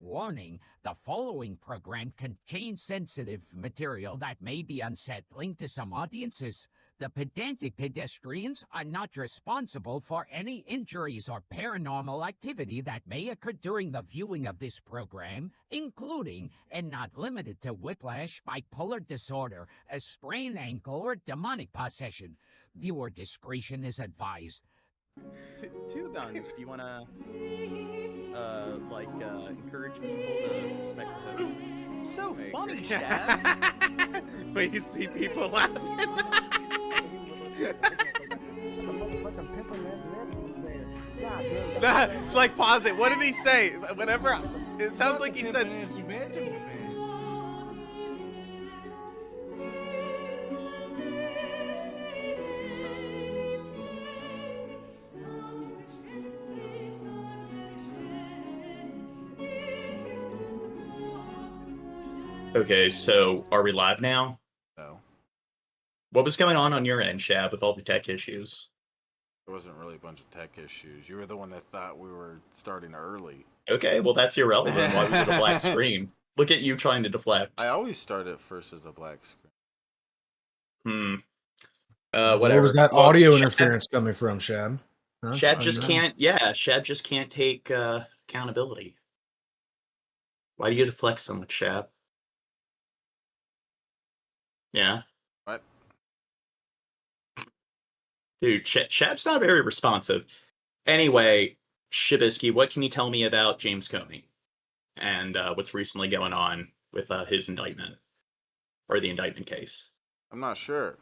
Warning, the following program contains sensitive material that may be unsettling to some audiences. The Pedantic Pedestrians are not responsible for any injuries or paranormal activity that may occur during the viewing of this program, including, and not limited to, whiplash, bipolar disorder, a sprained ankle, or demonic possession. Viewer discretion is advised. Two guns. Do you want to, encourage people to suspect those? So funny, Chad. When you see people laughing. Like, pause it. What did he say? Whenever it sounds like he said. Okay, so are we live now? No. What was going on your end, Shab, with all the tech issues? There wasn't really a bunch of tech issues. You were the one that thought we were starting early. Okay, well, that's irrelevant. Why was it a black screen? Look at you trying to deflect. I always start at first as a black screen. Whatever. Whatever. Where was that audio interference coming from, Shab? Huh? Shab just can't, Shab just can't take accountability. Why do you deflect so much, Shab? Yeah. What? Dude, Shab's not very responsive. Anyway, Shibisky, what can you tell me about James Comey and what's recently going on with his indictment or the indictment case? I'm not sure.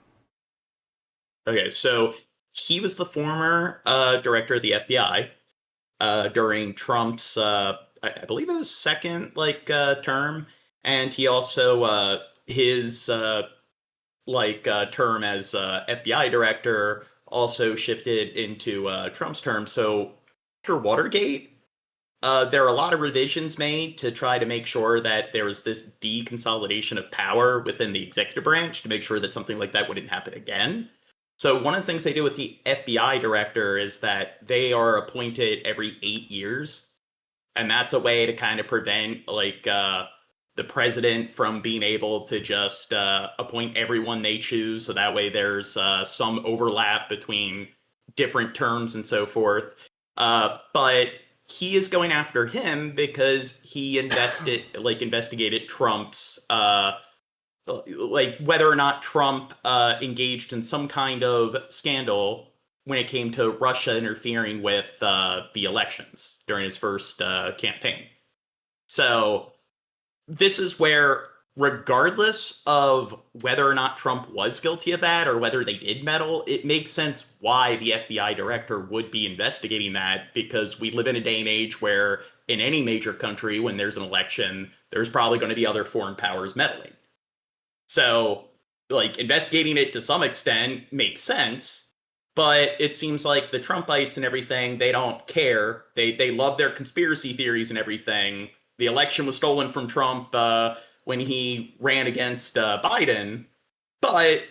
Okay, so he was the former director of the FBI during Trump's, I believe it was second term, and he also his term as FBI director also shifted into Trump's term. So after Watergate, there are a lot of revisions made to try to make sure that there was this deconsolidation of power within the executive branch to make sure that something like that wouldn't happen again. So one of the things they do with the FBI director is that they are appointed every 8 years. And that's a way to kind of prevent the president from being able to just appoint everyone they choose. So that way there's some overlap between different terms and so forth. But he is going after him because he investigated Trump's, whether or not Trump engaged in some kind of scandal when it came to Russia interfering with the elections during his first campaign. So this is where, regardless of whether or not Trump was guilty of that or whether they did meddle, it makes sense why the FBI director would be investigating that, because we live in a day and age where in any major country, when there's an election, there's probably going to be other foreign powers meddling. So, investigating it to some extent makes sense, but it seems like the Trumpites and everything, they don't care. They love their conspiracy theories and everything. The election was stolen from Trump when he ran against Biden. But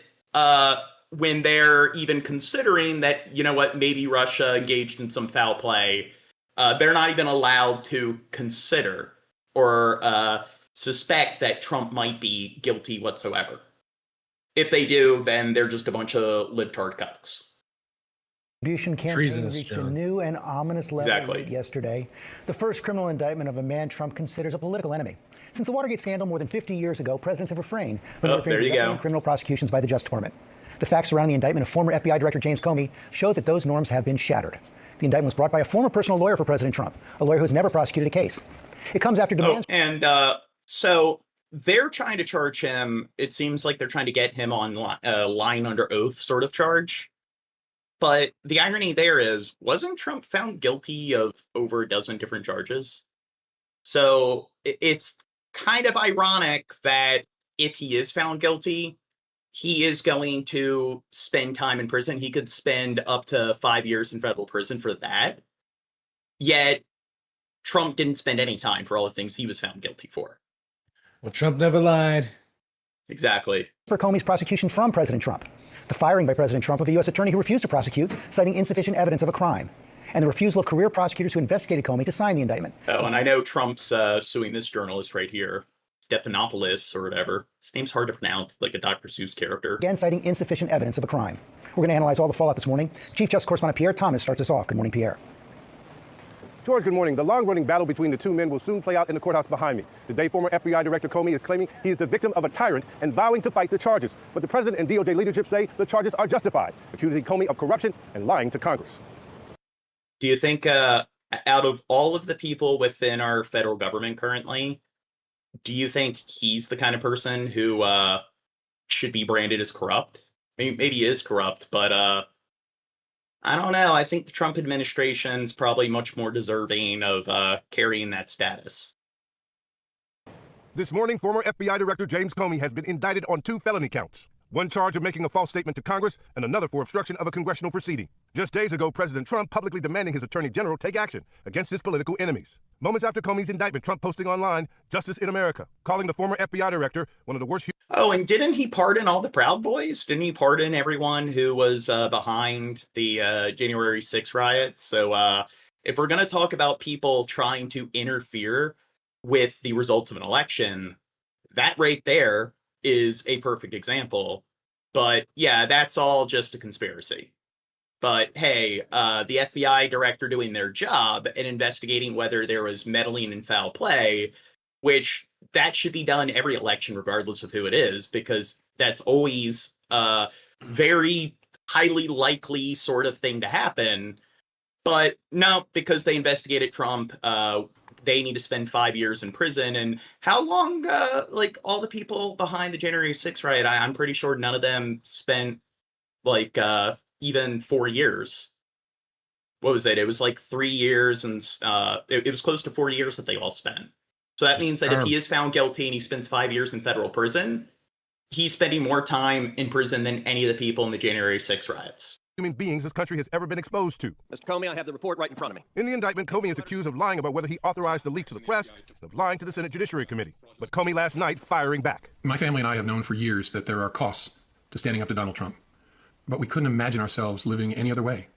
when they're even considering that, maybe Russia engaged in some foul play, they're not even allowed to consider or suspect that Trump might be guilty whatsoever. If they do, then they're just a bunch of libtard cucks. Campaign reached a new and ominous level yesterday. The first criminal indictment of a man Trump considers a political enemy. Since the Watergate scandal more than 50 years ago, presidents have refrained from criminal prosecutions by the Justice Department. The facts surrounding the indictment of former FBI Director James Comey show that those norms have been shattered. The indictment was brought by a former personal lawyer for President Trump, a lawyer who has never prosecuted a case. It comes after demands. So they're trying to charge him. It seems like they're trying to get him on lying under oath sort of charge. But the irony there is, wasn't Trump found guilty of over a dozen different charges? So it's kind of ironic that if he is found guilty, he is going to spend time in prison. He could spend up to 5 years in federal prison for that. Yet Trump didn't spend any time for all the things he was found guilty for. Well, Trump never lied. Exactly. For Comey's prosecution from President Trump. The firing by President Trump of a U.S. attorney who refused to prosecute, citing insufficient evidence of a crime. and the refusal of career prosecutors who investigated Comey to sign the indictment. Oh, and I know Trump's suing this journalist right here, Stephanopoulos or whatever. His name's hard to pronounce, like a Dr. Seuss character. Again, citing insufficient evidence of a crime. We're going to analyze all the fallout this morning. Chief Justice Correspondent Pierre Thomas starts us off. Good morning, Pierre. George, good morning. The long-running battle between the two men will soon play out in the courthouse behind me. Today, former FBI Director Comey is claiming he is the victim of a tyrant and vowing to fight the charges. But the president and DOJ leadership say the charges are justified, accusing Comey of corruption and lying to Congress. Do you think out of all of the people within our federal government currently, do you think he's the kind of person who should be branded as corrupt? Maybe he is corrupt, but I don't know. I think the Trump administration's probably much more deserving of carrying that status. This morning, former FBI Director James Comey has been indicted on 2 felony counts. One charge of making a false statement to Congress and another for obstruction of a congressional proceeding. Just days ago, President Trump publicly demanding his attorney general take action against his political enemies. Moments after Comey's indictment, Trump posting online, "Justice in America," calling the former FBI director one of the worst. Oh, and didn't he pardon all the Proud Boys? Didn't he pardon everyone who was behind the January 6th riots? So if we're going to talk about people trying to interfere with the results of an election, that right there is a perfect example. But yeah, that's all just a conspiracy. But hey, the FBI director doing their job and investigating whether there was meddling and foul play, which that should be done every election, regardless of who it is, because that's always a very highly likely sort of thing to happen. But no, because they investigated Trump, they need to spend 5 years in prison. And how long, like all the people behind the January 6th riot, I'm pretty sure none of them spent like even 4 years. What was it? It was like 3 years, and it was close to 4 years that they all spent. So that means that if he is found guilty and he spends 5 years in federal prison, he's spending more time in prison than any of the people in the January 6th riots. Human beings this country has ever been exposed to. Mr. Comey, I have the report right in front of me. In the indictment, Comey is accused of lying about whether he authorized the leak to the press and of lying to the Senate Judiciary Committee. But Comey last night firing back. My family and I have known for years that there are costs to standing up to Donald Trump. But we couldn't imagine ourselves living any other way.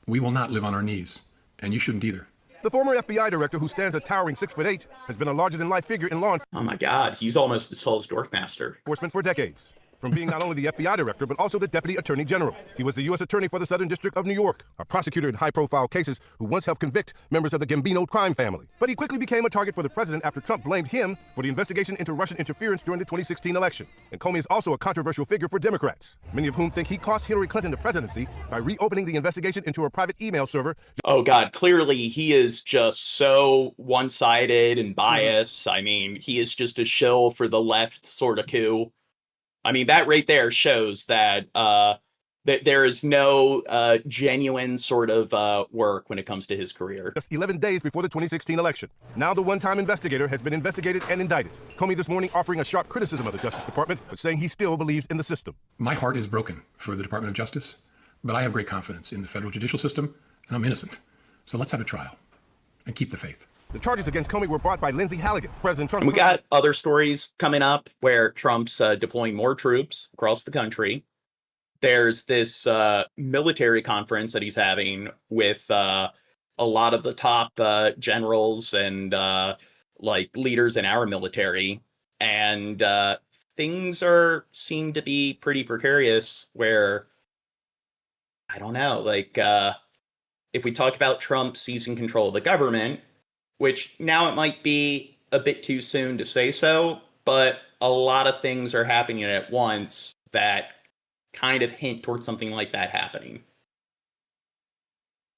We will not live on our knees, and you shouldn't either. The former FBI director, who stands a towering 6'8", has been a larger-than-life figure in law Oh my God, he's almost as tall as Dorkmaster. enforcement for decades. From being not only the FBI director, but also the deputy attorney general. He was the U.S. attorney for the Southern District of New York, a prosecutor in high-profile cases who once helped convict members of the Gambino crime family. But he quickly became a target for the president after Trump blamed him for the investigation into Russian interference during the 2016 election. And Comey is also a controversial figure for Democrats, many of whom think he cost Hillary Clinton the presidency by reopening the investigation into her private email server. Oh God, clearly he is just so one-sided and biased. I mean, he is just a shill for the left sort of coup. I mean, that right there shows that that there is no genuine sort of work when it comes to his career. Just 11 days before the 2016 election. Now the one-time investigator has been investigated and indicted. Comey this morning offering a sharp criticism of the Justice Department, but saying he still believes in the system. My heart is broken for the Department of Justice, but I have great confidence in the federal judicial system, and I'm innocent. So let's have a trial and keep the faith. The charges against Comey were brought by Lindsay Halligan. President Trump. We got other stories coming up where Trump's deploying more troops across the country. There's this military conference that he's having with a lot of the top generals and like leaders in our military, and things seem to be pretty precarious. Where I don't know, like if we talk about Trump seizing control of the government, which now it might be a bit too soon to say so, but a lot of things are happening at once that kind of hint towards something like that happening.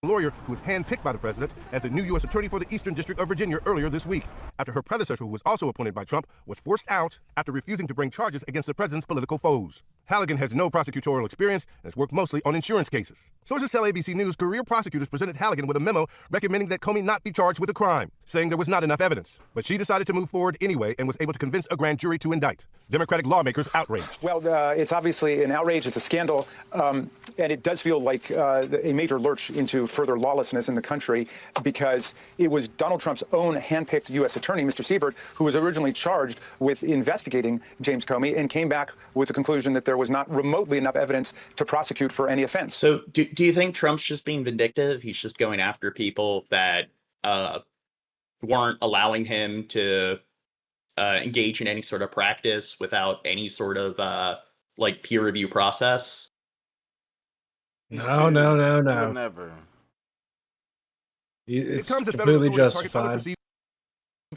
Lawyer who was handpicked by the president as a new U.S. attorney for the Eastern District of Virginia earlier this week, after her predecessor, who was also appointed by Trump, was forced out after refusing to bring charges against the president's political foes. Halligan has no prosecutorial experience and has worked mostly on insurance cases. Sources tell ABC News career prosecutors presented Halligan with a memo recommending that Comey not be charged with a crime, saying there was not enough evidence. But she decided to move forward anyway and was able to convince a grand jury to indict. Democratic lawmakers outraged. Well, it's obviously an outrage. It's a scandal. And it does feel like a major lurch into further lawlessness in the country, because it was Donald Trump's own handpicked U.S. attorney, Mr. Siebert, who was originally charged with investigating James Comey and came back with the conclusion that there there was not remotely enough evidence to prosecute for any offense. So do you think Trump's just being vindictive? He's just going after people that weren't allowing him to engage in any sort of practice without any sort of like peer review process? No. Never. It's It comes as completely federal authorities target other justified. perceived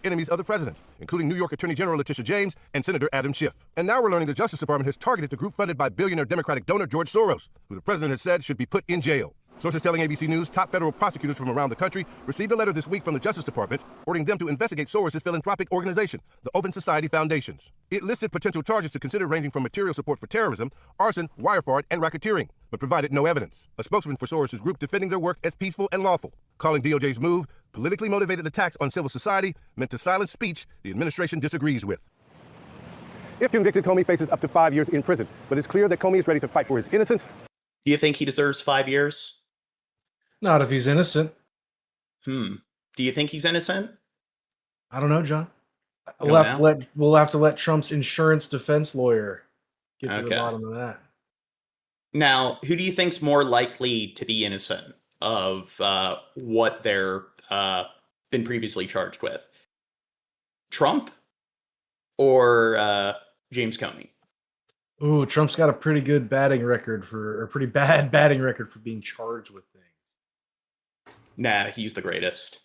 enemies of the president, including New York Attorney General Letitia James and Senator Adam Schiff. And now we're learning the Justice Department has targeted the group funded by billionaire Democratic donor George Soros, who the president has said should be put in jail. Sources telling ABC News top federal prosecutors from around the country received a letter this week from the Justice Department ordering them to investigate Soros' philanthropic organization, the Open Society Foundations. It listed potential charges to consider ranging from material support for terrorism, arson, wire fraud, and racketeering, but provided no evidence. A spokesman for Soros' group defending their work as peaceful and lawful, calling DOJ's move politically motivated attacks on civil society meant to silence speech the administration disagrees with. If convicted, Comey faces up to 5 years in prison, but it's clear that Comey is ready to fight for his innocence. Do you think he deserves 5 years? Not if he's innocent. Do you think he's innocent? I don't know, John. We'll have to let Trump's insurance defense lawyer get to the bottom of that. Now, who do you think's more likely to be innocent of what they're been previously charged with? Trump or James Comey? Ooh, Trump's got a pretty good batting record pretty bad batting record for being charged with things. Nah, he's the greatest.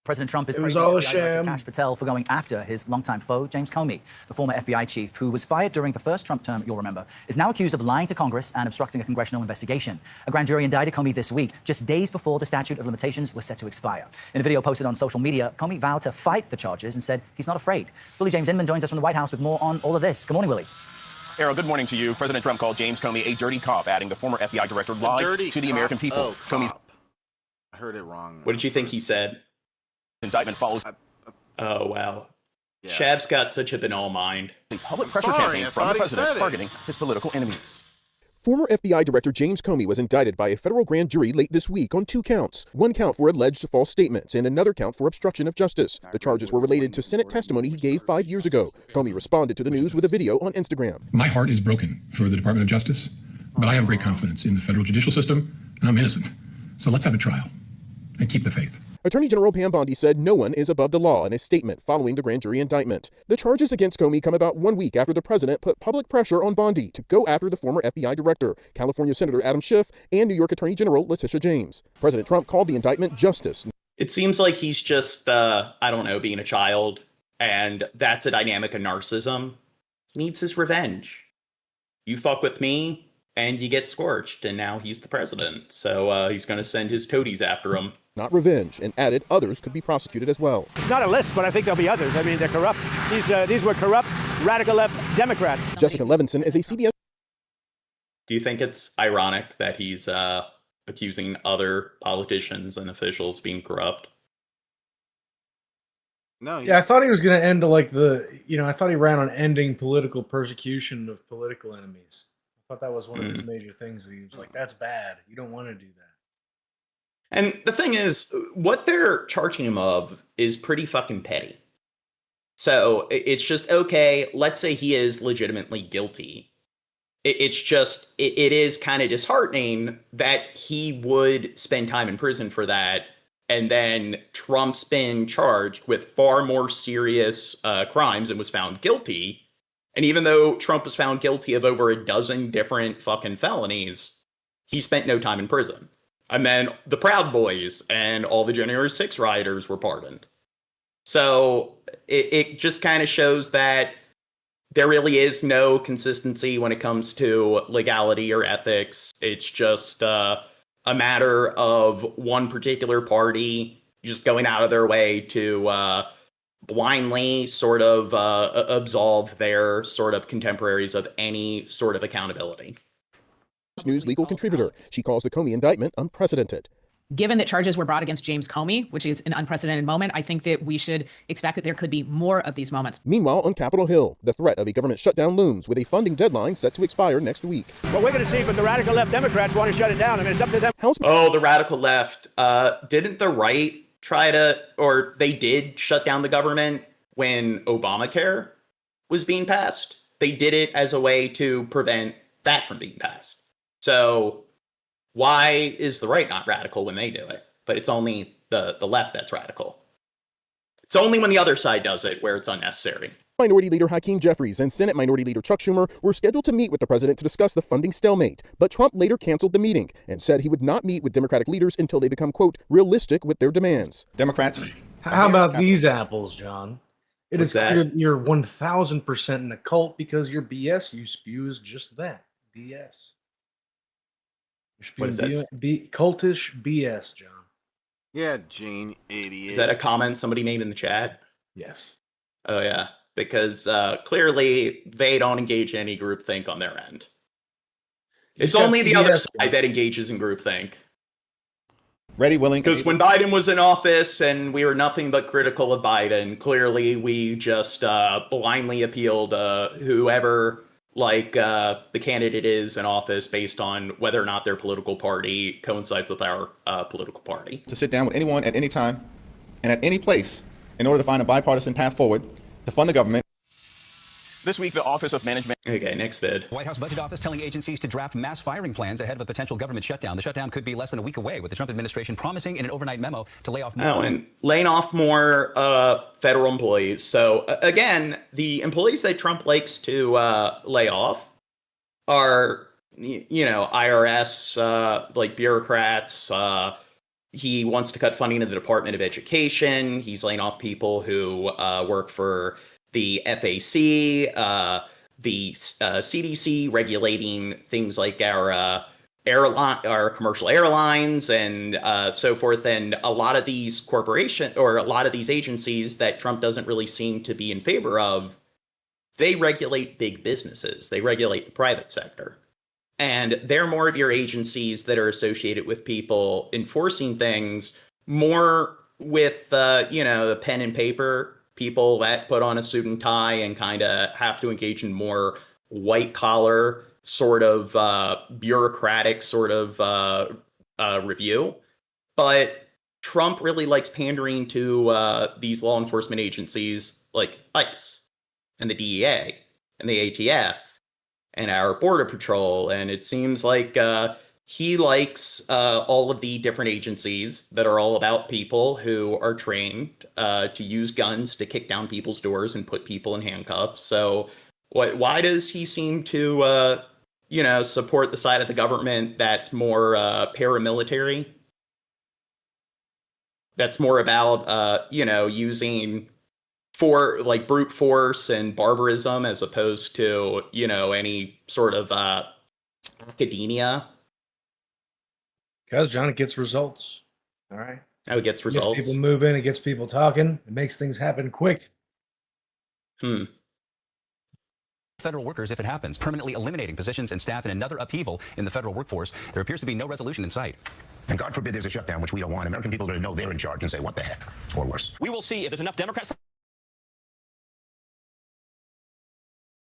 President Trump is praising FBI Director Kash Patel for going after his longtime foe, James Comey. The former FBI chief, who was fired during the first Trump term, you'll remember, is now accused of lying to Congress and obstructing a congressional investigation. A grand jury indicted Comey this week, just days before the statute of limitations was set to expire. In a video posted on social media, Comey vowed to fight the charges and said he's not afraid. Willie James Inman joins us from the White House with more on all of this. Good morning, Willie. Errol, good morning to you. President Trump called James Comey a dirty cop, adding the former FBI director lied to the American people. Comey's I heard it wrong. What did you think he said? Indictment follows. Oh, wow. Yeah. Shab's got such a banal mind. The public pressure campaign from the president targeting his political enemies. Former FBI Director James Comey was indicted by a federal grand jury late this week on 2 counts. 1 count for alleged false statements and another count for obstruction of justice. The charges were related to Senate testimony he gave 5 years ago. Comey responded to the news with a video on Instagram. My heart is broken for the Department of Justice, but I have great confidence in the federal judicial system, and I'm innocent. So let's have a trial and keep the faith. Attorney General Pam Bondi said no one is above the law in a statement following the grand jury indictment. The charges against Comey come about 1 week after the president put public pressure on Bondi to go after the former FBI director, California Senator Adam Schiff, and New York Attorney General Letitia James. President Trump called the indictment justice. It seems like he's just, I don't know, being a child, and that's a dynamic of narcissism. He needs his revenge. You fuck with me, and you get scorched, and now he's the president. So he's going to send his toadies after him. Not revenge, and added others could be prosecuted as well. It's not a list, but I think there'll be others. I mean, they're corrupt. These were corrupt, radical left Democrats. Jessica Levinson is a CBS. Do you think it's ironic that he's accusing other politicians and officials of being corrupt? No. Yeah, I thought he was going to end I thought he ran on ending political persecution of political enemies. I thought that was one of his major things. That he was like, that's bad. You don't want to do that. And the thing is, what they're charging him of is pretty fucking petty. So it's just, okay, let's say he is legitimately guilty. It's just, it is kind of disheartening that he would spend time in prison for that. And then Trump's been charged with far more serious crimes and was found guilty. And even though Trump was found guilty of over a dozen different fucking felonies, he spent no time in prison. And then the Proud Boys and all the January 6 rioters were pardoned. So it just kind of shows that there really is no consistency when it comes to legality or ethics. It's just a matter of one particular party just going out of their way to blindly sort of absolve their sort of contemporaries of any sort of accountability. News legal contributor. She calls the Comey indictment unprecedented. Given that charges were brought against James Comey, which is an unprecedented moment, I think that we should expect that there could be more of these moments. Meanwhile, on Capitol Hill, the threat of a government shutdown looms with a funding deadline set to expire next week. Well, we're going to see, but the radical left Democrats want to shut it down. I mean, it's up to them. Oh, the radical left. Didn't the right try to, or they did shut down the government when Obamacare was being passed? they did it as a way to prevent that from being passed. So why is the right not radical when they do it? But it's only the left that's radical. It's only when the other side does it where it's unnecessary. Minority Leader Hakeem Jeffries and Senate Minority Leader Chuck Schumer were scheduled to meet with the president to discuss the funding stalemate, but Trump later canceled the meeting and said he would not meet with Democratic leaders until they become, quote, realistic with their demands. Democrats. How about these apples, John? It is clear that you're 1,000% in a cult because your BS you spew is just that, BS. What is that? Cultish BS, John. Yeah, Gene, idiot. Is that a comment somebody made in the chat? Yes. Oh, yeah. Because clearly they don't engage in any groupthink on their end. It's only the other side that engages in groupthink. Ready, willing. Because when Biden was in office and we were nothing but critical of Biden, clearly we just blindly appealed whoever the candidate is in office based on whether or not their political party coincides with our political party. To sit down with anyone at any time and at any place in order to find a bipartisan path forward to fund the government. This week, the Office of Management... Okay, next vid. White House Budget Office telling agencies to draft mass firing plans ahead of a potential government shutdown. The shutdown could be less than a week away, with the Trump administration promising in an overnight memo to lay off more... Oh, and laying off more federal employees. So, again, the employees that Trump likes to lay off are, IRS, bureaucrats. He wants to cut funding to the Department of Education. He's laying off people who work for the FAC, the CDC, regulating things like our commercial airlines and so forth. And a lot of these corporations or a lot of these agencies that Trump doesn't really seem to be in favor of, they regulate big businesses. They regulate the private sector. And they're more of your agencies that are associated with people enforcing things, more with, the pen and paper people that put on a suit and tie and kind of have to engage in more white collar sort of bureaucratic sort of review. But Trump really likes pandering to these law enforcement agencies like ICE and the DEA and the ATF and our Border Patrol. And it seems like he likes all of the different agencies that are all about people who are trained to use guns to kick down people's doors and put people in handcuffs. So why does he seem to, support the side of the government that's more paramilitary? That's more about, using brute force and barbarism as opposed to, any sort of academia. Because, John, it gets results. All right. Oh, it gets results. Gets people moving. It gets people talking. It makes things happen quick. Federal workers, if it happens, permanently eliminating positions and staff in another upheaval in the federal workforce. There appears to be no resolution in sight. And God forbid there's a shutdown, which we don't want. American people are going to know they're in charge and say, what the heck? Or worse. We will see if there's enough Democrats.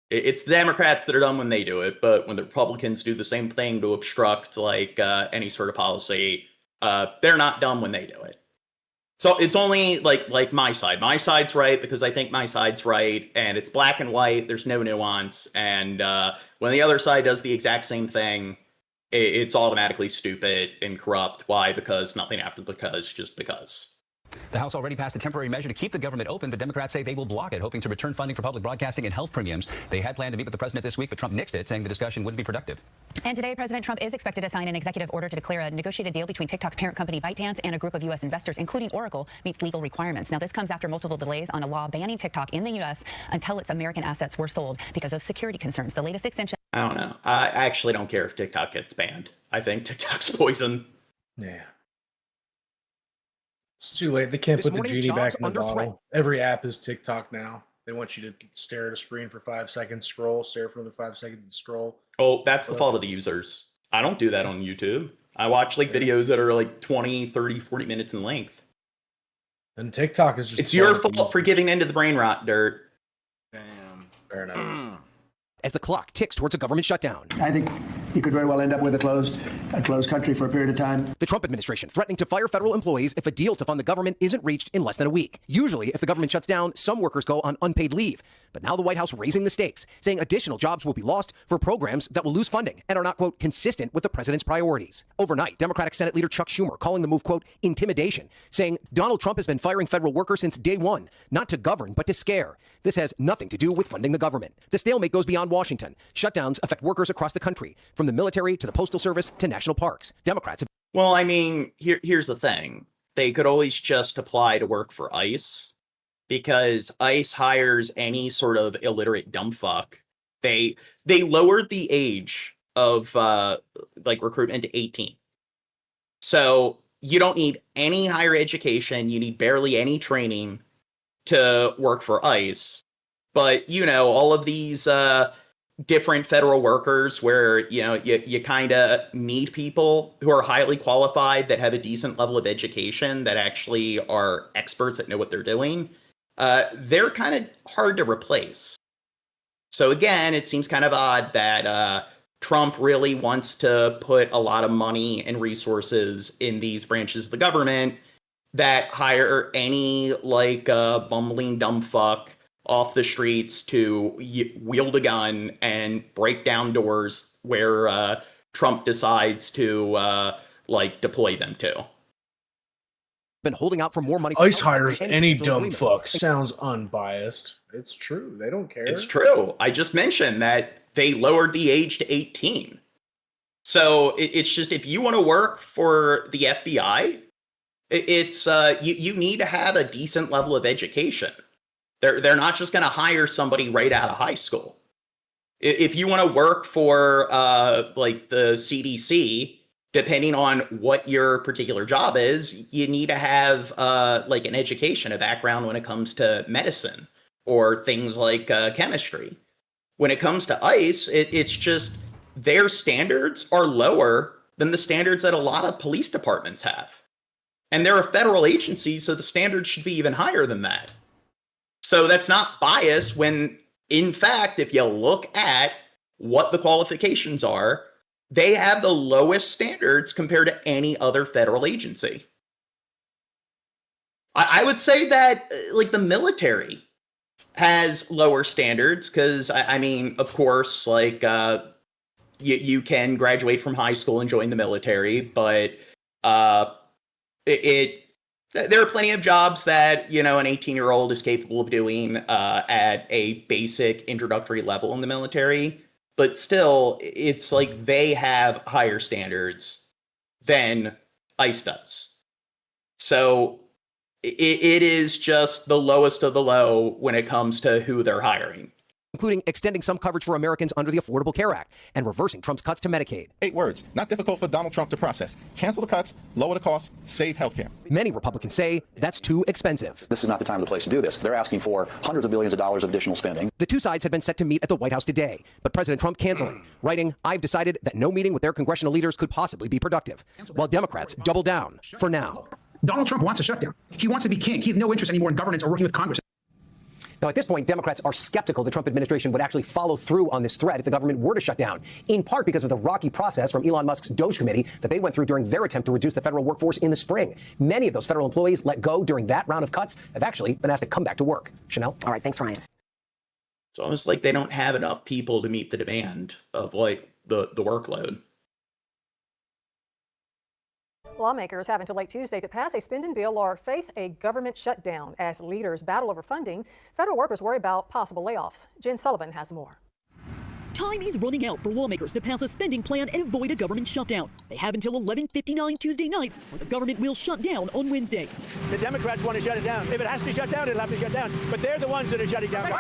It's the Democrats that are done when they do it, but when the Republicans do the same thing to obstruct any sort of policy, they're not done when they do it. So it's only like my side. My side's right because I think my side's right, and it's black and white. There's no nuance. And when the other side does the exact same thing, it's automatically stupid and corrupt. Why? Because nothing after the because, just because. The House already passed a temporary measure to keep the government open, but Democrats say they will block it, hoping to return funding for public broadcasting and health premiums. They had planned to meet with the president this week, but Trump nixed it, saying the discussion wouldn't be productive. And today, President Trump is expected to sign an executive order to declare a negotiated deal between TikTok's parent company ByteDance and a group of U.S. investors, including Oracle, meets legal requirements. Now, this comes after multiple delays on a law banning TikTok in the U.S. until its American assets were sold because of security concerns. The latest extension. I don't know. I actually don't care if TikTok gets banned. I think TikTok's poison. Yeah. It's too late. They can't put the genie back in the bottle. Every app is TikTok now. They want you to stare at a screen for 5 seconds, scroll, stare for another 5 seconds, and scroll. Oh, that's the fault of the users. I don't do that on YouTube. I watch videos that are 20, 30, 40 minutes in length. And TikTok is just... It's your fault for giving into the brain rot, Dirt. Damn. Fair enough. As the clock ticks towards a government shutdown. I think you could very well end up with a closed country for a period of time. The Trump administration threatening to fire federal employees if a deal to fund the government isn't reached in less than a week. Usually, if the government shuts down, some workers go on unpaid leave. But now the White House raising the stakes, saying additional jobs will be lost for programs that will lose funding and are not, quote, consistent with the president's priorities. Overnight, Democratic Senate Leader Chuck Schumer calling the move, quote, intimidation, saying Donald Trump has been firing federal workers since day one, not to govern, but to scare. This has nothing to do with funding the government. The stalemate goes beyond Washington. Shutdowns affect workers across the country, from the military to the Postal Service to national parks. Democrats. Well, I mean, here's the thing. They could always just apply to work for ICE, because ICE hires any sort of illiterate dumb fuck. They lowered the age of recruitment to 18. So you don't need any higher education. You need barely any training to work for ICE. But, all of these different federal workers where, you kind of need people who are highly qualified, that have a decent level of education, that actually are experts that know what they're doing. They're kind of hard to replace. So again, it seems kind of odd that Trump really wants to put a lot of money and resources in these branches of the government that hire any bumbling dumb fuck off the streets to wield a gun and break down doors where Trump decides to deploy them to. Been holding out for more money. ICE hires any dumb fuck. Sounds unbiased. It's true. They don't care. It's true. I just mentioned that they lowered the age to 18. So it's just, if you want to work for the FBI, it's you need to have a decent level of education. They're not just going to hire somebody right out of high school. If you want to work for the CDC, depending on what your particular job is, you need to have an education, a background when it comes to medicine or things like chemistry. When it comes to ICE, it's just their standards are lower than the standards that a lot of police departments have. And they're a federal agency, so the standards should be even higher than that. So that's not bias when, in fact, if you look at what the qualifications are, they have the lowest standards compared to any other federal agency. I would say that the military has lower standards because, I mean, of course, you can graduate from high school and join the military, but there are plenty of jobs that, an 18-year-old is capable of doing at a basic introductory level in the military. But still, it's they have higher standards than ICE does. So it is just the lowest of the low when it comes to who they're hiring. Including extending some coverage for Americans under the Affordable Care Act and reversing Trump's cuts to Medicaid. 8 words, not difficult for Donald Trump to process. Cancel the cuts, lower the costs, save healthcare. Many Republicans say that's too expensive. This is not the time or the place to do this. They're asking for hundreds of billions of dollars of additional spending. The two sides had been set to meet at the White House today, but President Trump canceling, writing, "I've decided that no meeting with their congressional leaders could possibly be productive," while Democrats double down for now. Donald Trump wants a shutdown. He wants to be king. He has no interest anymore in governance or working with Congress. Now, at this point, Democrats are skeptical the Trump administration would actually follow through on this threat if the government were to shut down, in part because of the rocky process from Elon Musk's Doge committee that they went through during their attempt to reduce the federal workforce in the spring. Many of those federal employees let go during that round of cuts have actually been asked to come back to work. Chanel? All right, thanks, Ryan. It's almost like they don't have enough people to meet the demand of the workload. Lawmakers have until late Tuesday to pass a spending bill or face a government shutdown as leaders battle over funding. Federal workers worry about possible layoffs. Jen Sullivan has more. Time is running out for lawmakers to pass a spending plan and avoid a government shutdown. They have until 11:59 Tuesday night, where the government will shut down on Wednesday. The Democrats want to shut it down. If it has to be shut down, it'll have to shut down. But they're the ones that are shutting down.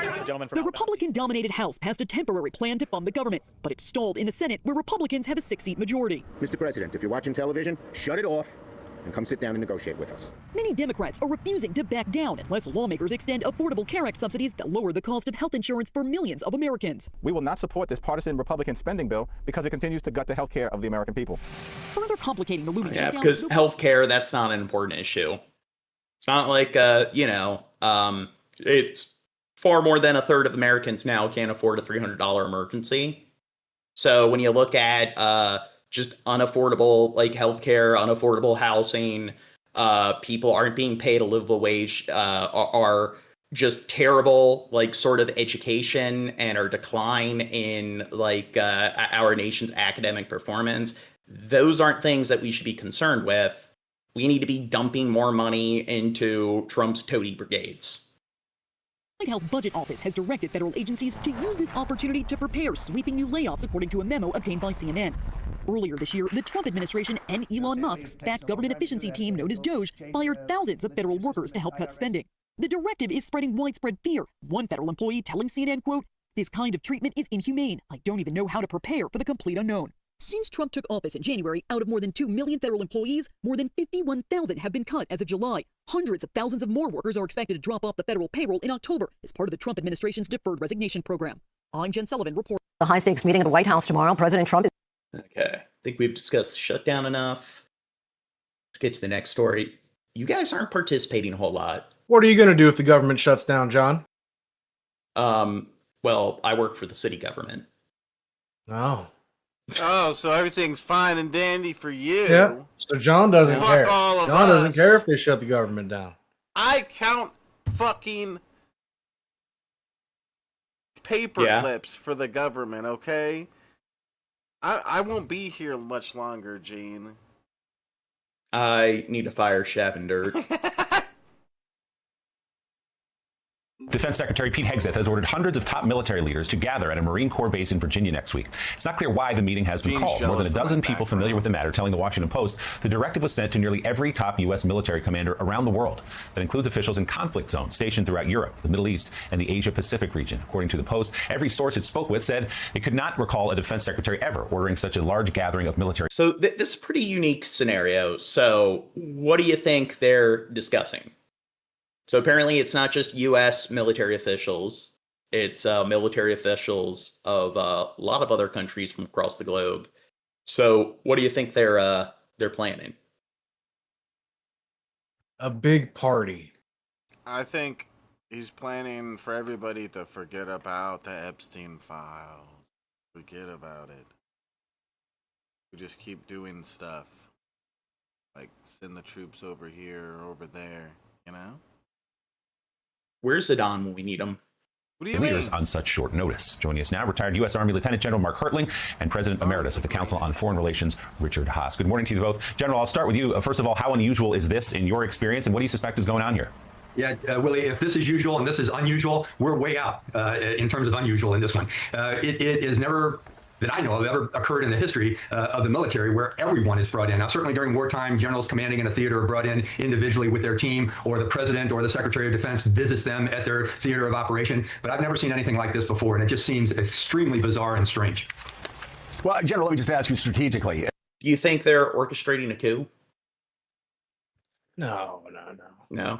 The Republican-dominated House passed a temporary plan to fund the government, but it stalled in the Senate, where Republicans have a 6-seat majority. Mr. President, if you're watching television, shut it off and come sit down and negotiate with us. Many Democrats are refusing to back down unless lawmakers extend Affordable Care Act subsidies that lower the cost of health insurance for millions of Americans. We will not support this partisan Republican spending bill because it continues to gut the health care of the American people. Further complicating the looming Yeah, shutdown. because healthcare, that's not an important issue. It's not like, it's far more than a third of Americans now can't afford a $300 emergency. So when you look at just unaffordable healthcare, unaffordable housing, people aren't being paid a livable wage, are just terrible, like, sort of education and our decline in, like, our nation's academic performance, those aren't things that we should be concerned with. We need to be dumping more money into Trump's toady brigades. The White House Budget Office has directed federal agencies to use this opportunity to prepare sweeping new layoffs, according to a memo obtained by CNN. Earlier this year, the Trump administration and Elon Musk's backed government efficiency team, known as DOGE, fired thousands of federal workers to help cut spending. The directive is spreading widespread fear. One federal employee telling CNN, quote, "This kind of treatment is inhumane. I don't even know how to prepare for the complete unknown." Since Trump took office in January, out of more than 2 million federal employees, more than 51,000 have been cut as of July. Hundreds of thousands of more workers are expected to drop off the federal payroll in October as part of the Trump administration's deferred resignation program. I'm Jen Sullivan, reporting. The high-stakes meeting at the White House tomorrow. President Trump. Okay, I think we've discussed shutdown enough. Let's get to the next story. You guys aren't participating a whole lot. What are you going to do if the government shuts down, John? Well, I work for the city government. Oh. Oh, so everything's fine and dandy for you. Yeah. So John doesn't Fuck care. all of John doesn't us. care if they shut the government down. I count fucking paper clips for the government, okay? I won't be here much longer, Gene. I need to fire Shab Dirt. Defense Secretary Pete Hegseth has ordered hundreds of top military leaders to gather at a Marine Corps base in Virginia next week. It's not clear why the meeting has been called. More than a dozen people familiar with the matter telling the Washington Post the directive was sent to nearly every top U.S. military commander around the world. That includes officials in conflict zones stationed throughout Europe, the Middle East, and the Asia-Pacific region. According to the Post, every source it spoke with said it could not recall a defense secretary ever ordering such a large gathering of military. So this is a pretty unique scenario. So what do you think they're discussing? So apparently it's not just U.S. military officials. It's military officials of a lot of other countries from across the globe. So what do you think they're planning? A big party. I think he's planning for everybody to forget about the Epstein files. Forget about it. We just keep doing stuff. Like send the troops over here or over there, you know? Where's Saddam when we need him? What do you leaders mean? On such short notice. Joining us now, retired U.S. Army Lieutenant General Mark Hertling and President Emeritus of the Council on Foreign Relations, Richard Haas. Good morning to you both. General, I'll start with you. First of all, how unusual is this in your experience, and what do you suspect is going on here? Yeah, Willie, if this is usual and this is unusual, we're way out in terms of unusual in this one. It is never, that I know of, ever occurred in the history of the military where everyone is brought in. Now, certainly during wartime, generals commanding in a theater are brought in individually with their team, or the president or the secretary of defense visits them at their theater of operation. But I've never seen anything like this before, and it just seems extremely bizarre and strange. Well, General, let me just ask you strategically. Do you think they're orchestrating a coup? No. No?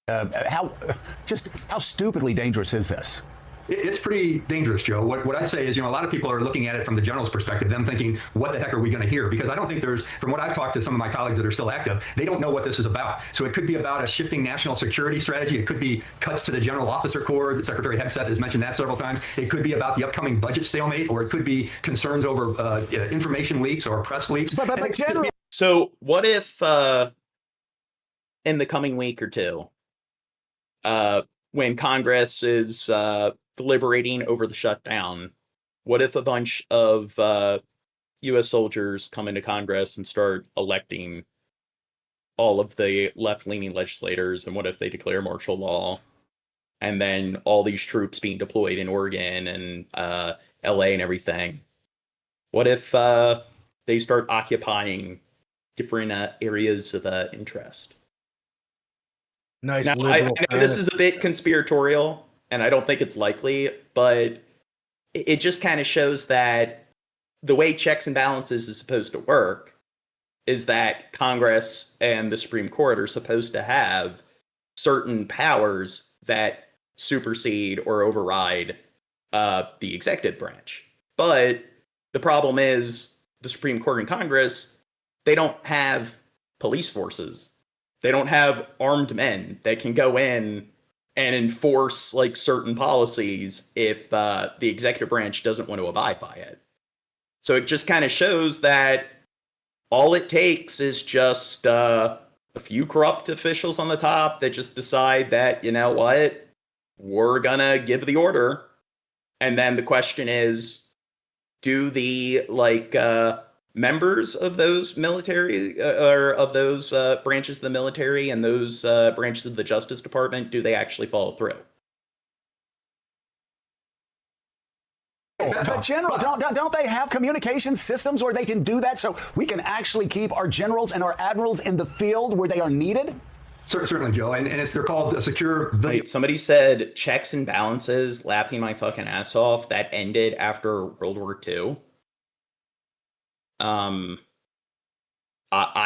How stupidly dangerous is this? It's pretty dangerous, Joe. What I'd say is, a lot of people are looking at it from the general's perspective, them thinking, what the heck are we going to hear? Because I don't think from what I've talked to some of my colleagues that are still active, they don't know what this is about. So it could be about a shifting national security strategy. It could be cuts to the General Officer Corps. Secretary Hegseth has mentioned that several times. It could be about the upcoming budget stalemate, or it could be concerns over information leaks or press leaks. But General. So what if in the coming week or two, when Congress is deliberating over the shutdown, what if a bunch of U.S. soldiers come into Congress and start electing all of the left-leaning legislators, and what if they declare martial law, and then all these troops being deployed in Oregon and L.A. and everything? What if they start occupying different areas of interest? Nice. Now, I know this is a bit conspiratorial, and I don't think it's likely, but it just kind of shows that the way checks and balances is supposed to work is that Congress and the Supreme Court are supposed to have certain powers that supersede or override the executive branch. But the problem is the Supreme Court and Congress, they don't have police forces. They don't have armed men that can go in and enforce like certain policies if the executive branch doesn't want to abide by it. So it just kind of shows that all it takes is just a few corrupt officials on the top that just decide that, you know what, we're gonna give the order. And then the question is, do the members of those military or of those branches of the military and those branches of the Justice Department, do they actually follow through? But General, don't they have communication systems where they can do that so we can actually keep our generals and our admirals in the field where they are needed? Certainly, Joe, and they're called a secure. Wait, somebody said checks and balances, laughing my fucking ass off. That ended after World War II. I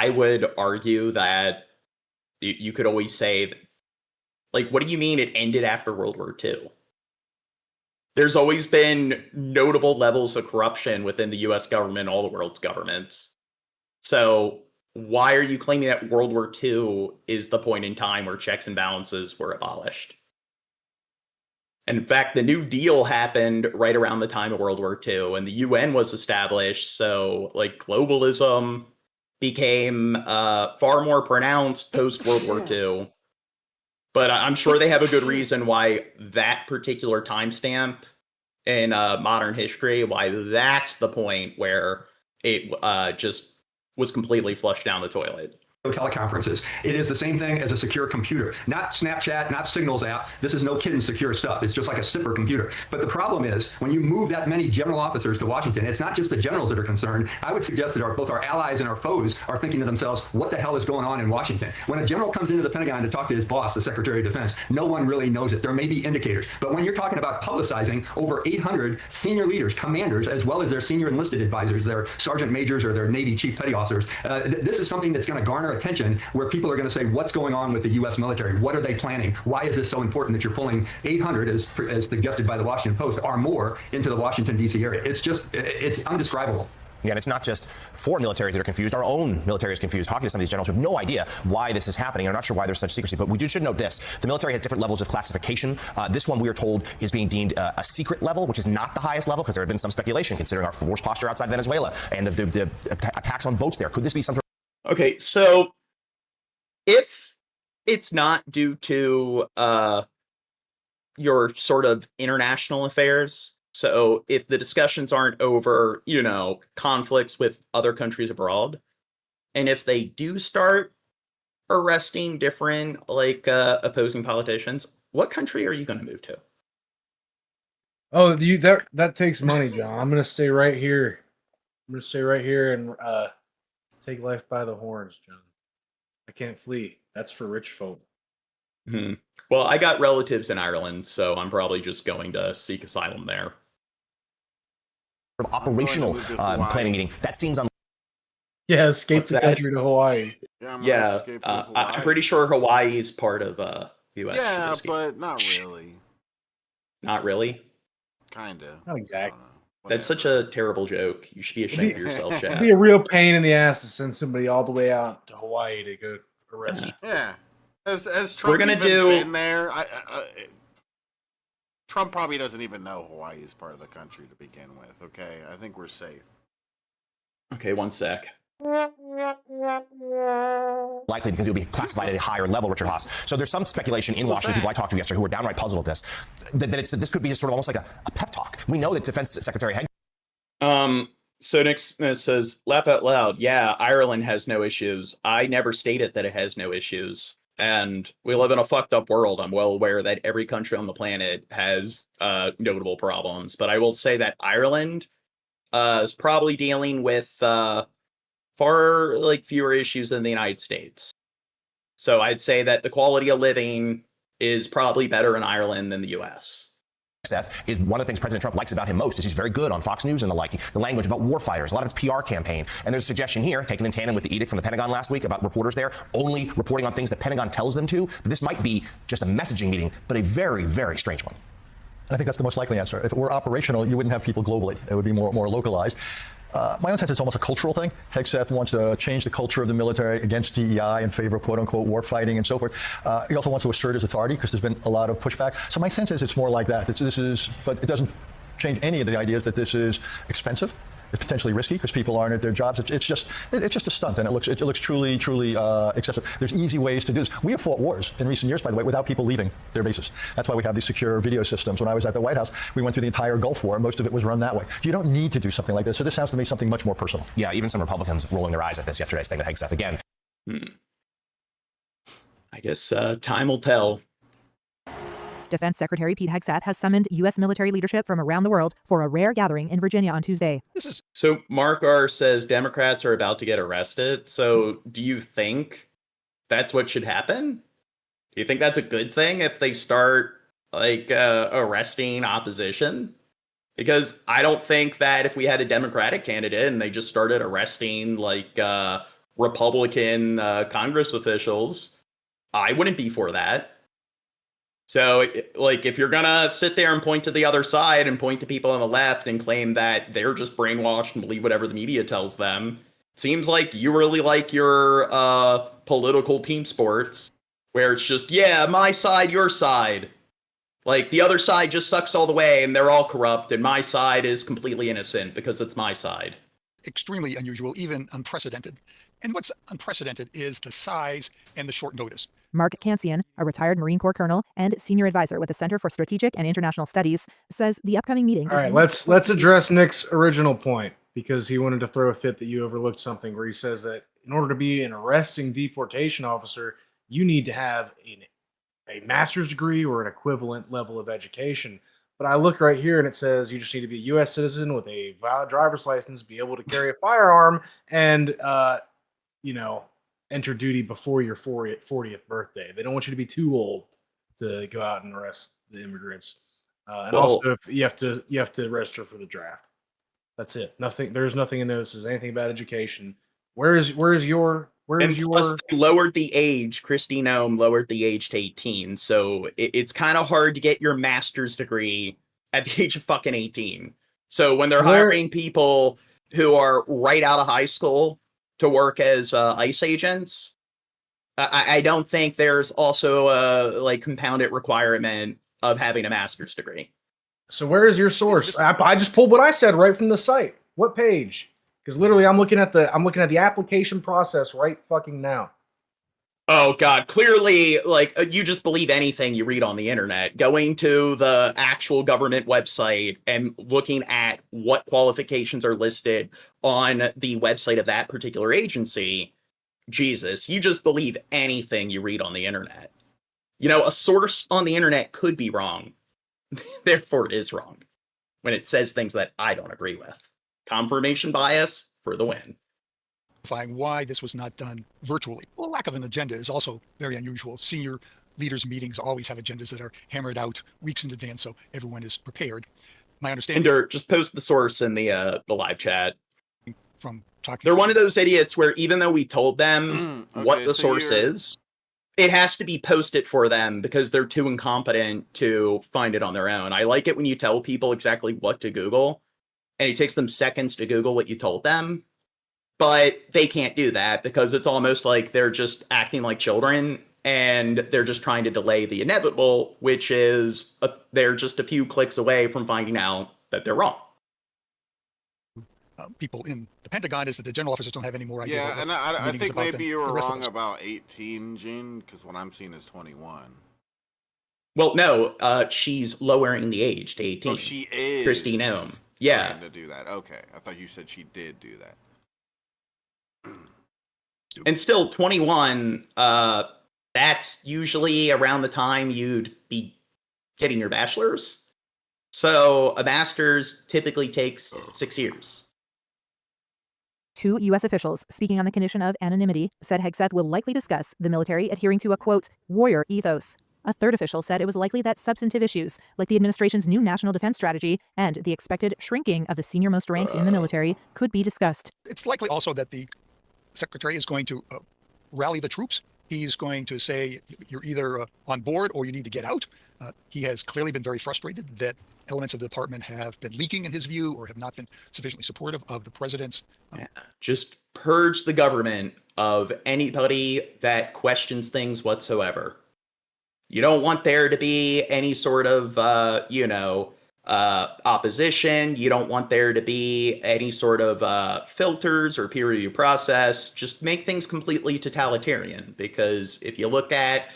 would argue that you could always say, that, what do you mean it ended after World War II? There's always been notable levels of corruption within the U.S. government, all the world's governments. So why are you claiming that World War II is the point in time where checks and balances were abolished? And in fact, the New Deal happened right around the time of World War II, and the UN was established. So, globalism became far more pronounced post-World War II. But I'm sure they have a good reason why that particular timestamp in modern history, why that's the point where it just was completely flushed down the toilet. Teleconferences. It is the same thing as a secure computer, not Snapchat, not Signals app. This is no kidding secure stuff. It's just like a zipper computer. But the problem is when you move that many general officers to Washington, it's not just the generals that are concerned. I would suggest that both our allies and our foes are thinking to themselves, what the hell is going on in Washington? When a general comes into the Pentagon to talk to his boss, the Secretary of Defense, no one really knows it. There may be indicators. But when you're talking about publicizing over 800 senior leaders, commanders, as well as their senior enlisted advisors, their sergeant majors or their Navy chief petty officers, this is something that's going to garner attention where people are going to say, what's going on with the U.S. military? What are they planning? Why is this so important that you're pulling 800, as suggested by the Washington Post, or more into the Washington, D.C. area? It's undescribable. Yeah, and it's not just foreign militaries that are confused. Our own military is confused. Talking to some of these generals who have no idea why this is happening. I'm not sure why there's such secrecy, but we should note this. The military has different levels of classification. This one, we are told, is being deemed a secret level, which is not the highest level because there had been some speculation considering our force posture outside Venezuela and the attacks on boats there. Could this be some sort of... Okay, so if it's not due to your sort of international affairs, so if the discussions aren't over, conflicts with other countries abroad, and if they do start arresting different, opposing politicians, what country are you going to move to? Oh, that takes money, John. I'm going to stay right here. And take life by the horns, John. I can't flee. That's for rich folk. Mm-hmm. Well, I got relatives in Ireland, so I'm probably just going to seek asylum there. Operational planning meeting. That seems Yeah, escape the country to Hawaii. Yeah, I'm pretty sure Hawaii is part of the U.S. Yeah, but not really. Not really? Kinda. Not exactly. That's such a terrible joke. You should be ashamed of yourself, Shad. It'd be a real pain in the ass to send somebody all the way out to Hawaii to go arrest you. Yeah. As Trump been there, Trump probably doesn't even know Hawaii is part of the country to begin with, okay? I think we're safe. Okay, one sec. Likely because it will be classified at a higher level, Richard Haas. So there's some speculation in Washington, people I talked to yesterday who were downright puzzled at this, that this could be sort of almost like a pep talk. We know that Defense Secretary So Nick Smith says, laugh out loud. Yeah, Ireland has no issues. I never stated that it has no issues. And we live in a fucked up world. I'm well aware that every country on the planet has notable problems. But I will say that Ireland is probably dealing with far fewer issues than the United States. So I'd say that the quality of living is probably better in Ireland than the U.S. Seth, is one of the things President Trump likes about him most is he's very good on Fox News and the language about warfighters, a lot of his PR campaign. And there's a suggestion here, taken in tandem with the edict from the Pentagon last week about reporters there only reporting on things the Pentagon tells them to. But this might be just a messaging meeting, but a very, very strange one. I think that's the most likely answer. If it were operational, you wouldn't have people globally. It would be more localized. My own sense, it's almost a cultural thing. Hegseth wants to change the culture of the military against DEI in favor of quote-unquote war fighting and so forth. He also wants to assert his authority because there's been a lot of pushback. So my sense is it's more like that. But it doesn't change any of the ideas that this is expensive It's potentially risky because people aren't at their jobs. It's just a stunt, and it looks truly excessive. There's easy ways to do this. We have fought wars in recent years, by the way, without people leaving their bases. That's why we have these secure video systems. When I was at the White House, we went through the entire Gulf War, and most of it was run that way. You don't need to do something like this. So this sounds to me something much more personal. Yeah, even some Republicans rolling their eyes at this yesterday, saying that Hegseth again. I guess time will tell. Defense Secretary Pete Hegseth has summoned U.S. military leadership from around the world for a rare gathering in Virginia on Tuesday. So Mark R. says Democrats are about to get arrested. So do you think that's what should happen? Do you think that's a good thing if they start arresting opposition? Because I don't think that if we had a Democratic candidate and they just started arresting Republican Congress officials, I wouldn't be for that. So, if you're going to sit there and point to the other side and point to people on the left and claim that they're just brainwashed and believe whatever the media tells them, it seems like you really like your political team sports, where it's just, yeah, my side, your side. Like, the other side just sucks all the way and they're all corrupt, and my side is completely innocent because it's my side. Extremely unusual, even unprecedented. And what's unprecedented is the size and the short notice. Mark Kansian, a retired Marine Corps colonel and senior advisor with the Center for Strategic and International Studies, says the upcoming meeting. All right, let's address Nick's original point, because he wanted to throw a fit that you overlooked something, where he says that in order to be an arresting deportation officer, you need to have a master's degree or an equivalent level of education. But I look right here and it says you just need to be a U.S. citizen with a valid driver's license, be able to carry a firearm, and enter duty before your 40th birthday. They don't want you to be too old to go out and arrest the immigrants. Also, if you have to register for the draft. That's it. There's nothing in there that says anything about education. Where is your Plus, they lowered the age. Kristi Noem lowered the age to 18. So it's kind of hard to get your master's degree at the age of fucking 18. So when they're hiring people who are right out of high school to work as ICE agents, I don't think there's also a compounded requirement of having a master's degree. So where is your source? I just pulled what I said right from the site. What page? Because literally, I'm looking at the application process right fucking now. Oh God! Clearly, you just believe anything you read on the internet. Going to the actual government website and looking at what qualifications are listed on the website of that particular agency. Jesus, you just believe anything you read on the internet. A source on the internet could be wrong. Therefore, it is wrong when it says things that I don't agree with. Confirmation bias for the win. Why this was not done virtually. Well, lack of an agenda is also very unusual. Senior leaders' meetings always have agendas that are hammered out weeks in advance, so everyone is prepared. My understanding. Ender, just post the source in the live chat. From talking, they're one of those idiots where even though we told them what the source is, it has to be posted for them because they're too incompetent to find it on their own. I like it when you tell people exactly what to Google, and it takes them seconds to Google what you told them. But they can't do that because it's almost like they're just acting like children and they're just trying to delay the inevitable, which is they're just a few clicks away from finding out that they're wrong. People in the Pentagon is that the general officers don't have any more idea. Yeah, and I think maybe you were wrong about 18, Gene, because what I'm seeing is 21. Well, no, she's lowering the age to 18. Oh, she is. Kristi Noem. Yeah. To do that. Okay. I thought you said she did do that. And still 21, that's usually around the time you'd be getting your bachelor's. So a master's typically takes 6 years. Two U.S. officials, speaking on the condition of anonymity, said Hegseth will likely discuss the military adhering to a, quote, warrior ethos. A third official said it was likely that substantive issues, like the administration's new national defense strategy and the expected shrinking of the senior-most ranks in the military, could be discussed. It's likely also that the secretary is going to rally the troops. He's going to say you're either on board or you need to get out. He has clearly been very frustrated that elements of the department have been leaking in his view or have not been sufficiently supportive of the president's. Just purge the government of anybody that questions things whatsoever. You don't want there to be any sort of, opposition. You don't want there to be any sort of filters or peer review process. Just make things completely totalitarian. Because if you look at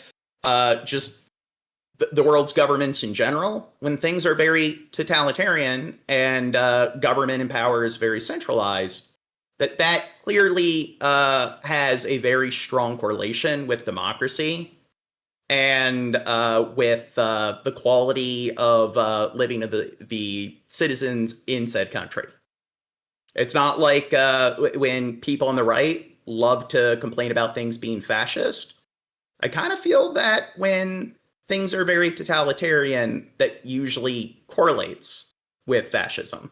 just the world's governments in general, when things are very totalitarian and government and power is very centralized, that clearly has a very strong correlation with democracy and with the quality of living of the citizens in said country. It's not like when people on the right love to complain about things being fascist. I kind of feel that when things are very totalitarian, that usually correlates with fascism.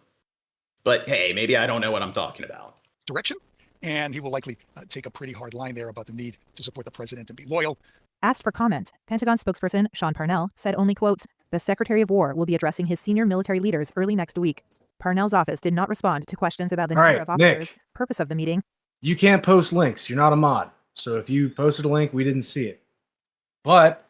But hey, maybe I don't know what I'm talking about. Direction, and he will likely take a pretty hard line there about the need to support the president and be loyal. Asked for comment, Pentagon spokesperson Sean Parnell said only, quote, the Secretary of War will be addressing his senior military leaders early next week. Parnell's office did not respond to questions about the number of officers, purpose of the meeting. You can't post links. You're not a mod. So if you posted a link, we didn't see it. But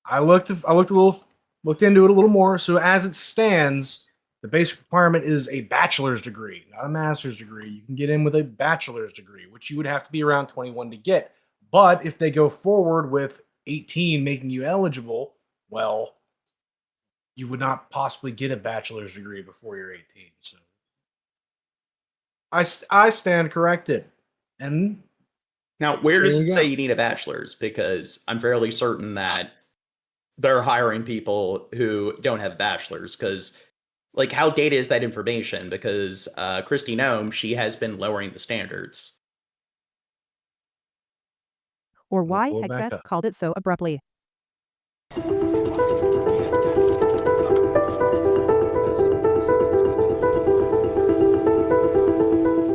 I looked into it a little more. So as it stands, the basic requirement is a bachelor's degree, not a master's degree. You can get in with a bachelor's degree, which you would have to be around 21 to get. But if they go forward with 18 making you eligible, well, you would not possibly get a bachelor's degree before you're 18. So I stand corrected. And now, where does it say you need a bachelor's? Because I'm fairly certain that they're hiring people who don't have bachelor's. Because, like, how dated is that information? Because Kristi Noem, she has been lowering the standards. Or why Hegseth called it so abruptly.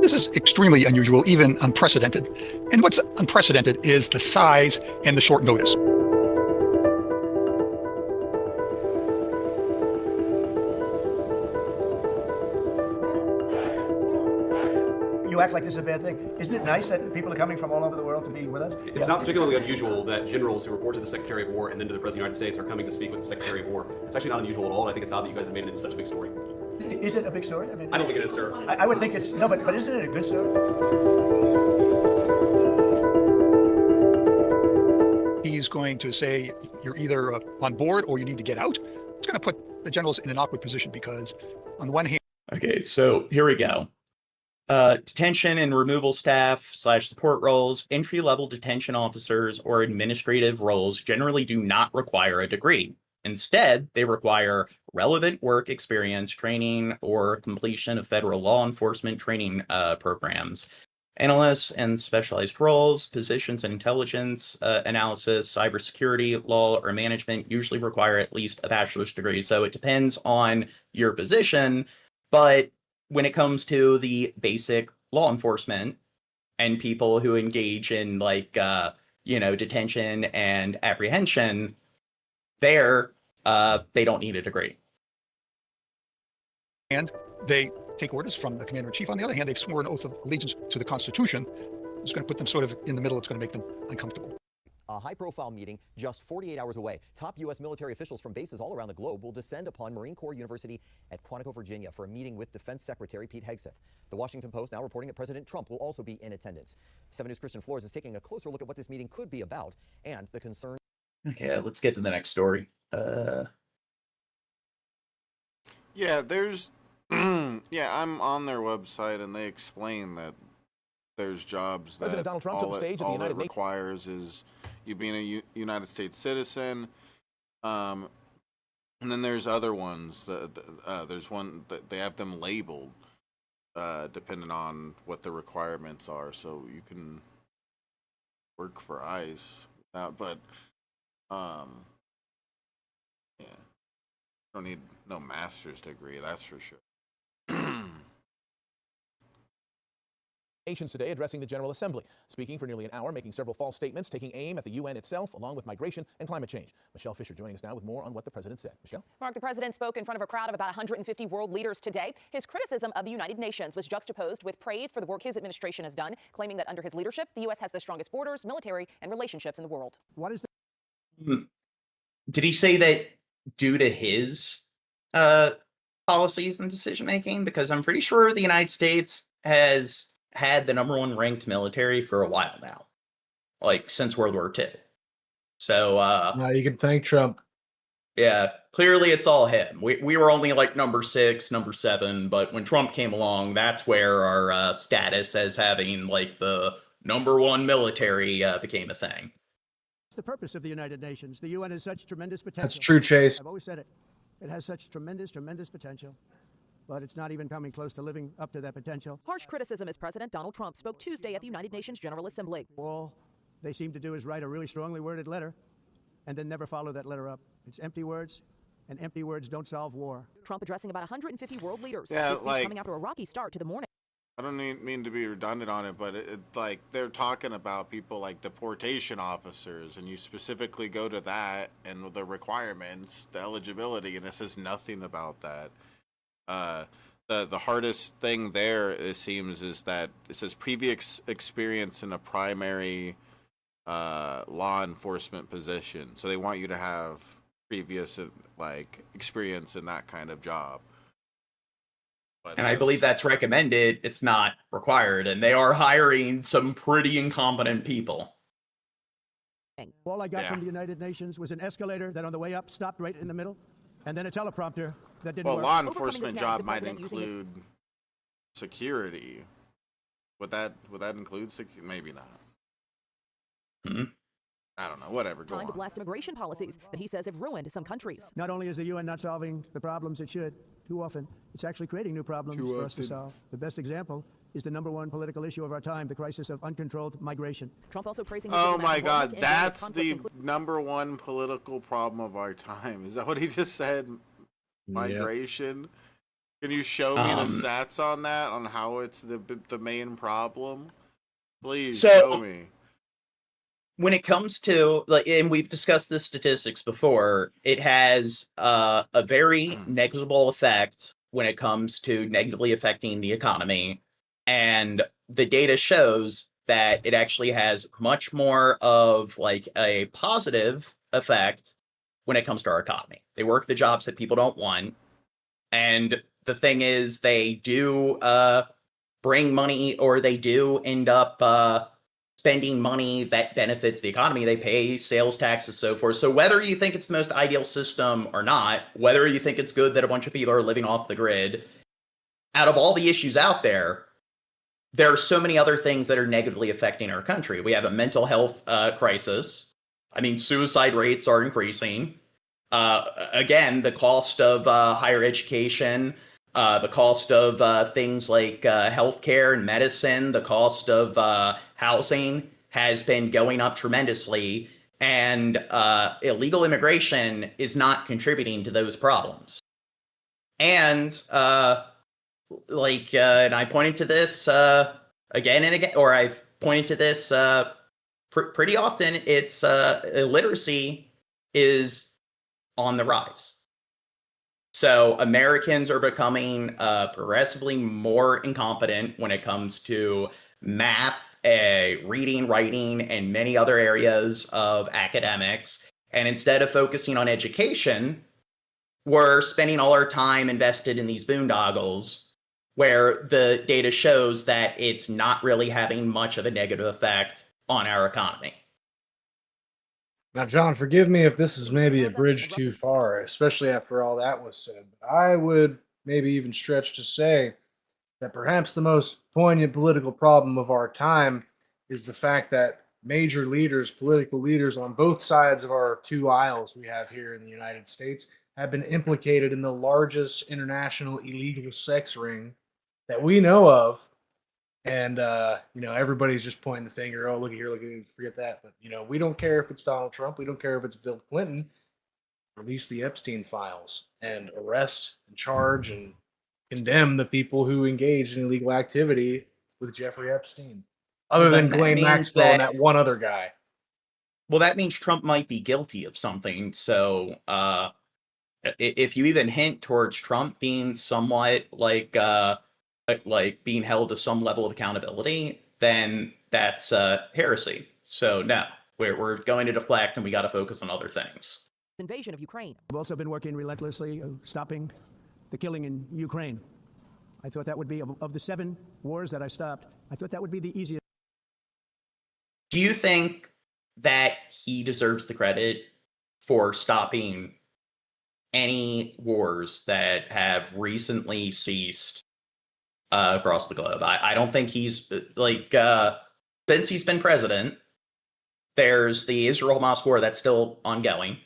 This is extremely unusual, even unprecedented. And what's unprecedented is the size and the short notice. You act like this is a bad thing. Isn't it nice that people are coming from all over the world to be with us? It's not particularly unusual that generals who report to the Secretary of War and then to the President of the United States are coming to speak with the Secretary of War. It's actually not unusual at all, and I think it's odd that you guys have made it into such a big story. Is it a big story? I don't think it is, sir. I would think it's, no, but isn't it a good story? He's going to say you're either on board or you need to get out. It's going to put the generals in an awkward position because on the one hand... Okay, so here we go. Detention and removal staff / support roles, entry-level detention officers, or administrative roles generally do not require a degree. Instead, they require relevant work experience, training, or completion of federal law enforcement training programs. Analysts and specialized roles, positions in intelligence analysis, cybersecurity, law, or management usually require at least a bachelor's degree. So it depends on your position, but when it comes to the basic law enforcement and people who engage in detention and apprehension, they don't need a degree. And they take orders from the commander-in-chief. On the other hand, they've sworn an oath of allegiance to the Constitution. It's going to put them sort of in the middle. It's going to make them uncomfortable. A high-profile meeting just 48 hours away. Top U.S. military officials from bases all around the globe will descend upon Marine Corps University at Quantico, Virginia, for a meeting with Defense Secretary Pete Hegseth. The Washington Post now reporting that President Trump will also be in attendance. 7 News' Christian Flores is taking a closer look at what this meeting could be about and the concern. Okay, let's get to the next story. Yeah, there's... yeah, I'm on their website, and they explain that there's jobs that President Donald Trump took the stage at the all United it requires is you being a United States citizen. And then there's other ones. There's one that they have them labeled depending on what the requirements are. So you can work for ICE. But yeah, don't need no master's degree, that's for sure. Nations today addressing the General Assembly, speaking for nearly an hour, making several false statements, taking aim at the UN itself, along with migration and climate change. Michelle Fisher joining us now with more on what the president said. Michelle? Mark, the president spoke in front of a crowd of about 150 world leaders today. His criticism of the United Nations was juxtaposed with praise for the work his administration has done, claiming that under his leadership, the U.S. has the strongest borders, military, and relationships in the world. What is Did he say that due to his policies and decision making, because I'm pretty sure the United States has had the #1 ranked military for a while now, like since World War II. So now you can thank Trump. Yeah, clearly it's all him. We were only like number 6, number 7, but when Trump came along, that's where our status as having like the #1 military became a thing. It's the purpose of the United Nations. The UN has such tremendous potential. That's true, Chase. I've always said it. It has such tremendous potential, but it's not even coming close to living up to that potential. Harsh criticism as President Donald Trump spoke Tuesday at the United Nations General Assembly. All they seem to do is write a really strongly worded letter and then never follow that letter up. It's empty words, and empty words don't solve war. Trump addressing about 150 world leaders. Yeah, This speech like- coming after a rocky start to the morning. I don't mean to be redundant on it, but like they're talking about people like deportation officers, and you specifically go to that and the requirements, the eligibility, and it says nothing about that. The hardest thing there, it seems, is that it says previous experience in a primary law enforcement position. So they want you to have previous like experience in that kind of job. But And I believe that's recommended. It's not required. And they are hiring some pretty incompetent people. All I got from the United Nations was an escalator that on the way up stopped right in the middle, and then a teleprompter that didn't well, work. law enforcement job might include security. Would that include security? Maybe not. I don't know. Whatever. Go Trying to on. blast immigration policies that he says have ruined some countries. Not only is the UN not solving the problems it should, too often, it's actually creating new problems for us to solve. The best example is the #1 political issue of our time, the crisis of uncontrolled migration. Trump also praising. Oh my God, that's the #1 political problem of our time. Is that what he just said? Migration. Can you show me the stats on that? On how it's the main problem? Please show me. When it comes to, like, and we've discussed the statistics before, it has a very negligible effect when it comes to negatively affecting the economy. And the data shows that it actually has much more of like a positive effect when it comes to our economy. They work the jobs that people don't want. And the thing is, they do bring money, or they do end up spending money that benefits the economy. They pay sales taxes, so forth. So whether you think it's the most ideal system or not, whether you think it's good that a bunch of people are living off the grid, out of all the issues out there, there are so many other things that are negatively affecting our country. We have a mental health crisis. I mean, suicide rates are increasing. Again, the cost of higher education, the cost of things like healthcare and medicine, the cost of housing has been going up tremendously, and illegal immigration is not contributing to those problems. And and I pointed to this again and again, or I've pointed to this pretty often. It's illiteracy is on the rise. So Americans are becoming progressively more incompetent when it comes to math, reading, writing, and many other areas of academics. And instead of focusing on education, we're spending all our time invested in these boondoggles, where the data shows that it's not really having much of a negative effect on our economy. Now, John, forgive me if this is maybe a bridge too far, especially after all that was said. But I would maybe even stretch to say that perhaps the most poignant political problem of our time is the fact that major leaders, political leaders on both sides of our two aisles we have here in the United States, have been implicated in the largest international illegal sex ring that we know of. And, everybody's just pointing the finger. Oh, look at here, look at here, forget that. But, we don't care if it's Donald Trump. We don't care if it's Bill Clinton. Release the Epstein files and arrest and charge and condemn the people who engaged in illegal activity with Jeffrey Epstein. Other than Ghislaine Maxwell and that one other guy. Well, that means Trump might be guilty of something. So if you even hint towards Trump being somewhat like being held to some level of accountability, then that's heresy. So no, we're going to deflect, and we got to focus on other things. Invasion of Ukraine. We've also been working relentlessly, stopping the killing in Ukraine. I thought that would be, of the 7 wars that I stopped, I thought that would be the easiest. Do you think that he deserves the credit for stopping any wars that have recently ceased across the globe? I don't think he's, since he's been president, there's the Isreal-Hamas war that's still ongoing.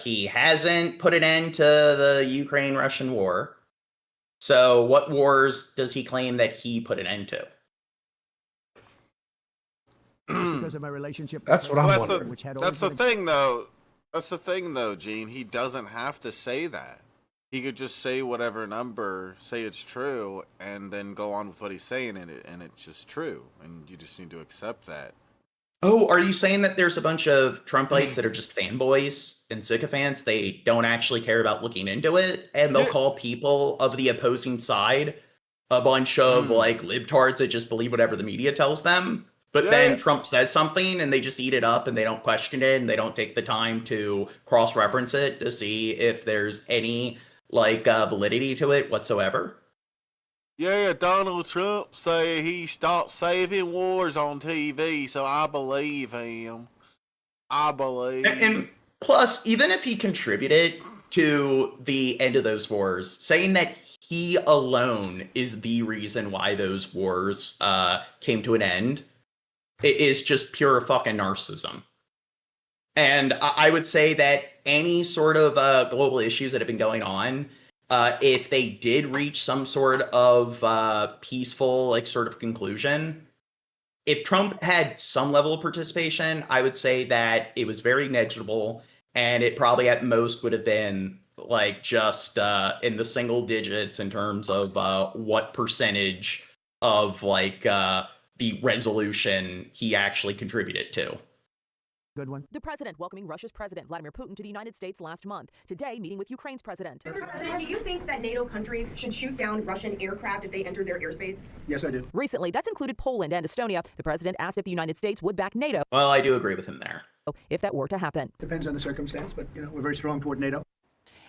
He hasn't put an end to the Ukraine-Russian war. So what wars does he claim that he put an end to? Because of my relationship. That's what I'm wondering. That's the thing, though. That's the thing, though, Gene. He doesn't have to say that. He could just say whatever number, say it's true, and then go on with what he's saying in it, and it's just true. And you just need to accept that. Oh, are you saying that there's a bunch of Trumpites that are just fanboys and sycophants? They don't actually care about looking into it, and they'll call people of the opposing side a bunch of libtards that just believe whatever the media tells them. But then Trump says something and they just eat it up and they don't question it and they don't take the time to cross-reference it to see if there's any validity to it whatsoever. Yeah, Donald Trump say he stopped saving wars on TV, so I believe him. I believe. And plus, even if he contributed to the end of those wars, saying that he alone is the reason why those wars came to an end, it is just pure fucking narcissism. And I would say that any sort of global issues that have been going on, if they did reach some sort of peaceful, sort of conclusion, if Trump had some level of participation, I would say that it was very negligible, and it probably at most would have been just in the single digits in terms of what percentage of the resolution he actually contributed to. Good one. The president welcoming Russia's President Vladimir Putin to the United States last month. Today, meeting with Ukraine's president. Mr. President, do you think that NATO countries should shoot down Russian aircraft if they enter their airspace? Yes, I do. Recently, that's included Poland and Estonia. The president asked if the United States would back NATO. Well, I do agree with him there. If that were to happen. Depends on the circumstance, but we're very strong toward NATO.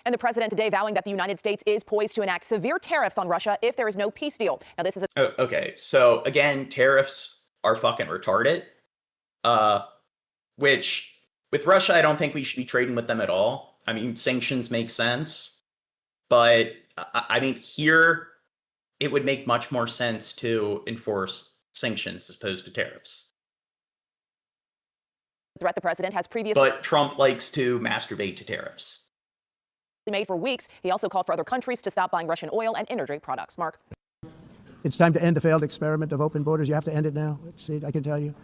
And the president today vowing that the United States is poised to enact severe tariffs on Russia if there is no peace deal. Now, this is okay, so again, tariffs are fucking retarded. Which, with Russia, I don't think we should be trading with them at all. I mean, sanctions make sense. But, I mean, here, it would make much more sense to enforce sanctions as opposed to tariffs. threat the president has previously. But Trump likes to masturbate to tariffs. Made for weeks. He also called for other countries to stop buying Russian oil and energy products. Mark. It's time to end the failed experiment of open borders. You have to end it now. See, I can tell you.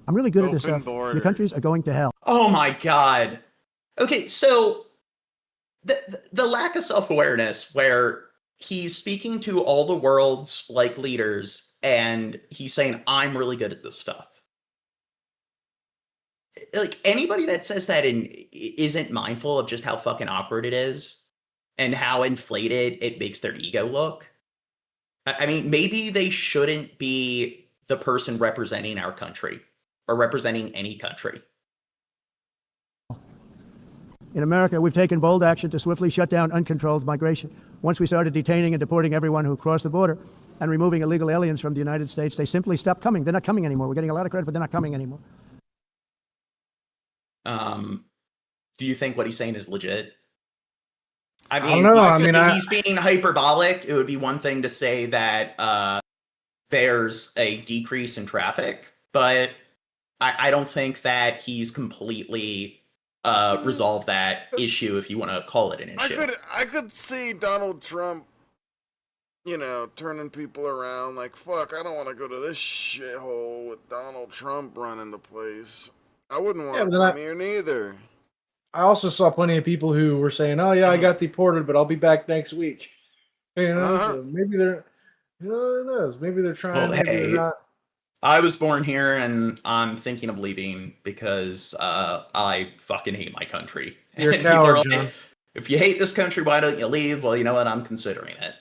I'm really good at this stuff. Your countries are going to hell. Oh my God. Okay, so the lack of self-awareness where he's speaking to all the world's leaders and he's saying, I'm really good at this stuff. Anybody that says that and isn't mindful of just how fucking awkward it is and how inflated it makes their ego look. I mean, maybe they shouldn't be the person representing our country or representing any country. In America, we've taken bold action to swiftly shut down uncontrolled migration. Once we started detaining and deporting everyone who crossed the border and removing illegal aliens from the United States, they simply stopped coming. They're not coming anymore. We're getting a lot of credit, but they're not coming anymore. Do you think what he's saying is legit? I I mean, don't know. if he's being hyperbolic, it would be one thing to say that there's a decrease in traffic, but I don't think that he's completely resolved that issue, if you want to call it an issue. I could see Donald Trump, turning people around like, fuck, I don't want to go to this shithole with Donald Trump running the place. I wouldn't want to come here neither. I also saw plenty of people who were saying, oh yeah, I got deported, but I'll be back next week. So maybe they're, who knows? Maybe they're trying, maybe they're not. I was born here and I'm thinking of leaving because I fucking hate my country. You're a And people coward, are John. if you hate this country, why don't you leave? Well, you know what? I'm considering it.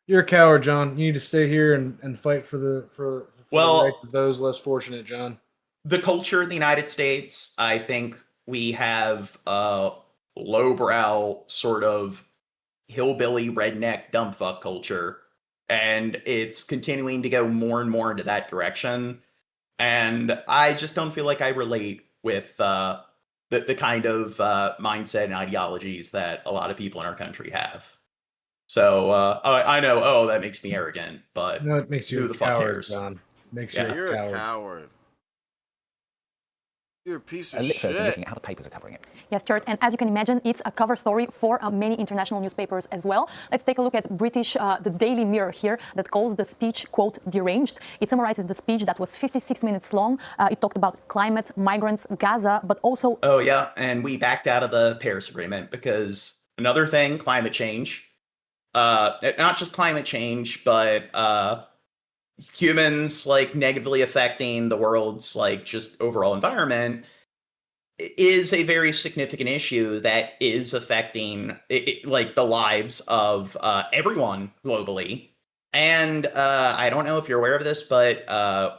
You're a coward, John. You need to stay here and fight for the rights of those less fortunate, John. The culture in the United States, I think we have a lowbrow sort of hillbilly redneck dumb fuck culture, and it's continuing to go more and more into that direction. And I just don't feel like I relate with the kind of mindset and ideologies that a lot of people in our country have. So I know, oh, that makes me arrogant, but No, it makes you who a the fuck coward, cares? John. Makes Yeah. you You're a coward. a coward. You're a piece of Lip service shit. looking at how the papers are covering it. Yes, Stuart, and as you can imagine, it's a cover story for many international newspapers as well. Let's take a look at British, the Daily Mirror here, that calls the speech, quote, deranged. It summarizes the speech that was 56 minutes long. It talked about climate, migrants, Gaza, but also... Oh, yeah, and we backed out of the Paris Agreement because another thing, climate change. Not just climate change, but humans like negatively affecting the world's like just overall environment is a very significant issue that is affecting like the lives of everyone globally. And I don't know if you're aware of this, but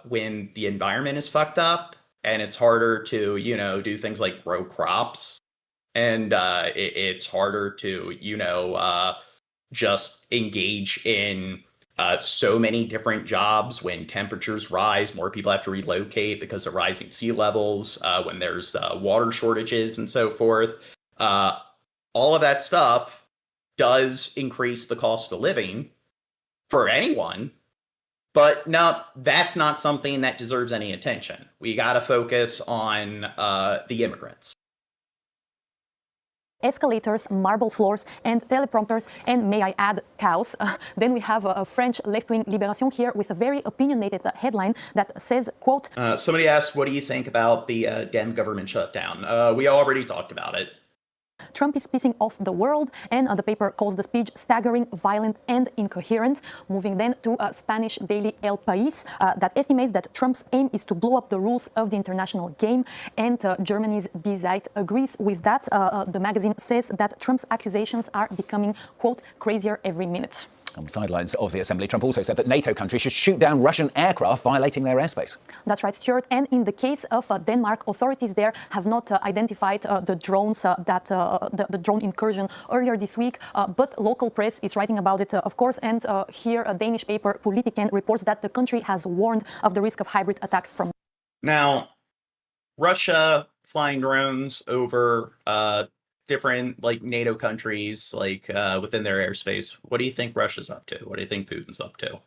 when the environment is fucked up and it's harder to, you know, do things like grow crops, and it's harder to, you know, just engage in so many different jobs. When temperatures rise, more people have to relocate because of rising sea levels, when there's water shortages and so forth. All of that stuff does increase the cost of living for anyone. But no, that's not something that deserves any attention. We got to focus on the immigrants. Escalators, marble floors, and teleprompters, and may I add, cows. Then we have a French left-wing Libération here with a very opinionated headline that says, quote... Somebody asked, what do you think about the Dem government shutdown? We already talked about it. Trump is pissing off the world, and the paper calls the speech staggering, violent, and incoherent. Moving then to Spanish daily El País, that estimates that Trump's aim is to blow up the rules of the international game, and Germany's Die Zeit agrees with that. The magazine says that Trump's accusations are becoming, quote, crazier every minute. On the sidelines of the assembly, Trump also said that NATO countries should shoot down Russian aircraft violating their airspace. That's right, Stuart. And in the case of Denmark, authorities there have not identified the drones, the drone incursion earlier this week. But local press is writing about it, of course. And here, a Danish paper, Politiken, reports that the country has warned of the risk of hybrid attacks from. Now, Russia flying drones over different like NATO countries, like within their airspace. What do you think Russia's up to? What do you think Putin's up to?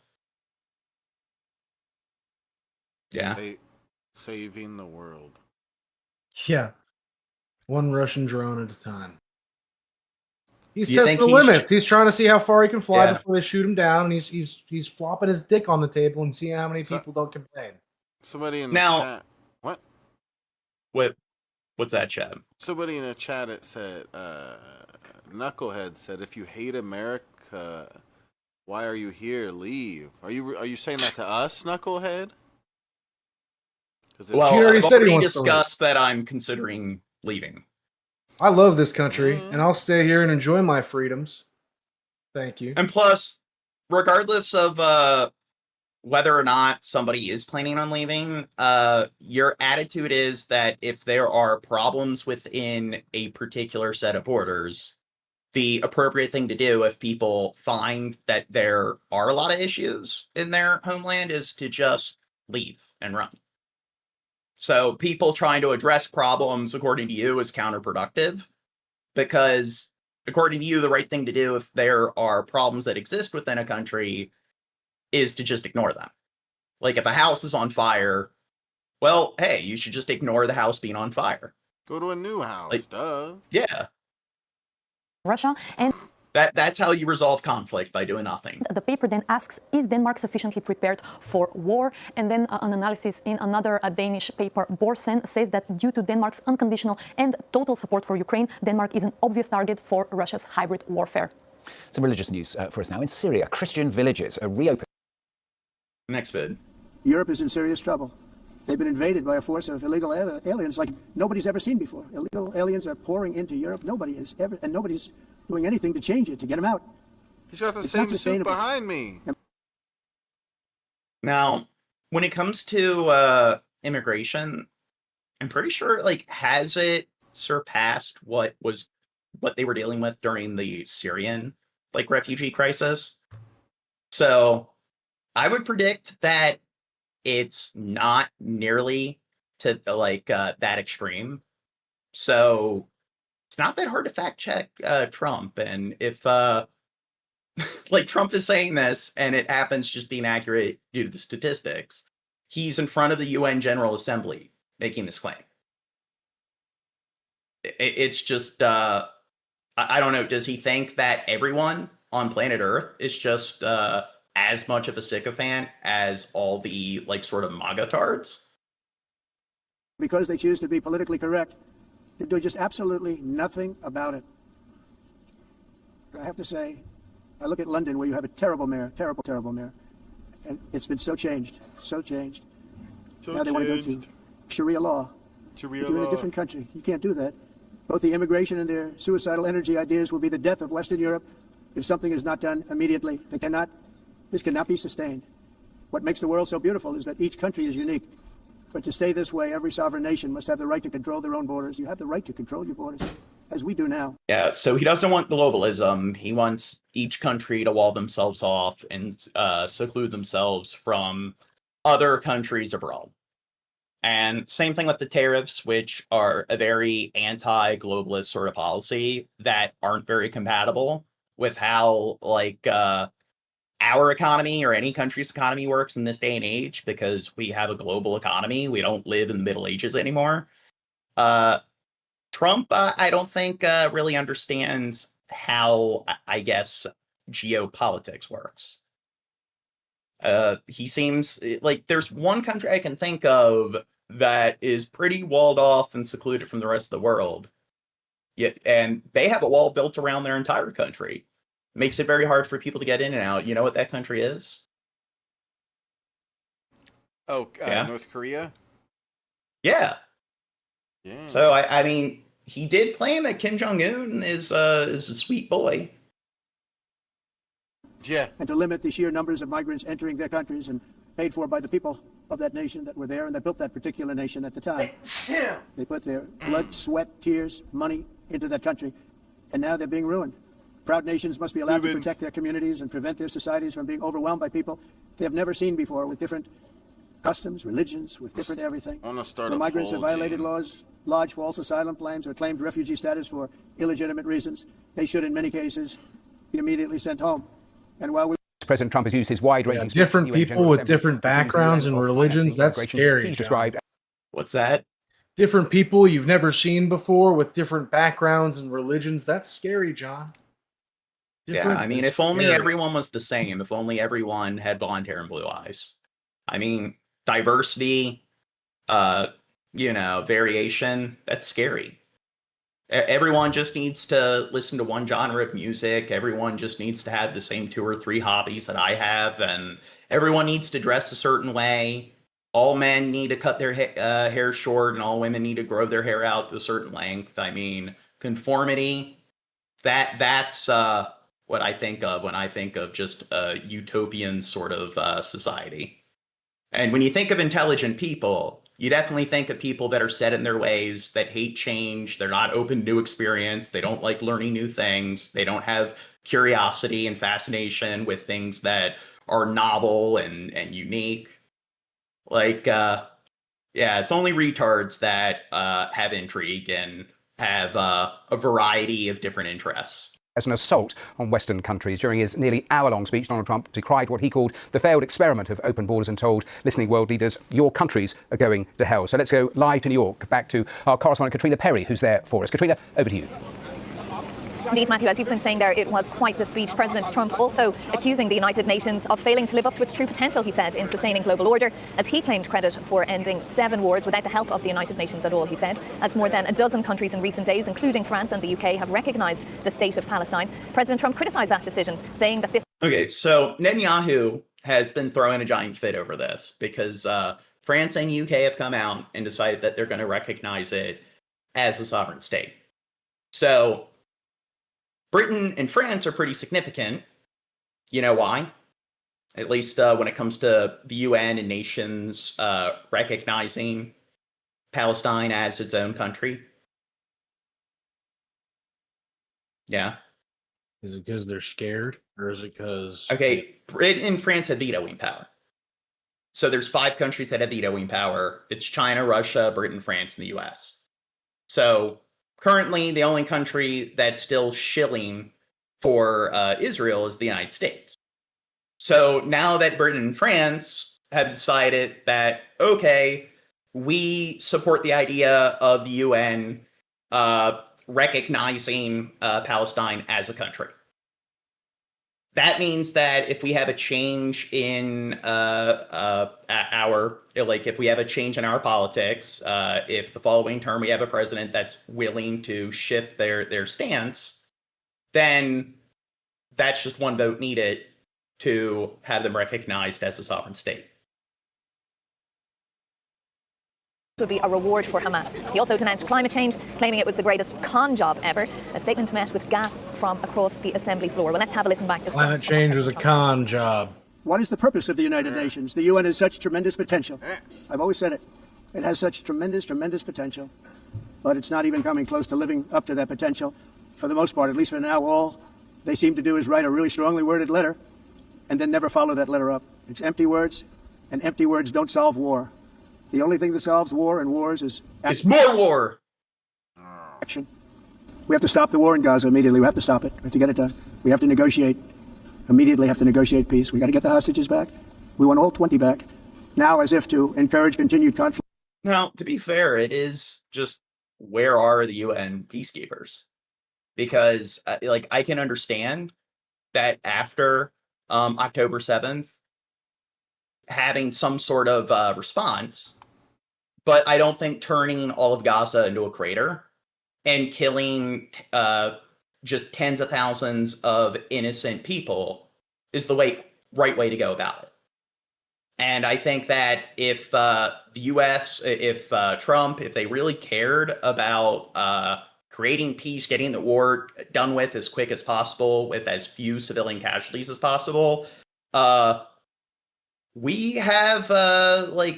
Yeah. Saving the world. Yeah. One Russian drone at a time. He's You testing think the he's limits. He's trying to see how far he can fly Yeah. before they shoot him down. And he's flopping his dick on the table and seeing how many people don't complain. Somebody in the Now- chat. What's that, Chad? Somebody in the chat it said, Knucklehead said, if you hate America, why are you here? Leave. Are you saying that to us, Knucklehead? Well, He already I've said he already wants to leave. discussed that I'm considering leaving. I love this country, and I'll stay here and enjoy my freedoms. Thank you. And plus, regardless of whether or not somebody is planning on leaving, your attitude is that if there are problems within a particular set of borders, the appropriate thing to do if people find that there are a lot of issues in their homeland is to just leave and run. So people trying to address problems, according to you, is counterproductive, because according to you, the right thing to do if there are problems that exist within a country is to just ignore them. Like if a house is on fire, well, hey, you should just ignore the house being on fire. Go to a new house, duh. Yeah. Russia, and That's how you resolve conflict, by doing nothing. the paper then asks, is Denmark sufficiently prepared for war? And then an analysis in another Danish paper, Borsen, says that due to Denmark's unconditional and total support for Ukraine, Denmark is an obvious target for Russia's hybrid warfare. Some religious news for us now. In Syria, Christian villages are reopening. Next vid. Europe is in serious trouble. They've been invaded by a force of illegal aliens like nobody's ever seen before. Illegal aliens are pouring into Europe. Nobody's doing anything to change it, to get them out. He's got the It's same not suit sustainable. behind me. Now, when it comes to immigration, I'm pretty sure, like, has it surpassed what they were dealing with during the Syrian like refugee crisis. So I would predict that it's not nearly to like that extreme. So it's not that hard to fact check Trump. And if like Trump is saying this and it happens just being accurate due to the statistics, he's in front of the UN General Assembly making this claim. It's just, I don't know. Does he think that everyone on planet Earth is just as much of a sycophant as all the like sort of MAGA-tards? Because they choose to be politically correct, they're doing just absolutely nothing about it. I have to say, I look at London where you have a terrible mayor, terrible mayor, and it's been so changed. Now they want to go to Sharia law. You're in a different country. You can't do that. Both the immigration and their suicidal energy ideas will be the death of Western Europe if something is not done immediately. This cannot be sustained. What makes the world so beautiful is that each country is unique. But to stay this way, every sovereign nation must have the right to control their own borders. You have the right to control your borders, as we do now. Yeah, so he doesn't want globalism. He wants each country to wall themselves off and seclude themselves from other countries abroad. And same thing with the tariffs, which are a very anti-globalist sort of policy that aren't very compatible with how like our economy or any country's economy works in this day and age, because we have a global economy. We don't live in the Middle Ages anymore. Trump, I don't think really understands how, I guess, geopolitics works. He seems like there's one country I can think of that is pretty walled off and secluded from the rest of the world. Yeah, and they have a wall built around their entire country. Makes it very hard for people to get in and out. You know what that country is? Oh, yeah. North Korea? Yeah. Yeah. So, I mean, he did claim that Kim Jong-un is a sweet boy. Yeah. And to limit the sheer numbers of migrants entering their countries and paid for by the people of that nation that were there and that built that particular nation at the time. They put their blood, sweat, tears, money into that country, and now they're being ruined. Proud nations must be allowed to protect their communities and prevent their societies from being overwhelmed by people they have never seen before, with different customs, religions, with different everything. I want to start When a migrants poll, have violated Gene. laws, lodged false asylum claims, or claimed refugee status for illegitimate reasons, they should, in many cases, be immediately sent home. And while we President Trump has used his wide-ranging different speech at the UN people General with Assembly different to accuse the backgrounds UN and of religions. financing That's immigration scary. he's John. described. What's that? Different people you've never seen before with different backgrounds and religions. That's scary, John. Yeah, I mean, is if only scary. everyone was the same, if only everyone had blonde hair and blue eyes. I mean, diversity, variation, that's scary. Everyone just needs to listen to one genre of music. Everyone just needs to have the same 2 or 3 hobbies that I have, and everyone needs to dress a certain way. All men need to cut their hair short, and all women need to grow their hair out to a certain length. I mean, conformity, that's what I think of when I think of just a utopian sort of society. And when you think of intelligent people, you definitely think of people that are set in their ways, that hate change, they're not open to new experience, they don't like learning new things, they don't have curiosity and fascination with things that are novel and unique. Like, it's only retards that have intrigue and have a variety of different interests. As an assault on Western countries. During his nearly hour-long speech, Donald Trump decried what he called the failed experiment of open borders and told listening world leaders, your countries are going to hell. So let's go live to New York, back to our correspondent Katrina Perry, who's there for us. Katrina, over to you. Indeed, Matthew, as you've been saying there, it was quite the speech. President Trump also accusing the United Nations of failing to live up to its true potential, he said, in sustaining global order, as he claimed credit for ending 7 wars without the help of the United Nations at all, he said, as more than a dozen countries in recent days, including France and the UK, have recognised the state of Palestine. President Trump criticised that decision, saying that this... Okay, so Netanyahu has been throwing a giant fit over this because France and UK have come out and decided that they're going to recognize it as a sovereign state. So Britain and France are pretty significant. You know why? At least when it comes to the UN and nations recognizing Palestine as its own country. Yeah. Is it because they're scared, or is it because... Okay, Britain and France have vetoing power. So there's 5 countries that have vetoing power. It's China, Russia, Britain, France, and the US. So currently, the only country that's still shilling for Israel is the United States. So now that Britain and France have decided that, okay, we support the idea of the UN recognizing Palestine as a country. That means that if we have a change in if we have a change in our politics, if the following term we have a president that's willing to shift their stance, then that's just one vote needed to have them recognized as a sovereign state. Would be a reward for Hamas. He also denounced climate change, claiming it was the greatest con job ever. A statement met with gasps from across the assembly floor. Well, let's have a listen back to climate change was a con job. What is the purpose of the United Nations? The UN has such tremendous potential. I've always said it. It has such tremendous potential, but it's not even coming close to living up to that potential. For the most part, at least for now, all they seem to do is write a really strongly worded letter and then never follow that letter up. It's empty words, and empty words don't solve war. The only thing that solves war and wars is... It's more war! Action. We have to stop the war in Gaza immediately. We have to stop it. We have to get it done. We have to negotiate. Immediately have to negotiate peace. We got to get the hostages back. We want all 20 back. Now, as if to encourage continued conflict. Now, to be fair, it is just, where are the UN peacekeepers? Because, I can understand that after October 7th, having some sort of response, but I don't think turning all of Gaza into a crater and killing just tens of thousands of innocent people is the right way to go about it. And I think that if the US, if Trump, if they really cared about creating peace, getting the war done with as quick as possible, with as few civilian casualties as possible, we have a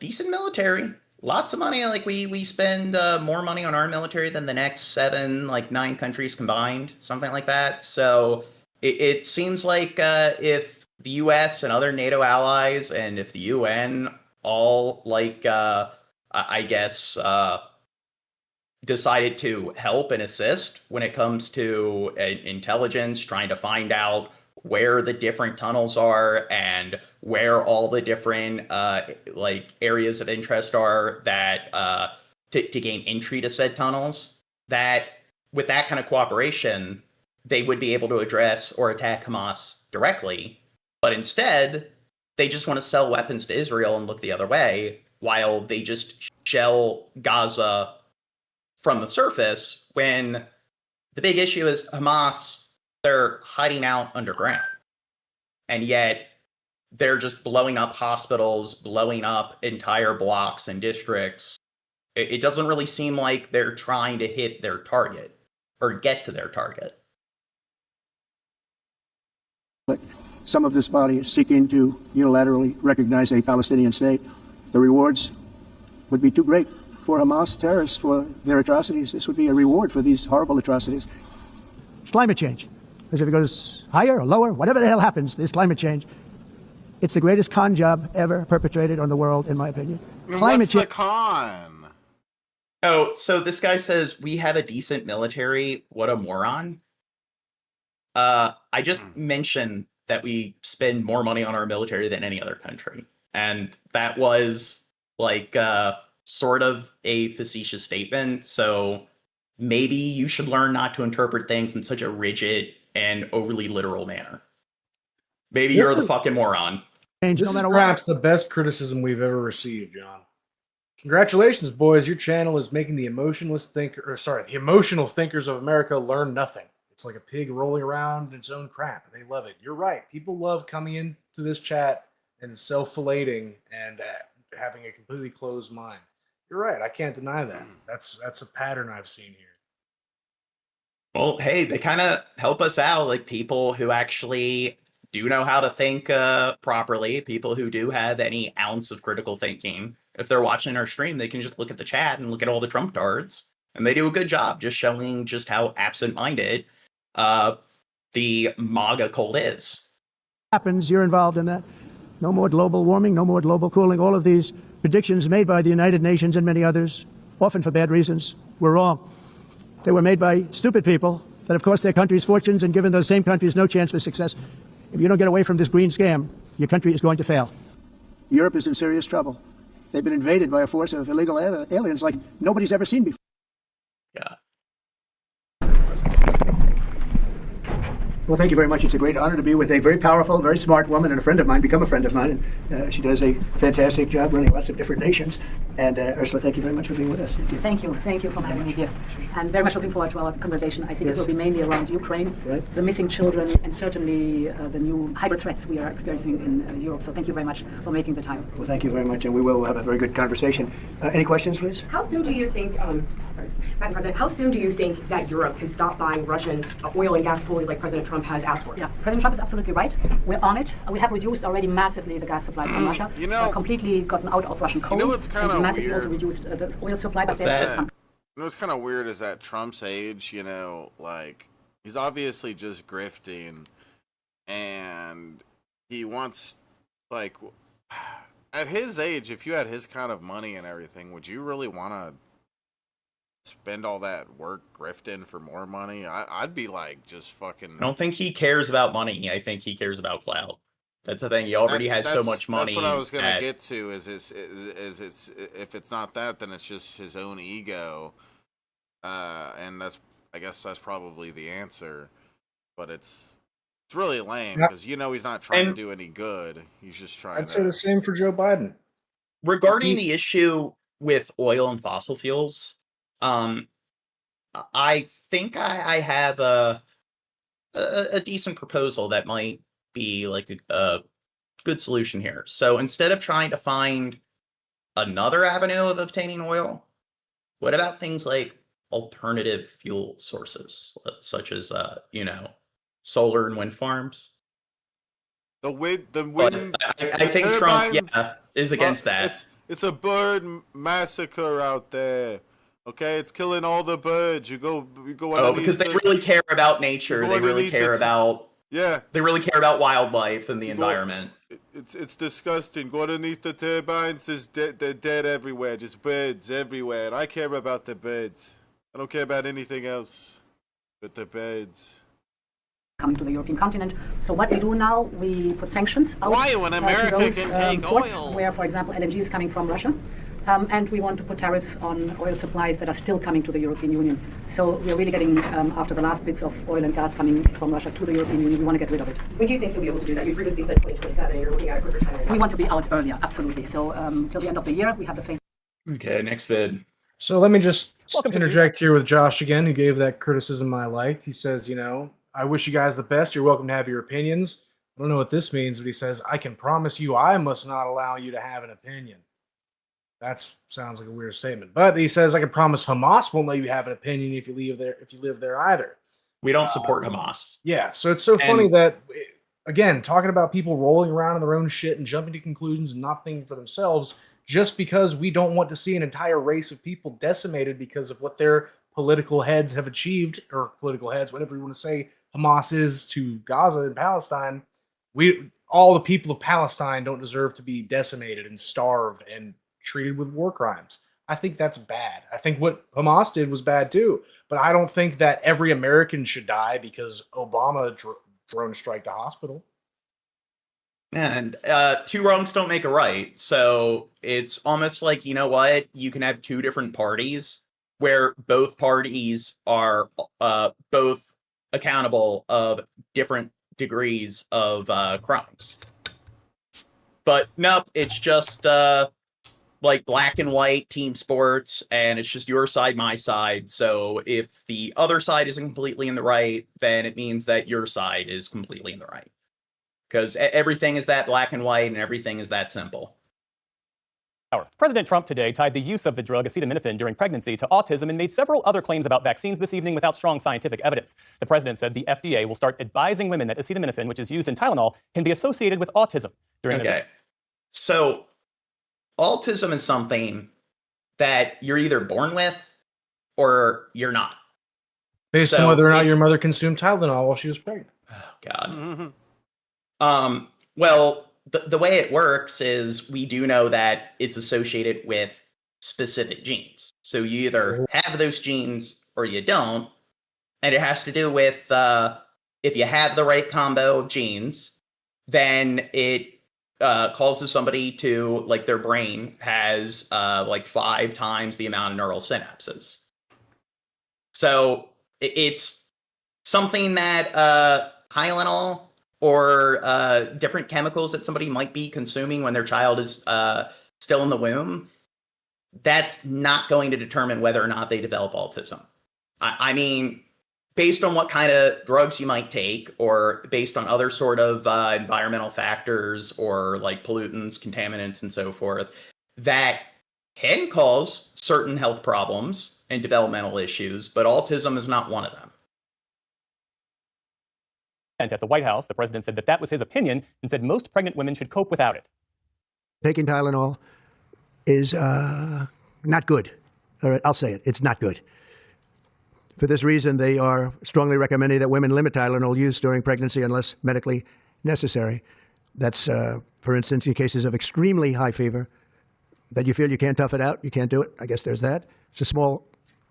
decent military, lots of money. We spend more money on our military than the next 9 countries combined, something like that. So it seems like if the US and other NATO allies and if the UN all decided to help and assist when it comes to intelligence, trying to find out where the different tunnels are and where all the different areas of interest are that to gain entry to said tunnels, that with that kind of cooperation, they would be able to address or attack Hamas directly. But instead, they just want to sell weapons to Israel and look the other way while they just shell Gaza from the surface, when the big issue is Hamas, they're hiding out underground. And yet they're just blowing up hospitals, blowing up entire blocks and districts. It doesn't really seem like they're trying to hit their target or get to their target. Some of this body is seeking to unilaterally recognize a Palestinian state. The rewards would be too great for Hamas terrorists for their atrocities. This would be a reward for these horrible atrocities. It's climate change. Because if it goes higher or lower, whatever the hell happens, this climate change, it's the greatest con job ever perpetrated on the world, in my opinion. What's the con? Oh, so this guy says, we have a decent military. What a moron. I just mentioned that we spend more money on our military than any other country. And that was sort of a facetious statement. So maybe you should learn not to interpret things in such a rigid and overly literal manner. Maybe you're the fucking moron. This is perhaps the best criticism we've ever received, John. Congratulations, boys. Your channel is making the emotional thinkers of America learn nothing. It's like a pig rolling around in its own crap. They love it. You're right. People love coming into this chat and self-filleting and having a completely closed mind. You're right. I can't deny that. That's a pattern I've seen here. Well, hey, they kind of help us out, like people who actually do know how to think properly, people who do have any ounce of critical thinking. If they're watching our stream, they can just look at the chat and look at all the Trump tards. And they do a good job just showing just how absent-minded the MAGA cult is. Happens, you're involved in that. No more global warming, no more global cooling. All of these predictions made by the United Nations and many others, often for bad reasons, were wrong. They were made by stupid people that have cost their countries fortunes and given those same countries no chance for success. If you don't get away from this green scam, your country is going to fail. Europe is in serious trouble. They've been invaded by a force of illegal aliens like nobody's ever seen before. Yeah. Well, thank you very much. It's a great honor to be with a very powerful, very smart woman and a friend of mine, become a friend of mine. And she does a fantastic job running lots of different nations. And Ursula, thank you very much for being with us. Thank you. Thank you for having me here. And very much looking forward to our conversation. I think it will be mainly around Ukraine, the missing children, and certainly the new hybrid threats we are experiencing in Europe. So thank you very much for making the time. Well, thank you very much. And we will have a very good conversation. Any questions, please? How soon do you think, Madam President, how soon do you think that Europe can stop buying Russian oil and gas fully like President Trump has asked for? Yeah, President Trump is absolutely right. We're on it. We have reduced already massively the gas supply from Russia. Completely gotten out of Russian coal. You know what's kind of massively weird? also reduced the oil supply. But You know what's kind of weird is that Trump's age, like, he's obviously just grifting, and he wants, like, at his age, if you had his kind of money and everything, would you really want to spend all that work grifting for more money? I'd be like, just fucking. I don't think he cares about money. I think he cares about clout. That's the thing. He already has so much money. That's what I was gonna get to. Is it's if it's not that, then it's just his own ego, and I guess that's probably the answer. But it's really lame because he's not trying to do any good. He's just trying. I'd say the same for Joe Biden. Regarding the issue with oil and fossil fuels, I think I have a decent proposal that might be like a good solution here. So instead of trying to find another avenue of obtaining oil, what about things like alternative fuel sources, such as solar and wind farms? The wind. I think Trump, is against that. It's a bird massacre out there. Okay, it's killing all the birds. You go. Because they really care about nature. They really care about. Yeah. They really care about wildlife and the environment. It's disgusting. Go underneath the turbines. They're dead everywhere. Just birds everywhere. And I care about the birds. I don't care about anything else but the birds. Coming to the European continent. So what we do now, we put sanctions out. Why, when America to those, can take ports oil? where, for example, LNG is coming from Russia. And we want to put tariffs on oil supplies that are still coming to the European Union. So we're really getting, after the last bits of oil and gas coming from Russia to the European Union, we want to get rid of it. When do you think you'll be able to do that? You previously said 2027. You're looking at a quicker timeline. We want to be out earlier, absolutely. So till the end of the year, we have the phase. Okay, next vid. So let me just interject here with Josh again, who gave that criticism I liked. He says, I wish you guys the best. You're welcome to have your opinions. I don't know what this means, but he says, I can promise you I must not allow you to have an opinion. That sounds like a weird statement. But he says, I can promise Hamas won't let you have an opinion if you live there either. We don't support Hamas. Yeah, so it's so funny that, again, talking about people rolling around in their own shit and jumping to conclusions and not thinking for themselves just because we don't want to see an entire race of people decimated because of what their political heads have achieved, or political heads, whatever you want to say Hamas is to Gaza and Palestine. All the people of Palestine don't deserve to be decimated and starved and treated with war crimes. I think that's bad. I think what Hamas did was bad too, but I don't think that every American should die because Obama drone striked a hospital. And two wrongs don't make a right. So it's almost like, you know what? You can have two different parties where both parties are both accountable of different degrees of crimes. But nope, it's just like black and white team sports, and it's just your side, my side. So if the other side isn't completely in the right, then it means that your side is completely in the right. Because everything is that black and white, and everything is that simple. President Trump today tied the use of the drug acetaminophen during pregnancy to autism and made several other claims about vaccines this evening without strong scientific evidence. The president said the FDA will start advising women that acetaminophen, which is used in Tylenol, can be associated with autism. So autism is something that you're either born with or you're not. Based on whether or not your mother consumed Tylenol while she was pregnant. Oh, God. Well, the way it works is we do know that it's associated with specific genes. So you either have those genes or you don't. And it has to do with if you have the right combo of genes, then it causes somebody to, like, their brain has like 5 times the amount of neural synapses. So it's something that Tylenol or different chemicals that somebody might be consuming when their child is still in the womb, that's not going to determine whether or not they develop autism. I mean, based on what kind of drugs you might take, or based on other sort of environmental factors or like pollutants, contaminants, and so forth, that can cause certain health problems and developmental issues, but autism is not one of them. And at the White House, the president said that that was his opinion and said most pregnant women should cope without it. Taking Tylenol is not good. All right, I'll say it. It's not good. For this reason, they are strongly recommending that women limit Tylenol use during pregnancy unless medically necessary. That's, for instance, in cases of extremely high fever, that you feel you can't tough it out, you can't do it. I guess there's that. It's a small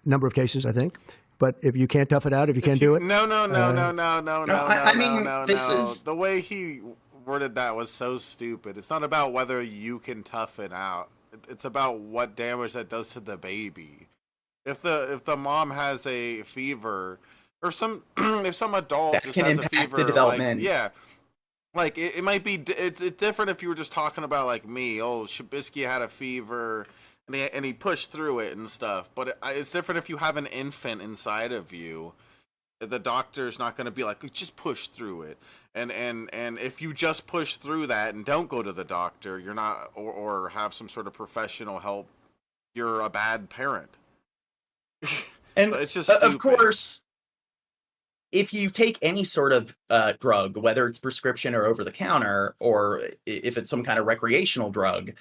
number of cases, I think. But if you can't tough it out, if you can't do it... No. I mean, this is... The way he worded that was so stupid. It's not about whether you can tough it out. It's about what damage that does to the baby. If the mom has a fever, or if some adult that just can has a impact fever, the development. Like it might be. It's different if you were just talking about like me. Oh, Shabisky had a fever, and he pushed through it and stuff. But it's different if you have an infant inside of you. The doctor's not going to be like, just push through it. And if you just push through that and don't go to the doctor, you're not, or have some sort of professional help, you're a bad parent. And it's just of course, if you take any sort of drug, whether it's prescription or over the counter, or if it's some kind of recreational drug,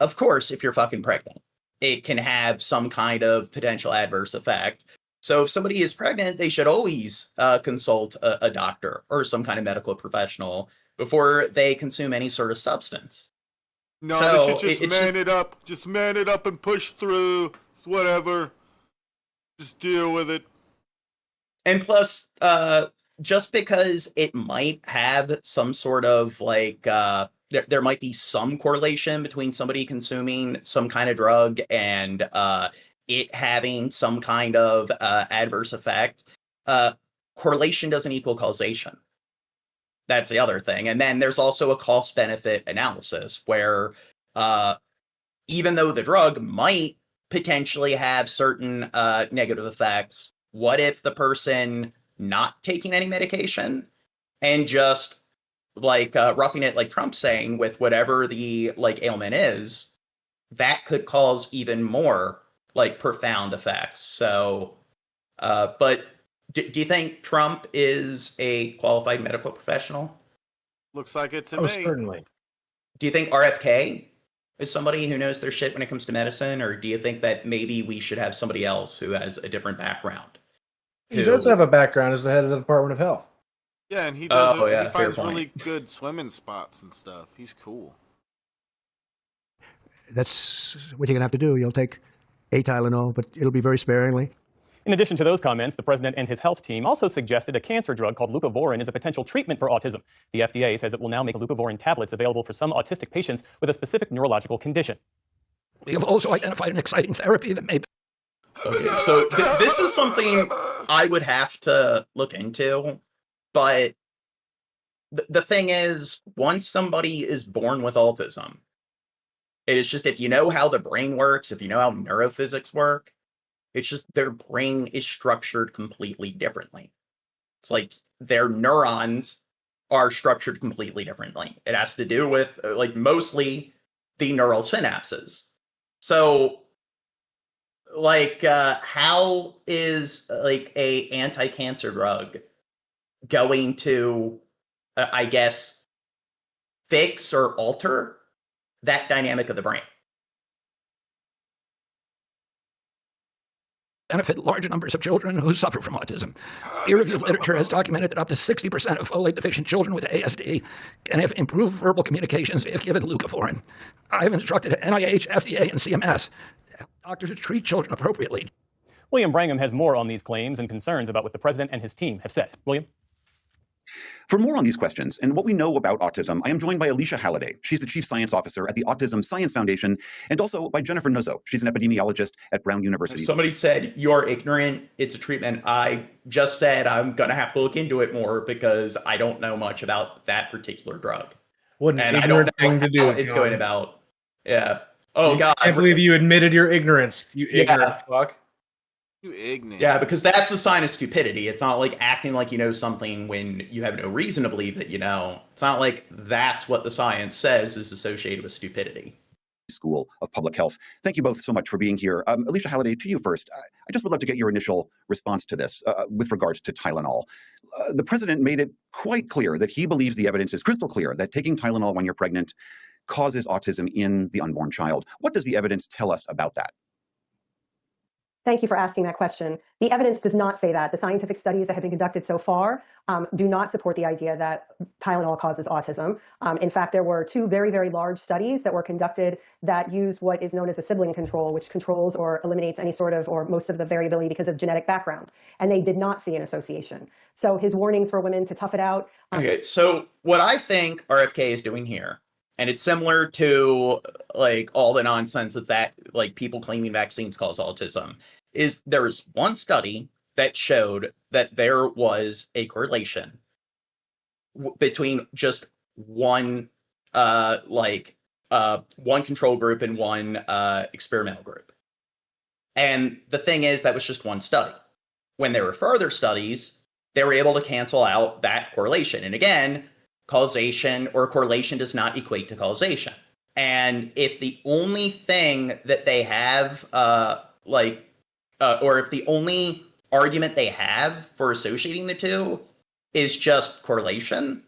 of course, if you're fucking pregnant, it can have some kind of potential adverse effect. So if somebody is pregnant, they should always consult a doctor or some kind of medical professional before they consume any sort of substance. No, so they should just man it up and push through. It's whatever. Just deal with it. And plus, just because it might have some sort of like, there might be some correlation between somebody consuming some kind of drug and it having some kind of adverse effect. Correlation doesn't equal causation. That's the other thing. And then there's also a cost-benefit analysis where even though the drug might potentially have certain negative effects, what if the person not taking any medication and just like roughing it, like Trump's saying, with whatever the like ailment is, that could cause even more like profound effects. So, but do you think Trump is a qualified medical professional? Looks like it to me. Certainly. Do you think RFK is somebody who knows their shit when it comes to medicine, or do you think that maybe we should have somebody else who has a different background? He does have a background as the head of the Department of Health. Yeah, and he does. Oh, yeah, he fair finds point. really good swimming spots and stuff. He's cool. That's what you're going to have to do. You'll take a Tylenol, but it'll be very sparingly. In addition to those comments, the president and his health team also suggested a cancer drug called leucovorin is a potential treatment for autism. The FDA says it will now make leucovorin tablets available for some autistic patients with a specific neurological condition. We have also identified an exciting therapy that may... Okay, so this is something I would have to look into, but the thing is, once somebody is born with autism, it is just, if you know how the brain works, if you know how neurophysics work, it's just their brain is structured completely differently. It's like their neurons are structured completely differently. It has to do with like mostly the neural synapses. So like how is like a anti-cancer drug going to I guess fix or alter that dynamic of the brain? benefit large numbers of children who suffer from autism. Peer-reviewed literature has documented that up to 60% of folate-deficient children with ASD can have improved verbal communications if given leucovorin. I have instructed NIH, FDA, and CMS to help doctors treat children appropriately. William Brangham has more on these claims and concerns about what the president and his team have said. William? For more on these questions and what we know about autism, I am joined by Alicia Halliday. She's the Chief Science Officer at the Autism Science Foundation, and also by Jennifer Nuzzo. She's an epidemiologist at Brown University. Somebody said, you're ignorant, it's a treatment. I just said I'm going to have to look into it more because I don't know much about that particular drug. What an and I ignorant don't know thing to do, it's John. going about. Yeah. Oh, God. I can't believe you admitted your ignorance, you ignorant fuck. You ignorant. Yeah, because that's a sign of stupidity. It's not like acting like you know something when you have no reason to believe that you know. It's not like that's what the science says is associated with stupidity. School of Public Health. Thank you both so much for being here. Alicia Halliday, to you first. I just would love to get your initial response to this with regards to Tylenol. The president made it quite clear that he believes the evidence is crystal clear that taking Tylenol when you're pregnant causes autism in the unborn child. What does the evidence tell us about that? Thank you for asking that question. The evidence does not say that. The scientific studies that have been conducted so far do not support the idea that Tylenol causes autism. In fact, there were two very, very large studies that were conducted that use what is known as a sibling control, which controls or eliminates any sort of or most of the variability because of genetic background. And they did not see an association. So his warnings for women to tough it out. Okay, so what I think RFK is doing here, and it's similar to like all the nonsense of that, like people claiming vaccines cause autism, is there's one study that showed that there was a correlation between just one one control group and one experimental group. And the thing is, that was just one study. When there were further studies, they were able to cancel out that correlation. And again, causation or correlation does not equate to causation. And if the only thing that they have, or if the only argument they have for associating the two is just correlation,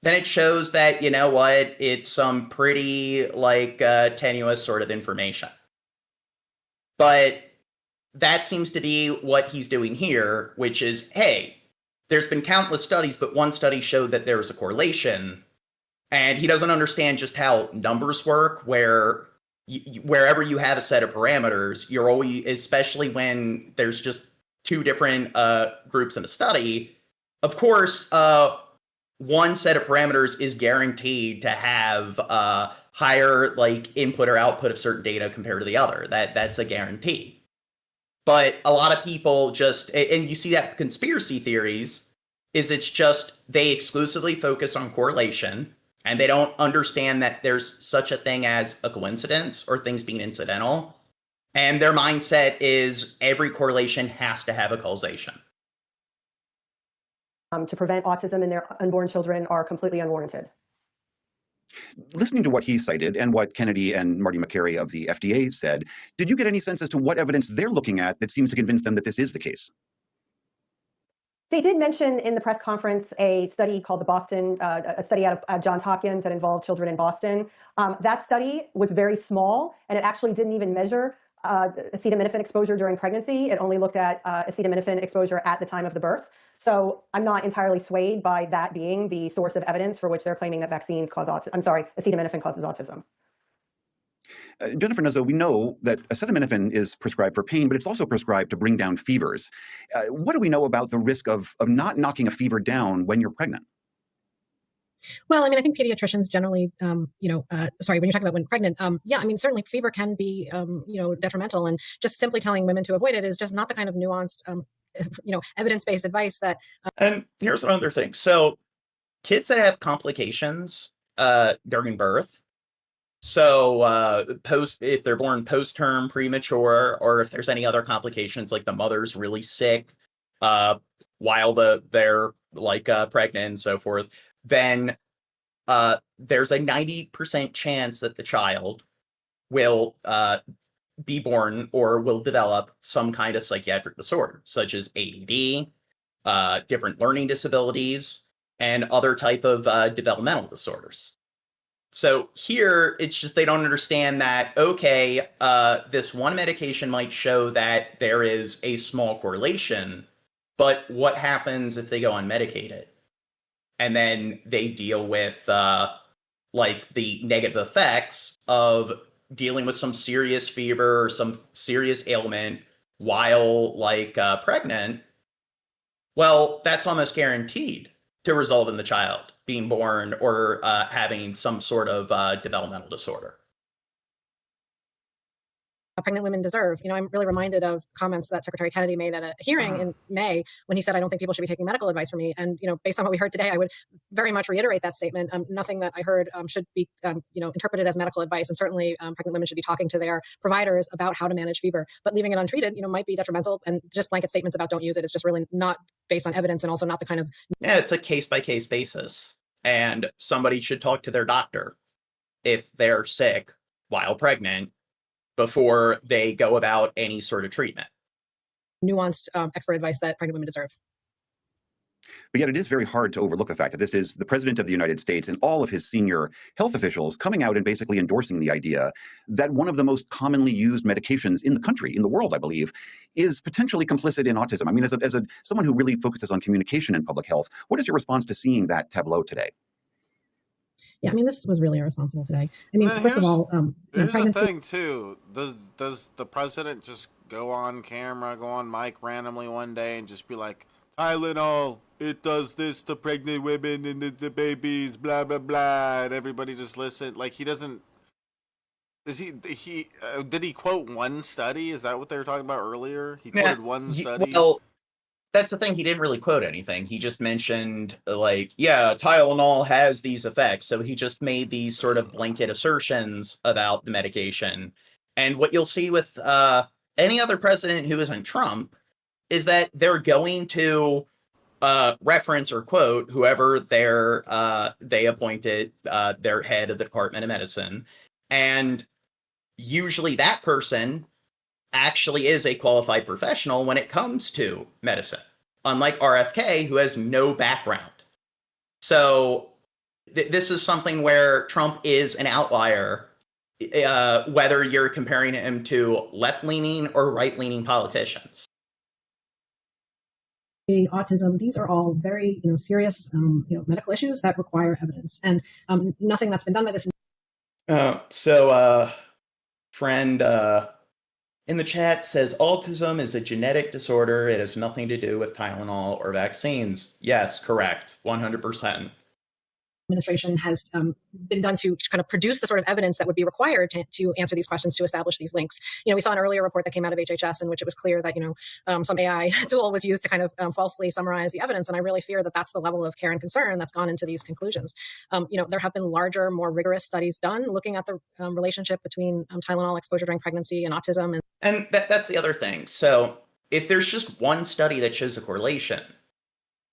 then it shows that, you know what, it's some pretty tenuous sort of information. But that seems to be what he's doing here, which is, hey, there's been countless studies, but one study showed that there was a correlation. And he doesn't understand just how numbers work, where wherever you have a set of parameters, you're always, especially when there's just two different groups in a study, of course, one set of parameters is guaranteed to have higher input or output of certain data compared to the other. That's a guarantee. But a lot of people just, and you see that with conspiracy theories, is it's just they exclusively focus on correlation, and they don't understand that there's such a thing as a coincidence or things being incidental. And their mindset is every correlation has to have a causation. To prevent autism in their unborn children are completely unwarranted. Listening to what he cited and what Kennedy and Marty McCary of the FDA said, did you get any sense as to what evidence they're looking at that seems to convince them that this is the case? They did mention in the press conference a study called the Boston, a study out of Johns Hopkins that involved children in Boston. That study was very small, and it actually didn't even measure acetaminophen exposure during pregnancy. It only looked at acetaminophen exposure at the time of the birth. So I'm not entirely swayed by that being the source of evidence for which they're claiming that vaccines cause autism. I'm sorry, acetaminophen causes autism. Jennifer Nuzzo, we know that acetaminophen is prescribed for pain, but it's also prescribed to bring down fevers. What do we know about the risk of not knocking a fever down when you're pregnant? Well, I mean, I think pediatricians generally, when you're talking about when pregnant, certainly fever can be, detrimental, and just simply telling women to avoid it is just not the kind of nuanced, evidence-based advice that. And here's another thing. So kids that have complications during birth, so if they're born post-term, premature, or if there's any other complications, like the mother's really sick while they're pregnant and so forth, then there's a 90% chance that the child will be born or will develop some kind of psychiatric disorder, such as ADD, different learning disabilities, and other type of developmental disorders. So here, it's just they don't understand that, okay, this one medication might show that there is a small correlation, but what happens if they go unmedicated? And then they deal with like the negative effects of dealing with some serious fever or some serious ailment while like pregnant. Well, that's almost guaranteed to result in the child being born or having some sort of developmental disorder. Pregnant women deserve. I'm really reminded of comments that Secretary Kennedy made at a hearing in May when he said, I don't think people should be taking medical advice from me. And, based on what we heard today, I would very much reiterate that statement. Nothing that I heard should be, interpreted as medical advice. And certainly pregnant women should be talking to their providers about how to manage fever. But leaving it untreated, might be detrimental. And just blanket statements about don't use it is just really not based on evidence and also not the kind of... Yeah, it's a case-by-case basis. And somebody should talk to their doctor if they're sick while pregnant before they go about any sort of treatment. Nuanced expert advice that pregnant women deserve. But yet it is very hard to overlook the fact that this is the President of the United States and all of his senior health officials coming out and basically endorsing the idea that one of the most commonly used medications in the country, in the world, I believe, is potentially complicit in autism. I mean, as someone who really focuses on communication and public health, what is your response to seeing that tableau today? Yeah, this was really irresponsible today. First of all, here's pregnancy... the thing too. Does the president just go on camera, go on mic randomly one day and just be like, Tylenol, it does this to pregnant women and the babies, blah blah blah, and everybody just listen? Like, he doesn't. Did he quote one study? Is that what they were talking about earlier? He quoted one study. Well, that's the thing. He didn't really quote anything. He just mentioned, like, yeah, Tylenol has these effects. So he just made these sort of blanket assertions about the medication. And what you'll see with any other president who isn't Trump is that they're going to reference or quote whoever they appointed their head of the Department of Medicine. And usually that person actually is a qualified professional when it comes to medicine, unlike RFK, who has no background. So this is something where Trump is an outlier, whether you're comparing him to left-leaning or right-leaning politicians. Autism, these are all very serious medical issues that require evidence, and nothing that's been done by this. Friend in the chat says autism is a genetic disorder. It has nothing to do with Tylenol or vaccines. Yes, correct. 100%. Administration has been done to kind of produce the sort of evidence that would be required to answer these questions, to establish these links. We saw an earlier report that came out of HHS in which it was clear that, some AI tool was used to kind of falsely summarize the evidence. And I really fear that that's the level of care and concern that's gone into these conclusions. There have been larger, more rigorous studies done looking at the relationship between Tylenol exposure during pregnancy and autism. And that's the other thing. So if there's just one study that shows a correlation,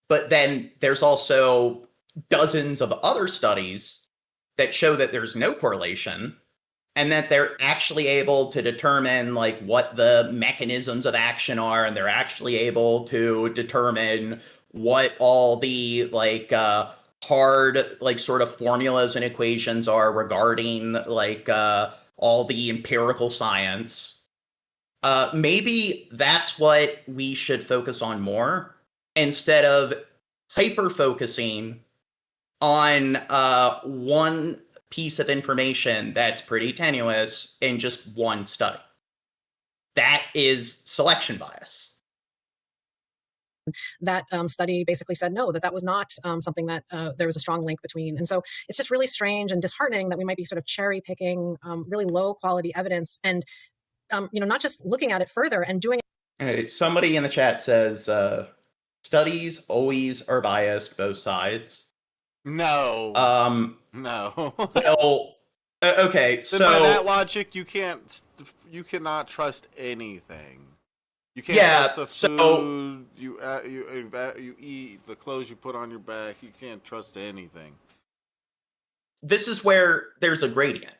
but then there's also dozens of other studies that show that there's no correlation and that they're actually able to determine like what the mechanisms of action are, and they're actually able to determine what all the like hard like sort of formulas and equations are regarding like all the empirical science. Maybe that's what we should focus on more, instead of hyper focusing on one piece of information that's pretty tenuous in just one study. That is selection bias. That study basically said no, that was not something that there was a strong link between. And so it's just really strange and disheartening that we might be sort of cherry picking really low quality evidence and, not just looking at it further and doing it. Hey, somebody in the chat says studies always are biased, both sides. No. No. Well, okay, so by that logic, you cannot trust anything. You can't trust the food you eat, the clothes you put on your back. You can't trust anything. This is where there's a gradient.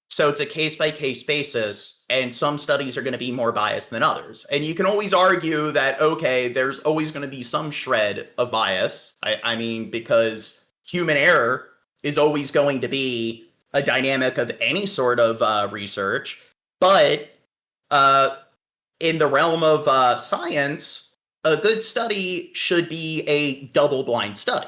So it's a case-by-case basis, and some studies are going to be more biased than others. And you can always argue that, okay, there's always going to be some shred of bias. I mean, because human error is always going to be a dynamic of any sort of research, but in the realm of science, a good study should be a double-blind study,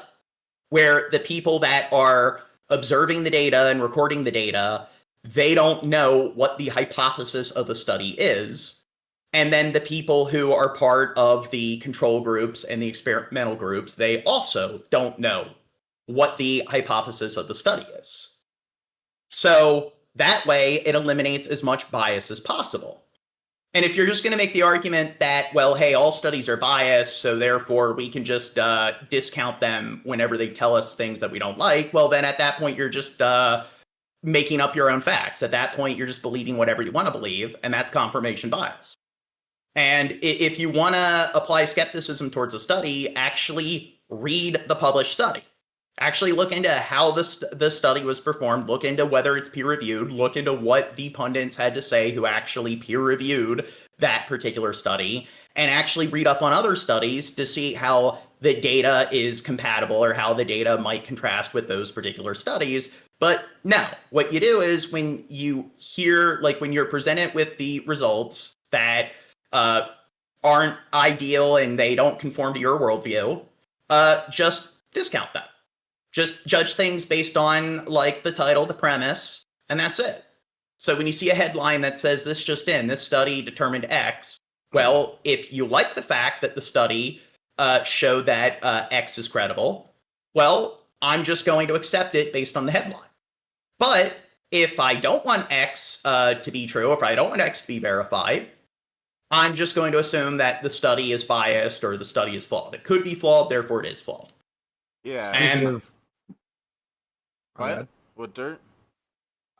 where the people that are observing the data and recording the data, they don't know what the hypothesis of the study is. And then the people who are part of the control groups and the experimental groups, they also don't know what the hypothesis of the study is. So that way, it eliminates as much bias as possible. And if you're just going to make the argument that, well, hey, all studies are biased, so therefore we can just discount them whenever they tell us things that we don't like, well, then at that point, you're just making up your own facts. At that point, you're just believing whatever you want to believe, and that's confirmation bias. And if you want to apply skepticism towards a study, actually read the published study. Actually look into how the study was performed, look into whether it's peer-reviewed, look into what the pundits had to say who actually peer-reviewed that particular study, and actually read up on other studies to see how the data is compatible or how the data might contrast with those particular studies. But no, what you do is when you hear, like when you're presented with the results that aren't ideal and they don't conform to your worldview, just discount them. Just judge things based on like the title, the premise, and that's it. So when you see a headline that says this just in, this study determined X, well, if you like the fact that the study showed that X is credible, well, I'm just going to accept it based on the headline. But if I don't want X to be true, or if I don't want X to be verified, I'm just going to assume that the study is biased or the study is flawed. It could be flawed, therefore it is flawed. Yeah. And what dirt?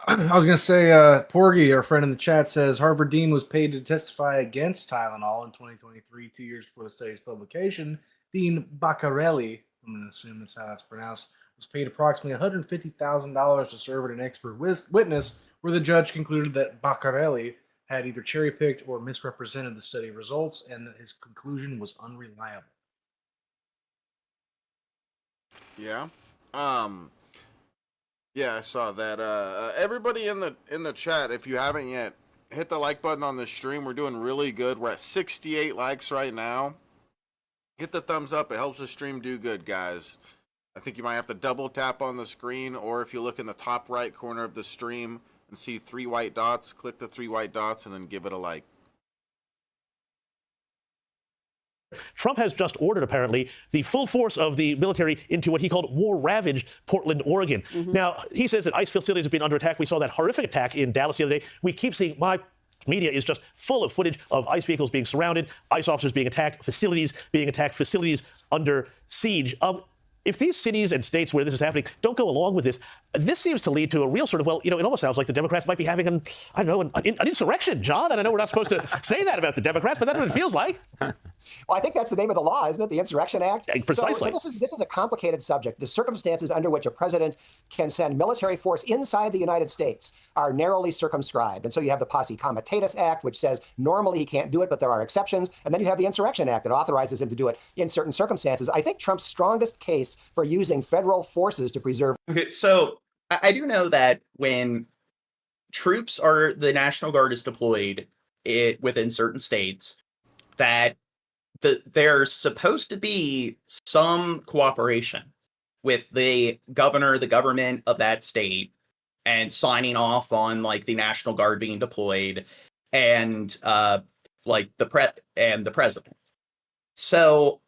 I was going to say, Porgy, our friend in the chat, says Harvard Dean was paid to testify against Tylenol in 2023, 2 years before the study's publication. Dean Baccarelli, I'm going to assume that's how that's pronounced, was paid approximately $150,000 to serve as an expert witness, where the judge concluded that Baccarelli had either cherry-picked or misrepresented the study results, and that his conclusion was unreliable. Yeah. Yeah, I saw that. Everybody in the chat, if you haven't yet, hit the like button on the stream. We're doing really good. We're at 68 likes right now. Hit the thumbs up. It helps the stream do good, guys. I think you might have to double tap on the screen, or if you look in the top right corner of the stream and see 3 white dots, click the 3 white dots and then give it a like. Trump has just ordered, apparently, the full force of the military into what he called war-ravaged Portland, Oregon. Now, he says that ICE facilities have been under attack. We saw that horrific attack in Dallas the other day. We keep seeing, my media is just full of footage of ICE vehicles being surrounded, ICE officers being attacked, facilities under siege. If these cities and states where this is happening don't go along with this, this seems to lead to a real sort of, well, it almost sounds like the Democrats might be having an insurrection, John. And I know we're not supposed to say that about the Democrats, but that's what it feels like. Well, I think that's the name of the law, isn't it? The Insurrection Act. Precisely. So this is a complicated subject. The circumstances under which a president can send military force inside the United States are narrowly circumscribed. And so you have the Posse Comitatus Act, which says normally he can't do it, but there are exceptions. And then you have the Insurrection Act that authorizes him to do it in certain circumstances. I think Trump's strongest case for using federal forces to preserve. Okay, so I do know that when the National Guard is deployed within certain states, that there's supposed to be some cooperation with the governor, the government of that state, and signing off on like the National Guard being deployed and like the president. So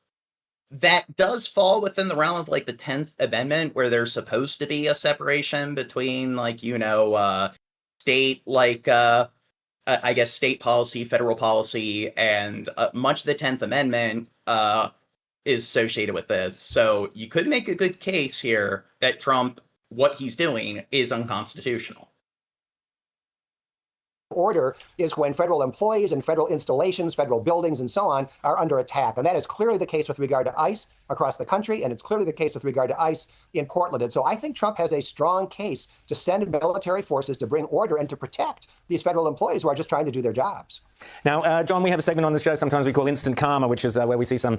that does fall within the realm of like the 10th Amendment, where there's supposed to be a separation between like, state, like, I guess state policy, federal policy, and much of the 10th Amendment is associated with this. So you could make a good case here that Trump, what he's doing is unconstitutional. Order is when federal employees and federal installations, federal buildings, and so on are under attack. And that is clearly the case with regard to ICE across the country, and it's clearly the case with regard to ICE in Portland. And so I think Trump has a strong case to send military forces to bring order and to protect these federal employees who are just trying to do their jobs. Now, John, we have a segment on the show sometimes we call Instant Karma, which is where we see some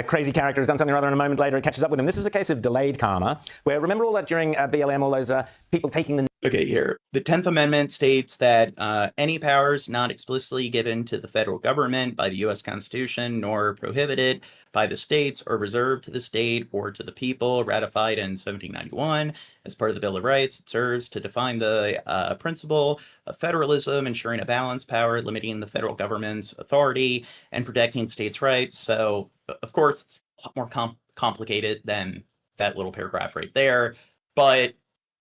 crazy character has done something or other, and a moment later it catches up with them. This is a case of delayed karma, where remember all that during BLM, all those people taking the... Okay, here. The 10th Amendment states that any powers not explicitly given to the federal government by the U.S. Constitution, nor prohibited by the states or reserved to the state or to the people, ratified in 1791 as part of the Bill of Rights. It serves to define the principle of federalism, ensuring a balanced power, limiting the federal government's authority, and protecting states' rights. So, of course, it's a lot more complicated than that little paragraph right there. But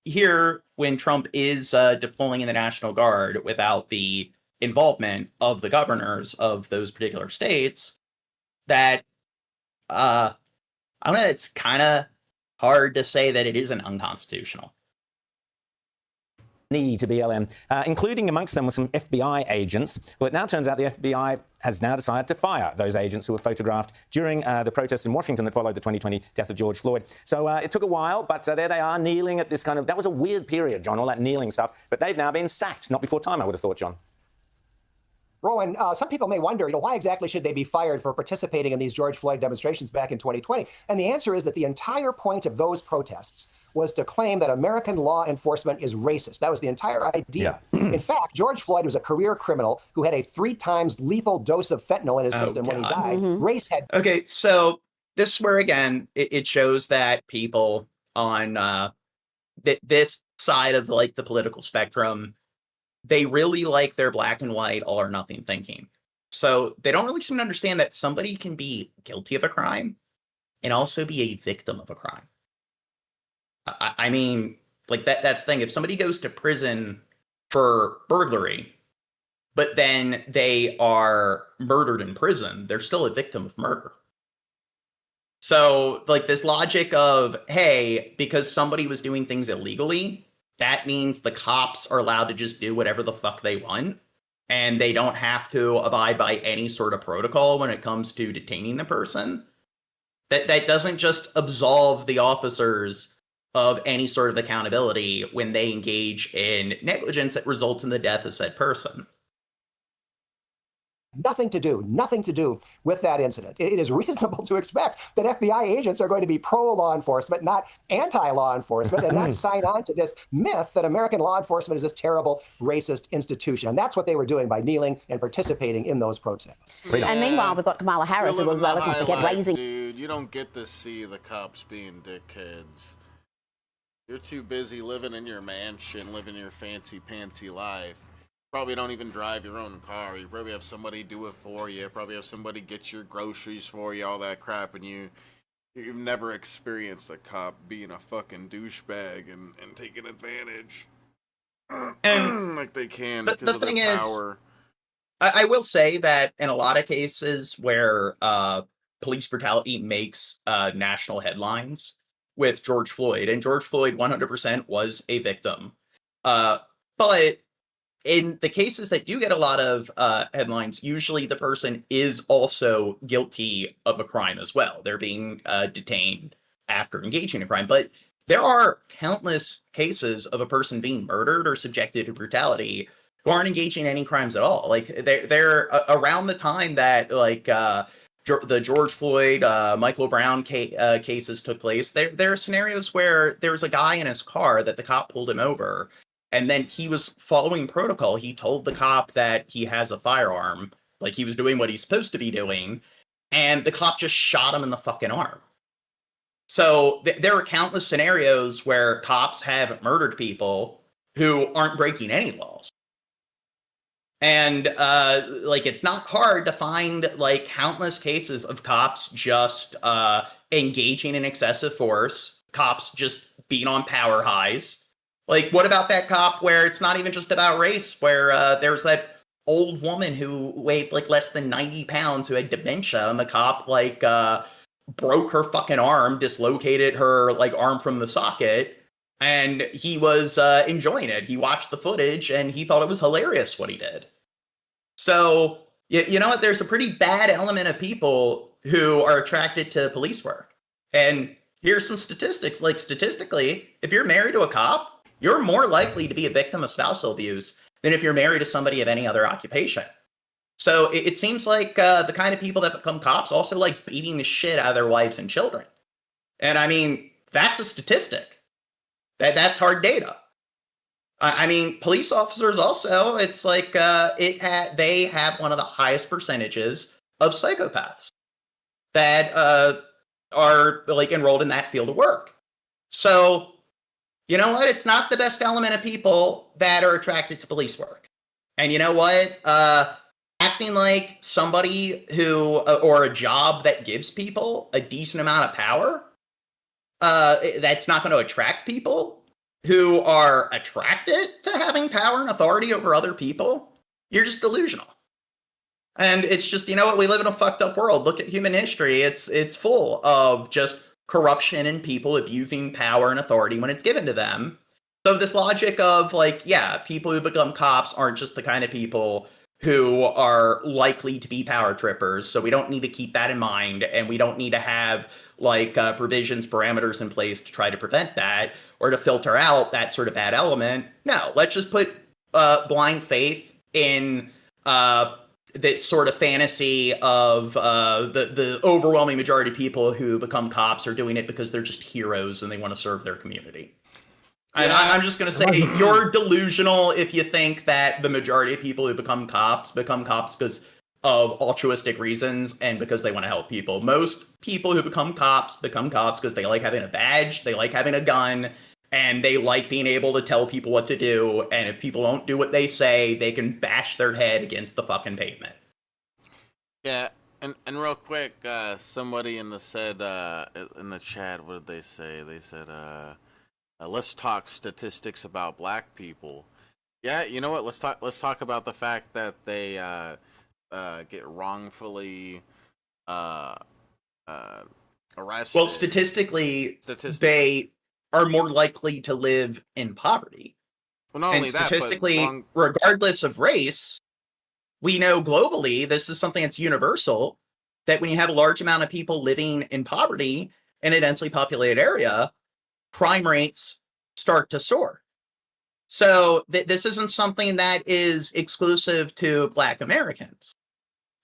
here, when Trump is deploying in the National Guard without the involvement of the governors of those particular states, that I don't know, it's kind of hard to say that it isn't unconstitutional. Knee to BLM, including amongst them with some FBI agents. Well, it now turns out the FBI has now decided to fire those agents who were photographed during the protests in Washington that followed the 2020 death of George Floyd. So it took a while, but there they are kneeling at this kind of... That was a weird period, John, all that kneeling stuff. But they've now been sacked, not before time, I would have thought, John. Rowan, some people may wonder, why exactly should they be fired for participating in these George Floyd demonstrations back in 2020? And the answer is that the entire point of those protests was to claim that American law enforcement is racist. That was the entire idea. Yeah. In fact, George Floyd was a career criminal who had a 3 times lethal dose of fentanyl in his system when he died. Race had... Okay, so this is where, again, it shows that people on this side of, like, the political spectrum, they really like their black and white, all or nothing thinking. So they don't really seem to understand that somebody can be guilty of a crime and also be a victim of a crime. I mean, like that's the thing. If somebody goes to prison for burglary, but then they are murdered in prison, they're still a victim of murder. So like this logic of, hey, because somebody was doing things illegally, that means the cops are allowed to just do whatever the fuck they want, and they don't have to abide by any sort of protocol when it comes to detaining the person. That doesn't just absolve the officers of any sort of accountability when they engage in negligence that results in the death of said person. Nothing to do with that incident. It is reasonable to expect that FBI agents are going to be pro-law enforcement, not anti-law enforcement, and not sign on to this myth that American law enforcement is this terrible racist institution. And that's what they were doing by kneeling and participating in those protests. Yeah. And meanwhile, we've got Kamala Harris, who was, let's not forget, raising... Dude, you don't get to see the cops being dickheads. You're too busy living in your mansion, living your fancy-pantsy life. Probably don't even drive your own car. You probably have somebody do it for you. Probably have somebody get your groceries for you, all that crap, and you've never experienced a cop being a fucking douchebag and taking advantage. And like they can the because of thing their is, power. I will say that in a lot of cases where police brutality makes national headlines with George Floyd, and George Floyd 100% was a victim, but in the cases that do get a lot of headlines, usually the person is also guilty of a crime as well. They're being detained after engaging in a crime. But there are countless cases of a person being murdered or subjected to brutality who aren't engaging in any crimes at all. Like they're around the time that like the George Floyd, Michael Brown cases took place. There are scenarios where there was a guy in his car that the cop pulled him over. And then he was following protocol. He told the cop that he has a firearm, like he was doing what he's supposed to be doing, and the cop just shot him in the fucking arm. So there are countless scenarios where cops have murdered people who aren't breaking any laws. And like it's not hard to find like countless cases of cops just engaging in excessive force, cops just being on power highs. Like, what about that cop where it's not even just about race, where there's that old woman who weighed like less than 90 pounds who had dementia, and the cop like broke her fucking arm, dislocated her like arm from the socket, and he was enjoying it. He watched the footage and he thought it was hilarious what he did. So, you know what? There's a pretty bad element of people who are attracted to police work. And here's some statistics. Like, statistically, if you're married to a cop, you're more likely to be a victim of spousal abuse than if you're married to somebody of any other occupation. So it seems like the kind of people that become cops also like beating the shit out of their wives and children. And I mean, that's a statistic. That's hard data. I mean, police officers also, it's like they have one of the highest percentages of psychopaths that are like enrolled in that field of work. So, you know what? It's not the best element of people that are attracted to police work. And you know what? Acting like somebody who, or a job that gives people a decent amount of power, that's not going to attract people who are attracted to having power and authority over other people. You're just delusional. And it's just, you know what? We live in a fucked up world. Look at human history. It's full of just corruption and people abusing power and authority when it's given to them. So this logic of like, yeah, people who become cops aren't just the kind of people who are likely to be power trippers. So we don't need to keep that in mind. And we don't need to have like provisions, parameters in place to try to prevent that or to filter out that sort of bad element. No, let's just put blind faith in that sort of fantasy of the overwhelming majority of people who become cops are doing it because they're just heroes and they want to serve their community. Yeah. I'm just going to say you're delusional if you think that the majority of people who become cops because of altruistic reasons and because they want to help people. Most people who become cops because they like having a badge, they like having a gun, and they like being able to tell people what to do. And if people don't do what they say, they can bash their head against the fucking pavement. Yeah, and real quick, somebody in the chat, what did they say? They said, let's talk statistics about black people. Yeah, you know what? Let's talk about the fact that they get wrongfully arrested. Well, statistically, they are more likely to live in poverty. Well, not only that, statistically, regardless of race, we know globally, this is something that's universal, that when you have a large amount of people living in poverty in a densely populated area, crime rates start to soar. So this isn't something that is exclusive to Black Americans.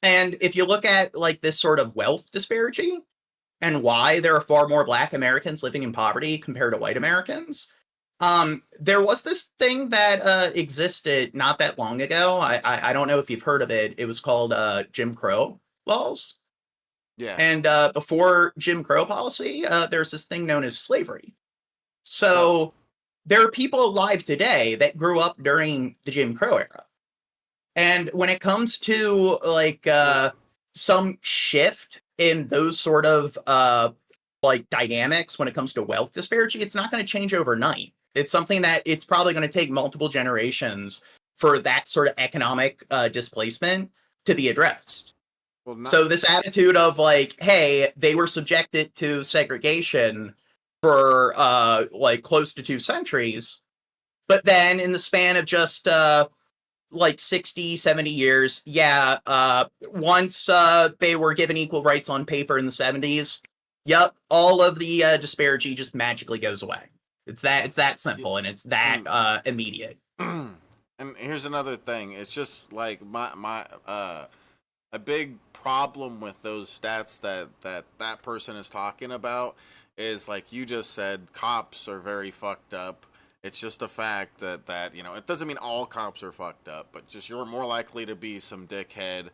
And if you look at like this sort of wealth disparity and why there are far more Black Americans living in poverty compared to white Americans, there was this thing that existed not that long ago. I don't know if you've heard of it. It was called Jim Crow laws. Yeah. And before Jim Crow policy, there's this thing known as slavery. So there are people alive today that grew up during the Jim Crow era. And when it comes to like some shift in those sort of like dynamics when it comes to wealth disparity, it's not going to change overnight. It's something that it's probably going to take multiple generations for that sort of economic displacement to be addressed. Well, so this attitude of like, hey, they were subjected to segregation for like close to 2 centuries, but then in the span of just like 60, 70 years, once they were given equal rights on paper in the 70s, yep, all of the disparity just magically goes away. It's that simple, and it's that immediate. And here's another thing. It's just like a big problem with those stats that person is talking about is, like you just said, cops are very fucked up. It's just a fact that you know, it doesn't mean all cops are fucked up, but just you're more likely to be some dickhead,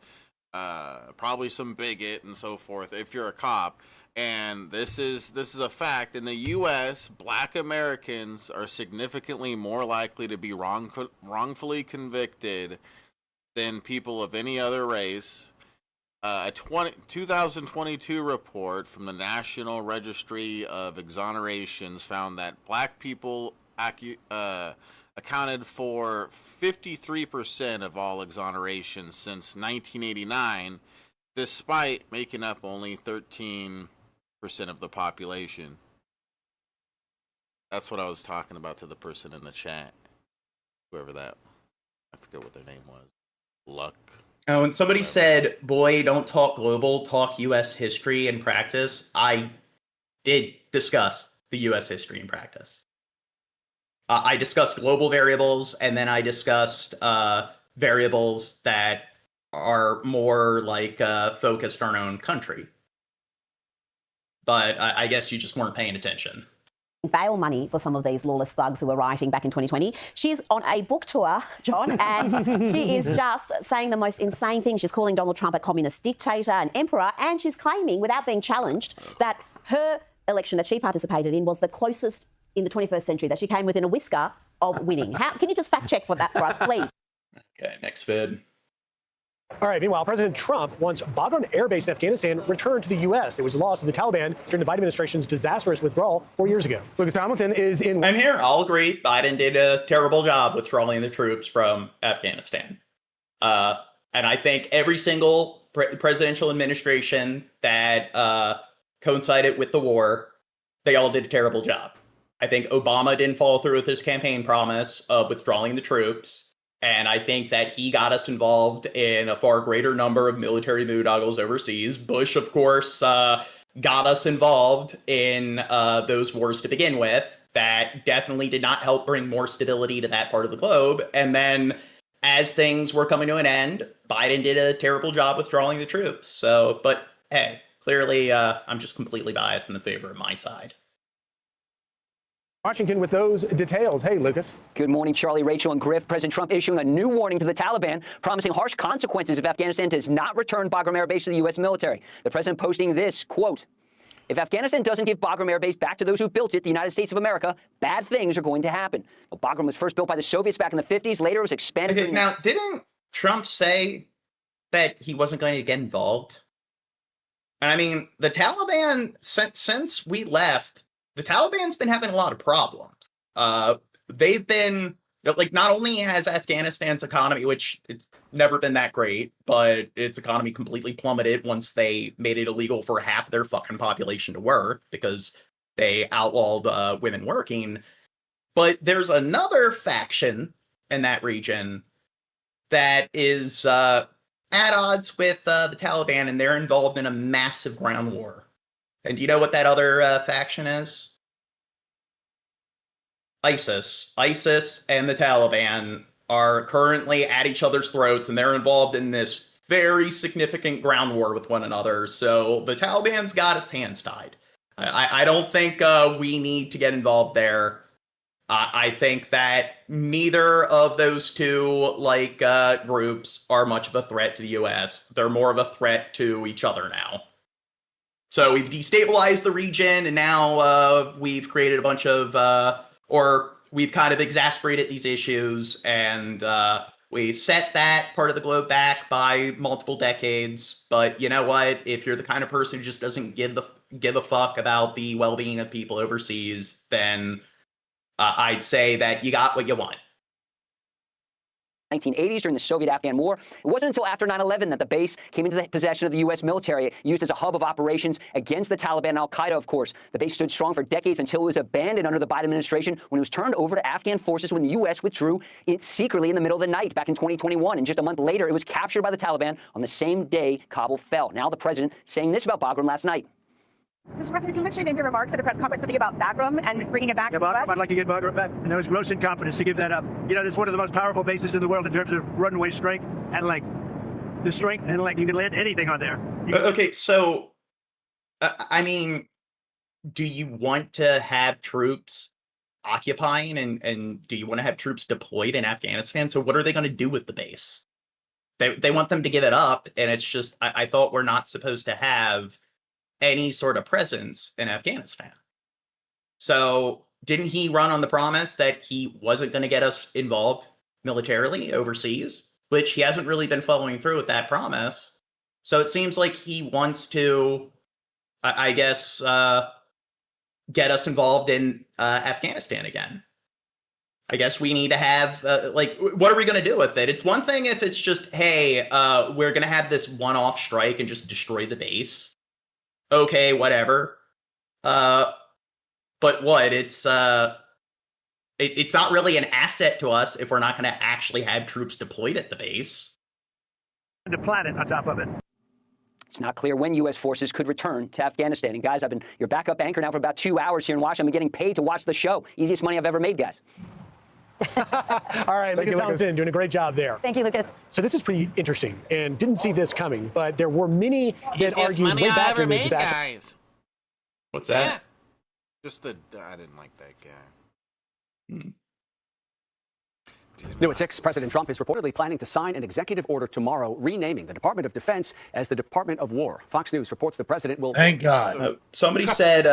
probably some bigot and so forth if you're a cop. And this is a fact. In the U.S., Black Americans are significantly more likely to be wrongfully convicted than people of any other race. A 2022 report from the National Registry of Exonerations found that Black people accounted for 53% of all exonerations since 1989, despite making up only 13% of the population. That's what I was talking about to the person in the chat. Whoever that, I forget what their name was. Luck. Oh, and somebody said, boy, don't talk global, talk U.S. history and practice. I did discuss the U.S. history and practice. I discussed global variables, and then I discussed variables that are more like focused on our own country. But I guess you just weren't paying attention. Bail money for some of these lawless thugs who were rioting back in 2020. She's on a book tour, John, and she is just saying the most insane things. She's calling Donald Trump a communist dictator, an emperor, and she's claiming, without being challenged, that her election that she participated in was the closest in the 21st century, that she came within a whisker of winning. Can you just fact check for that for us, please? Okay, next vid. All right, meanwhile, President Trump wants Bagram Air Base in Afghanistan returned to the U.S. It was lost to the Taliban during the Biden administration's disastrous withdrawal 4 years ago. Lucas Hamilton is in... I'm here. I'll agree. Biden did a terrible job withdrawing the troops from Afghanistan. And I think every single presidential administration that coincided with the war, they all did a terrible job. I think Obama didn't follow through with his campaign promise of withdrawing the troops. And I think that he got us involved in a far greater number of military boondoggles overseas. Bush, of course, got us involved in those wars to begin with. That definitely did not help bring more stability to that part of the globe. And then as things were coming to an end, Biden did a terrible job withdrawing the troops. So, but hey, clearly I'm just completely biased in the favor of my side. Washington with those details. Hey, Lucas. Good morning, Charlie, Rachel, and Griff. President Trump issuing a new warning to the Taliban, promising harsh consequences if Afghanistan does not return Bagram Air Base to the U.S. military. The president posting this, quote, "If Afghanistan doesn't give Bagram Air Base back to those who built it, the United States of America, bad things are going to happen." Well, Bagram was first built by the Soviets back in the 50s. Later, it was expanded. Okay, now, didn't Trump say that he wasn't going to get involved? And I mean, the Taliban, since we left, the Taliban's been having a lot of problems. They've been, like, not only has Afghanistan's economy, which it's never been that great, but its economy completely plummeted once they made it illegal for half their fucking population to work because they outlawed women working. But there's another faction in that region that is at odds with the Taliban, and they're involved in a massive ground war. And do you know what that other faction is? ISIS. ISIS and the Taliban are currently at each other's throats, and they're involved in this very significant ground war with one another. So the Taliban's got its hands tied. I don't think we need to get involved there. I think that neither of those two groups are much of a threat to the U.S. They're more of a threat to each other now. So we've destabilized the region, and now we've created a bunch of, or we've kind of exasperated these issues, and we set that part of the globe back by multiple decades. But you know what? If you're the kind of person who just doesn't give a fuck about the well-being of people overseas, then I'd say that you got what you want. 1980s during the Soviet-Afghan War. It wasn't until after 9/11 that the base came into the possession of the U.S. military, used as a hub of operations against the Taliban and al-Qaeda, of course. The base stood strong for decades until it was abandoned under the Biden administration when it was turned over to Afghan forces when the U.S. withdrew it secretly in the middle of the night back in 2021. And just a month later, it was captured by the Taliban on the same day Kabul fell. Now the president saying this about Bagram last night. Mr. President, you mentioned in your remarks at a press conference something about Bagram and bringing it back to the U.S. I'd like to get Bagram back, and there was gross incompetence to give that up. You know, that's one of the most powerful bases in the world in terms of runway strength and length. The strength and length, you can land anything on there. Okay, so, I mean, do you want to have troops occupying, and do you want to have troops deployed in Afghanistan? So what are they going to do with the base? They want them to give it up, and it's just, I thought we're not supposed to have any sort of presence in Afghanistan. So didn't he run on the promise that he wasn't going to get us involved militarily overseas, which he hasn't really been following through with that promise. So it seems like he wants to, I guess, get us involved in Afghanistan again. I guess we need to have, what are we going to do with it? It's one thing if it's just, hey, we're going to have this one-off strike and just destroy the base. Okay, whatever. But what? It's not really an asset to us if we're not going to actually have troops deployed at the base. The planet on top of it. It's not clear when U.S. forces could return to Afghanistan. And guys, I've been your backup anchor now for about 2 hours here in Washington. I'm getting paid to watch the show. Easiest money I've ever made, guys. All right, Lucas Townsend doing a great job there. Thank you, Lucas. So this is pretty interesting, and didn't see this coming, but there were many that Easiest argued money way I back ever in the made, disaster. guys. What's that? Just I didn't like that guy. New at 6, President Trump is reportedly planning to sign an executive order tomorrow renaming the Department of Defense as the Department of War. Fox News reports the president will... Thank God. Somebody said,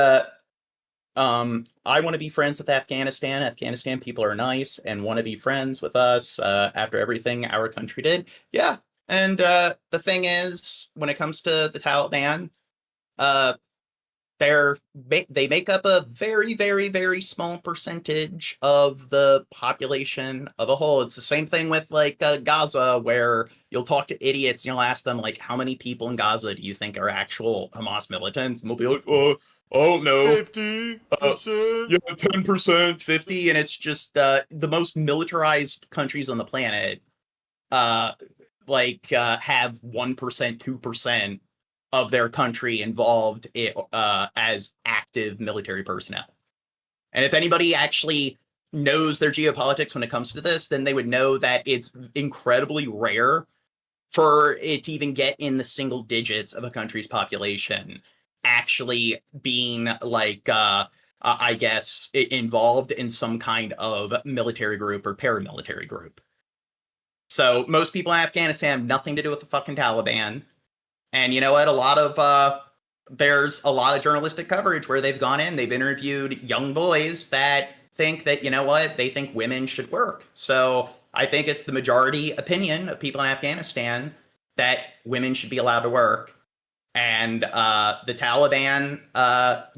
I want to be friends with Afghanistan. Afghanistan people are nice and want to be friends with us after everything our country did. Yeah. And the thing is, when it comes to the Taliban, they make up a very, very, very small percentage of the population of a whole. It's the same thing with like Gaza, where you'll talk to idiots and you'll ask them like, how many people in Gaza do you think are actual Hamas militants? And they'll be like, oh no, 50%. Yeah, 10%, 50, and it's just the most militarized countries on the planet, have 1%, 2% of their country involved as active military personnel. And if anybody actually knows their geopolitics when it comes to this, then they would know that it's incredibly rare for it to even get in the single digits of a country's population actually being I guess involved in some kind of military group or paramilitary group. So most people in Afghanistan have nothing to do with the fucking Taliban. And you know what? There's a lot of journalistic coverage where they've gone in, they've interviewed young boys that think that, you know what, they think women should work. So I think it's the majority opinion of people in Afghanistan that women should be allowed to work. And the Taliban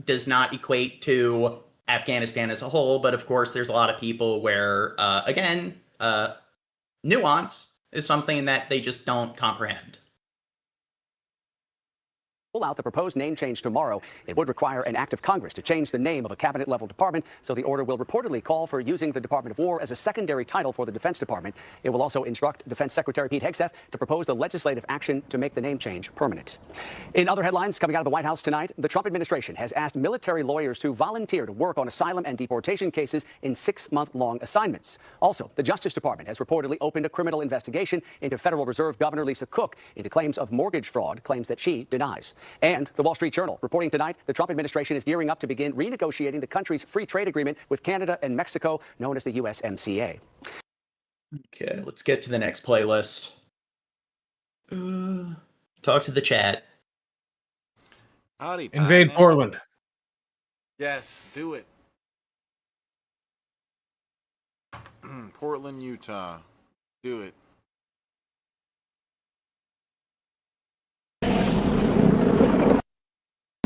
does not equate to Afghanistan as a whole. But of course, there's a lot of people where, nuance is something that they just don't comprehend. Out the proposed name change tomorrow. It would require an act of Congress to change the name of a cabinet-level department, so the order will reportedly call for using the Department of War as a secondary title for the Defense Department. It will also instruct Defense Secretary Pete Hegseth to propose the legislative action to make the name change permanent. In other headlines coming out of the White House tonight, the Trump administration has asked military lawyers to volunteer to work on asylum and deportation cases in 6-month-long assignments. Also, the Justice Department has reportedly opened a criminal investigation into Federal Reserve Governor Lisa Cook into claims of mortgage fraud, claims that she denies. And the Wall Street Journal reporting tonight the Trump administration is gearing up to begin renegotiating the country's free trade agreement with Canada and Mexico, known as the USMCA. Okay, let's get to the next playlist. Talk to the chat. Howdy, Invade partner. Portland. Yes, do it. Portland, Utah. Do it.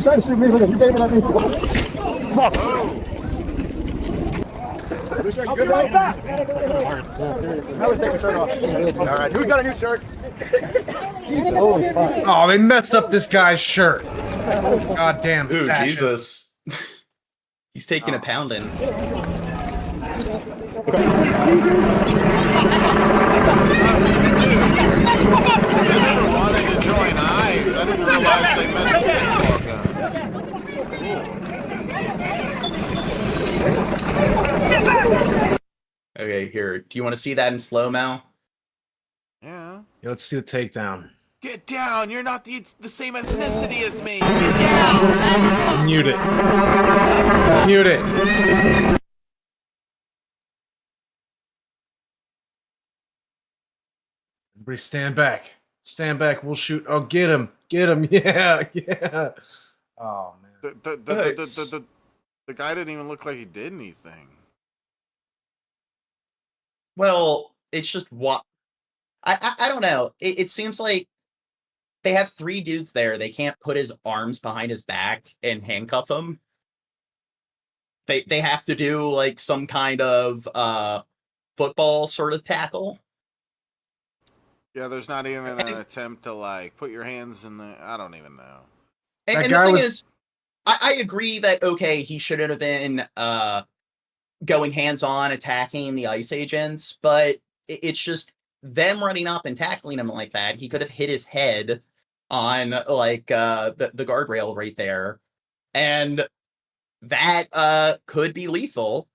Trying to shoot me with a statement at me. Fuck. I'll be right back. I would take a shirt off. All right, who's got a new shirt? Oh, they messed up this guy's shirt. God damn. Ooh, fascist. Jesus. He's taking a pounding. I never wanted to join ICE. I didn't realize they messed up baseball guns. Okay, here. Do you want to see that in slow-mo? Yeah. Let's see the takedown. Get down! You're not the same ethnicity as me! Get down! Mute it. Mute it. Everybody stand back. Stand back. We'll shoot. Oh, get him. Get him. Yeah. Yeah. Oh, man. The guy didn't even look like he did anything. Well, it's just what I don't know. It seems like they have 3 dudes there. They can't put his arms behind his back and handcuff him. They have to do like some kind of football sort of tackle. Yeah, there's not even an attempt to like put your hands in the. I don't even know. And the thing is, I agree that okay, he shouldn't have been going hands-on attacking the ICE agents, but it's just them running up and tackling him like that. He could have hit his head on like the guardrail right there, and that could be lethal.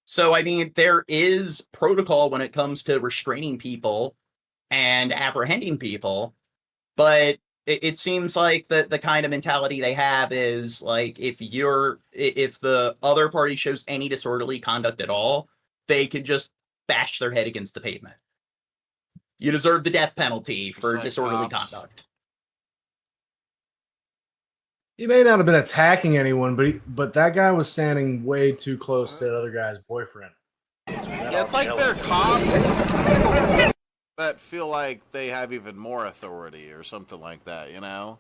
So, I mean, there is protocol when it comes to restraining people and apprehending people, but it seems like the kind of mentality they have is like, if the other party shows any disorderly conduct at all, they can just bash their head against the pavement. You deserve the death penalty for disorderly conduct. He may not have been attacking anyone, but that guy was standing way too close to the other guy's boyfriend. Yeah, it's like they're cops that feel like they have even more authority or something like that, you know?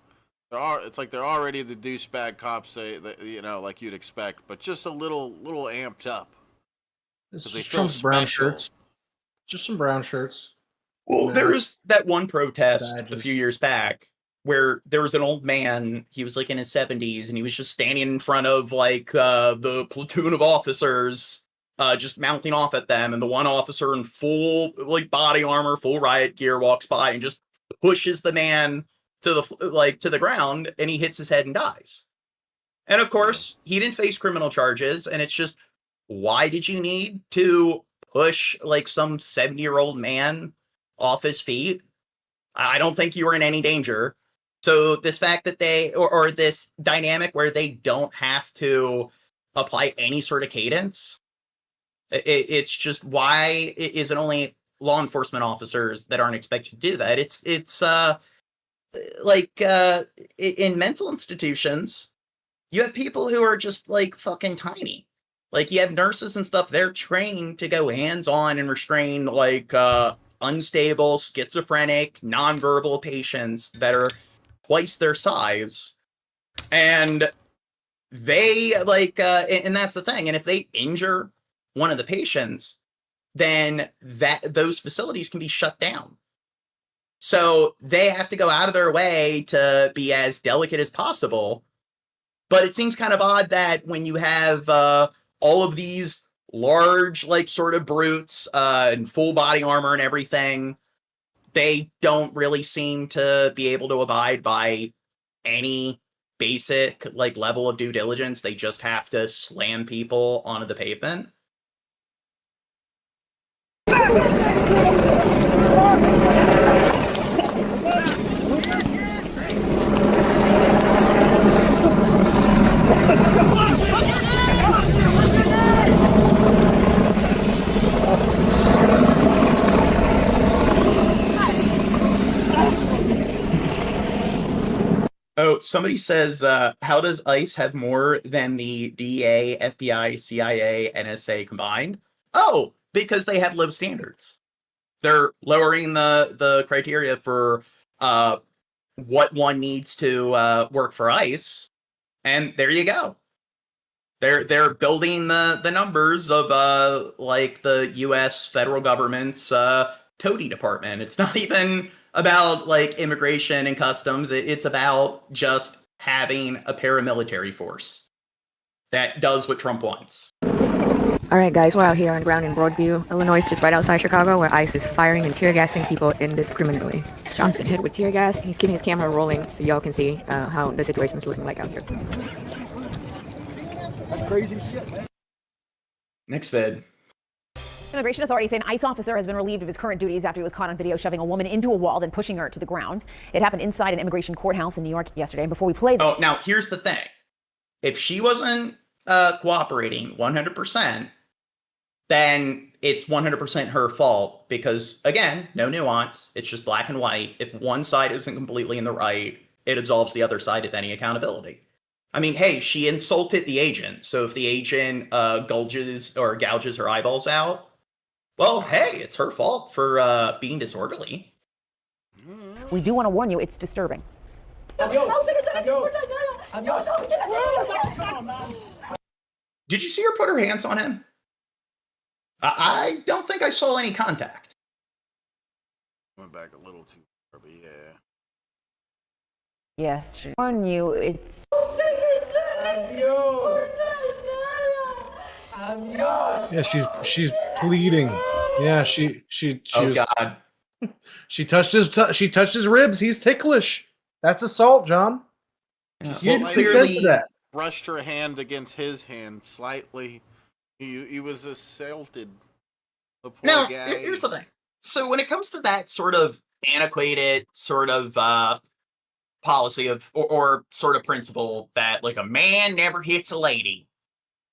It's like they're already the douchebag cops, you know, like you'd expect, but just a little amped up. This They is feel Trump's brown special. shirts. Just some brown shirts. Well, Yeah. there was that one protest a Badges. few years back where there was an old man, he was like in his 70s, and he was just standing in front of like the platoon of officers, just mounting off at them, and the one officer in full like body armor, full riot gear walks by and just pushes the man to the ground, and he hits his head and dies. And of course, he didn't face criminal charges, and it's just, why did you need to push like some 70-year-old man off his feet? I don't think you were in any danger. So this fact that or this dynamic where they don't have to apply any sort of cadence, it's just, why is it only law enforcement officers that aren't expected to do that? It's in mental institutions, you have people who are just like fucking tiny. Like, you have nurses and stuff, they're trained to go hands-on and restrain like unstable, schizophrenic, nonverbal patients that are twice their size. And they and that's the thing. And if they injure one of the patients, then those facilities can be shut down. So they have to go out of their way to be as delicate as possible. But it seems kind of odd that when you have all of these large, like, sort of brutes and full body armor and everything, they don't really seem to be able to abide by any basic, like, level of due diligence. They just have to slam people onto the pavement. Oh, somebody says, how does ICE have more than the DEA, FBI, CIA, NSA combined? Oh, because they have low standards. They're lowering the criteria for what one needs to work for ICE, and there you go. They're building the numbers of like the U.S. federal government's toady department. It's not even about like immigration and customs. It's about just having a paramilitary force that does what Trump wants. All right, guys, we're out here on ground in Broadview, Illinois, just right outside Chicago, where ICE is firing and tear gassing people indiscriminately. John's been hit with tear gas. He's getting his camera rolling so y'all can see how the situation is looking like out here. That's crazy shit, man. Next vid. Immigration authorities say an ICE officer has been relieved of his current duties after he was caught on video shoving a woman into a wall, then pushing her to the ground. It happened inside an immigration courthouse in New York yesterday. And before we play this... Oh, now here's the thing. If she wasn't cooperating 100%, then it's 100% her fault because, again, no nuance. It's just black and white. If one side isn't completely in the right, it absolves the other side of any accountability. I mean, hey, she insulted the agent. So if the agent gouges her eyeballs out, well, hey, it's her fault for being disorderly. We do want to warn you, it's disturbing. Adios. Adios. Adios. Did you see her put her hands on him? I don't think I saw any contact. Went back a little too far, but yeah. Yes, warn you, it's... Adios. Adios. Yeah, she's pleading. Yeah, she Oh was, God. She touched his ribs. He's ticklish. That's assault, John. Just You didn't slightly consent to that. brushed her hand against his hand slightly, He was assaulted. The poor Now, guy. here's the thing. So when it comes to that sort of antiquated sort of policy of or sort of principle that like a man never hits a lady,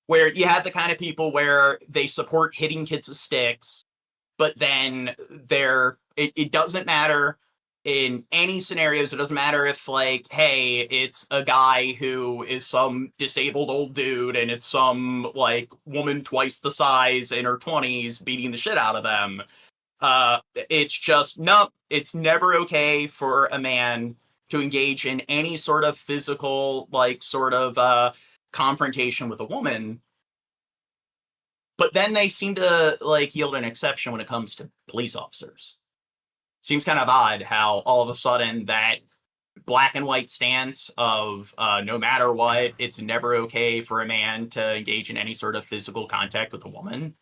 where you have the kind of people where they support hitting kids with sticks, but then it doesn't matter in any scenarios. It doesn't matter if like, hey, it's a guy who is some disabled old dude and it's some like woman twice the size in her 20s beating the shit out of them. It's just, no, it's never okay for a man to engage in any sort of physical, like sort of confrontation with a woman. But then they seem to like yield an exception when it comes to police officers. Seems kind of odd how all of a sudden that black and white stance of no matter what, it's never okay for a man to engage in any sort of physical contact with a woman.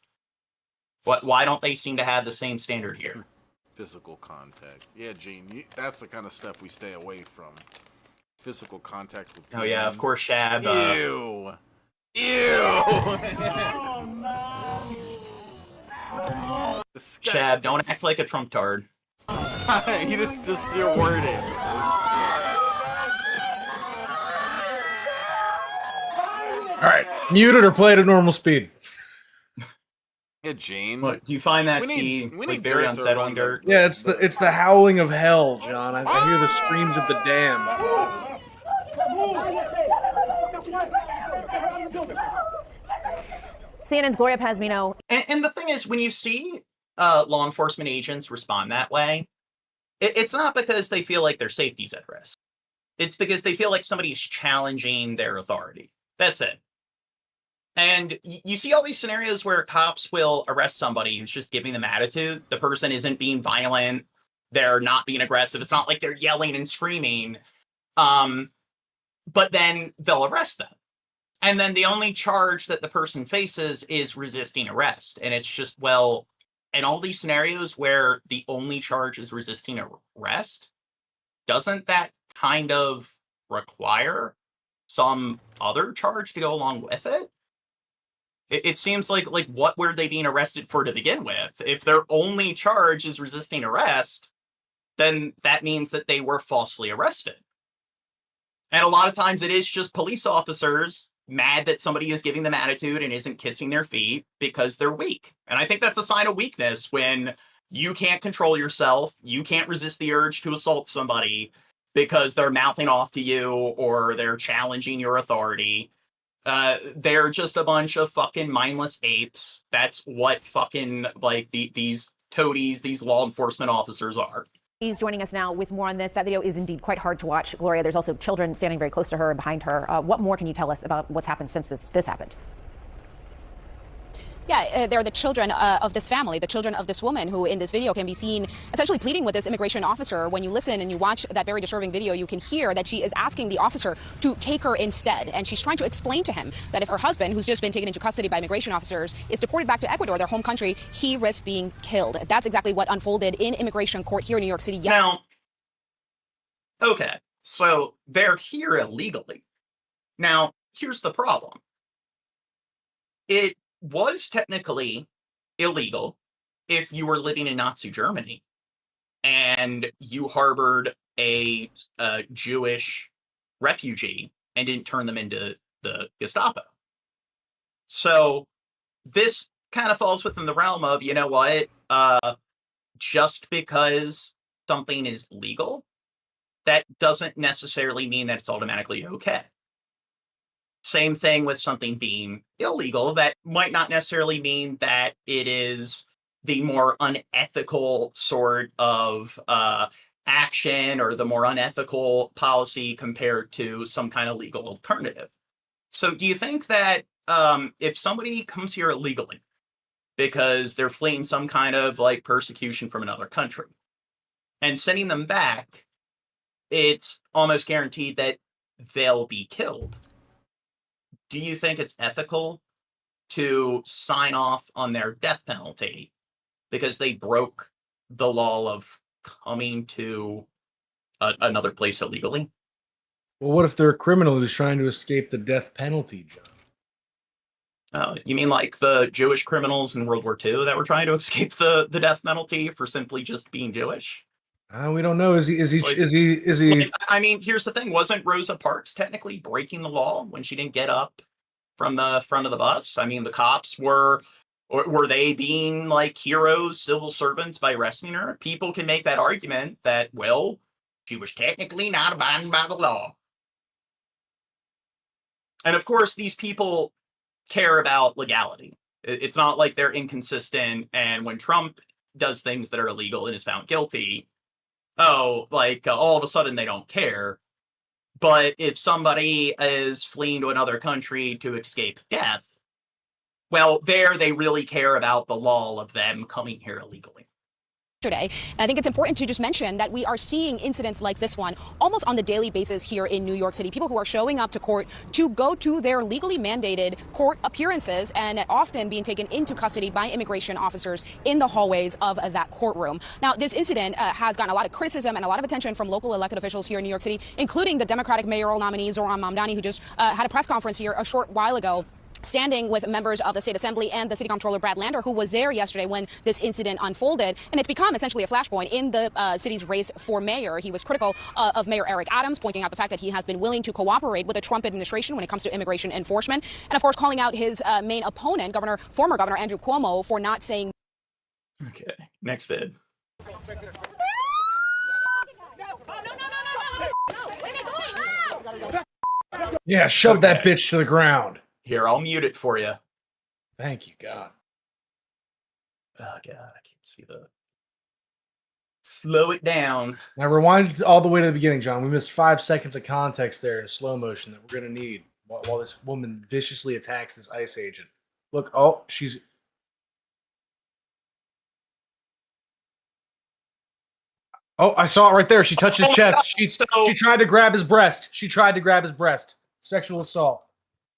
Why don't they seem to have the same standard here? Physical contact. Yeah, Gene, that's the kind of stuff we stay away from. Physical contact with Oh yeah, of course, Shab. Ew. Oh, no. Shab, don't act like a Trump tard. He just your wording. All right, mute it or play it at normal speed. Yeah, Gene. Look, do you find that We to need- be we like need very dirt to unsettling, run Dirt? Yeah, it's the howling of hell, John. I hear the screams of the damned. CNN's Gloria Pazmino. And the thing is, when you see law enforcement agents respond that way, it's not because they feel like their safety's at risk. It's because they feel like somebody's challenging their authority. That's it. And you see all these scenarios where cops will arrest somebody who's just giving them attitude. The person isn't being violent. They're not being aggressive. It's not like they're yelling and screaming. But then they'll arrest them. And then the only charge that the person faces is resisting arrest. And it's just, well, in all these scenarios where the only charge is resisting arrest, doesn't that kind of require some other charge to go along with it? It seems like what were they being arrested for to begin with? If their only charge is resisting arrest, then that means that they were falsely arrested. And a lot of times it is just police officers mad that somebody is giving them attitude and isn't kissing their feet because they're weak. And I think that's a sign of weakness when you can't control yourself, you can't resist the urge to assault somebody because they're mouthing off to you or they're challenging your authority. They're just a bunch of fucking mindless apes. That's what fucking like these toadies, these law enforcement officers are. He's joining us now with more on this. That video is indeed quite hard to watch. Gloria, there's also children standing very close to her and behind her. What more can you tell us about what's happened since this happened? Yeah, they're the children of this family, the children of this woman who in this video can be seen essentially pleading with this immigration officer. When you listen and you watch that very disturbing video, you can hear that she is asking the officer to take her instead. And she's trying to explain to him that if her husband, who's just been taken into custody by immigration officers, is deported back to Ecuador, their home country, he risks being killed. That's exactly what unfolded in immigration court here in New York City. Now, okay, so they're here illegally. Now, here's the problem. It was technically illegal if you were living in Nazi Germany and you harbored a Jewish refugee and didn't turn them into the Gestapo. So this kind of falls within the realm of, you know what, just because something is legal, that doesn't necessarily mean that it's automatically okay. Same thing with something being illegal. That might not necessarily mean that it is the more unethical sort of action or the more unethical policy compared to some kind of legal alternative. So do you think that if somebody comes here illegally because they're fleeing some kind of like persecution from another country and sending them back, it's almost guaranteed that they'll be killed? Do you think it's ethical to sign off on their death penalty because they broke the law of coming to another place illegally? Well, what if they're a criminal who's trying to escape the death penalty, John? You mean like the Jewish criminals in World War II that were trying to escape the death penalty for simply just being Jewish? We don't know. Is he? Like, I mean, here's the thing: wasn't Rosa Parks technically breaking the law when she didn't get up from the front of the bus? I mean, the cops were they being like heroes, civil servants by arresting her? People can make that argument that, well, she was technically not abiding by the law. And of course, these people care about legality. It's not like they're inconsistent. And when Trump does things that are illegal and is found guilty, all of a sudden they don't care. But if somebody is fleeing to another country to escape death, well, there they really care about the law of them coming here illegally. Yesterday. And I think it's important to just mention that we are seeing incidents like this one almost on the daily basis here in New York City. People who are showing up to court to go to their legally mandated court appearances and often being taken into custody by immigration officers in the hallways of that courtroom. Now, this incident has gotten a lot of criticism and a lot of attention from local elected officials here in New York City, including the Democratic mayoral nominee Zohran Mamdani, who just had a press conference here a short while ago, standing with members of the state assembly and the city comptroller Brad Lander, who was there yesterday when this incident unfolded. And it's become essentially a flashpoint in the city's race for mayor. He was critical of Mayor Eric Adams, pointing out the fact that he has been willing to cooperate with the Trump administration when it comes to immigration enforcement. And of course, calling out his main opponent, former Governor Andrew Cuomo, for not saying. Okay, next vid. Yeah, shove that bitch to the ground. Here, I'll mute it for you. Thank you, God. Oh, God, I can't see the... Slow it down. Now rewind all the way to the beginning, John. We missed 5 seconds of context there in slow motion that we're going to need while this woman viciously attacks this ICE agent. Look, oh, she's... Oh, I saw it right there. She touched his chest. She tried to grab his breast. Sexual assault.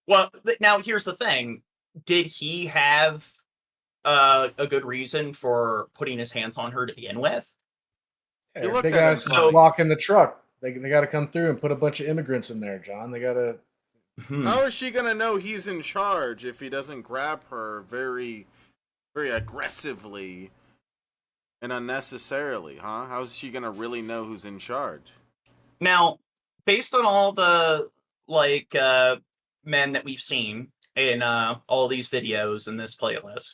Well, now here's the thing. Did he have a good reason for putting his hands on her to begin with? Hey, they got to lock in the truck. They got to come through and put a bunch of immigrants in there, John. They got to... How is she going to know he's in charge if he doesn't grab her very, very aggressively and unnecessarily, huh? How is she going to really know who's in charge? Now, based on all the, men that we've seen in all these videos in this playlist,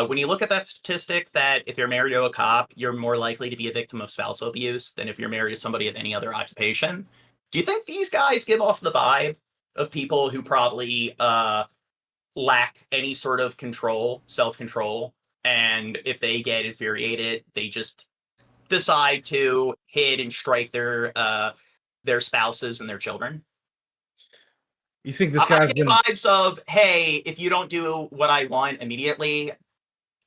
when you look at that statistic that if you're married to a cop, you're more likely to be a victim of spousal abuse than if you're married to somebody of any other occupation, do you think these guys give off the vibe of people who probably lack any sort of self-control, and if they get infuriated, they just decide to hit and strike their spouses and their children? You think this guy's been vibes of, hey, if you don't do what I want immediately,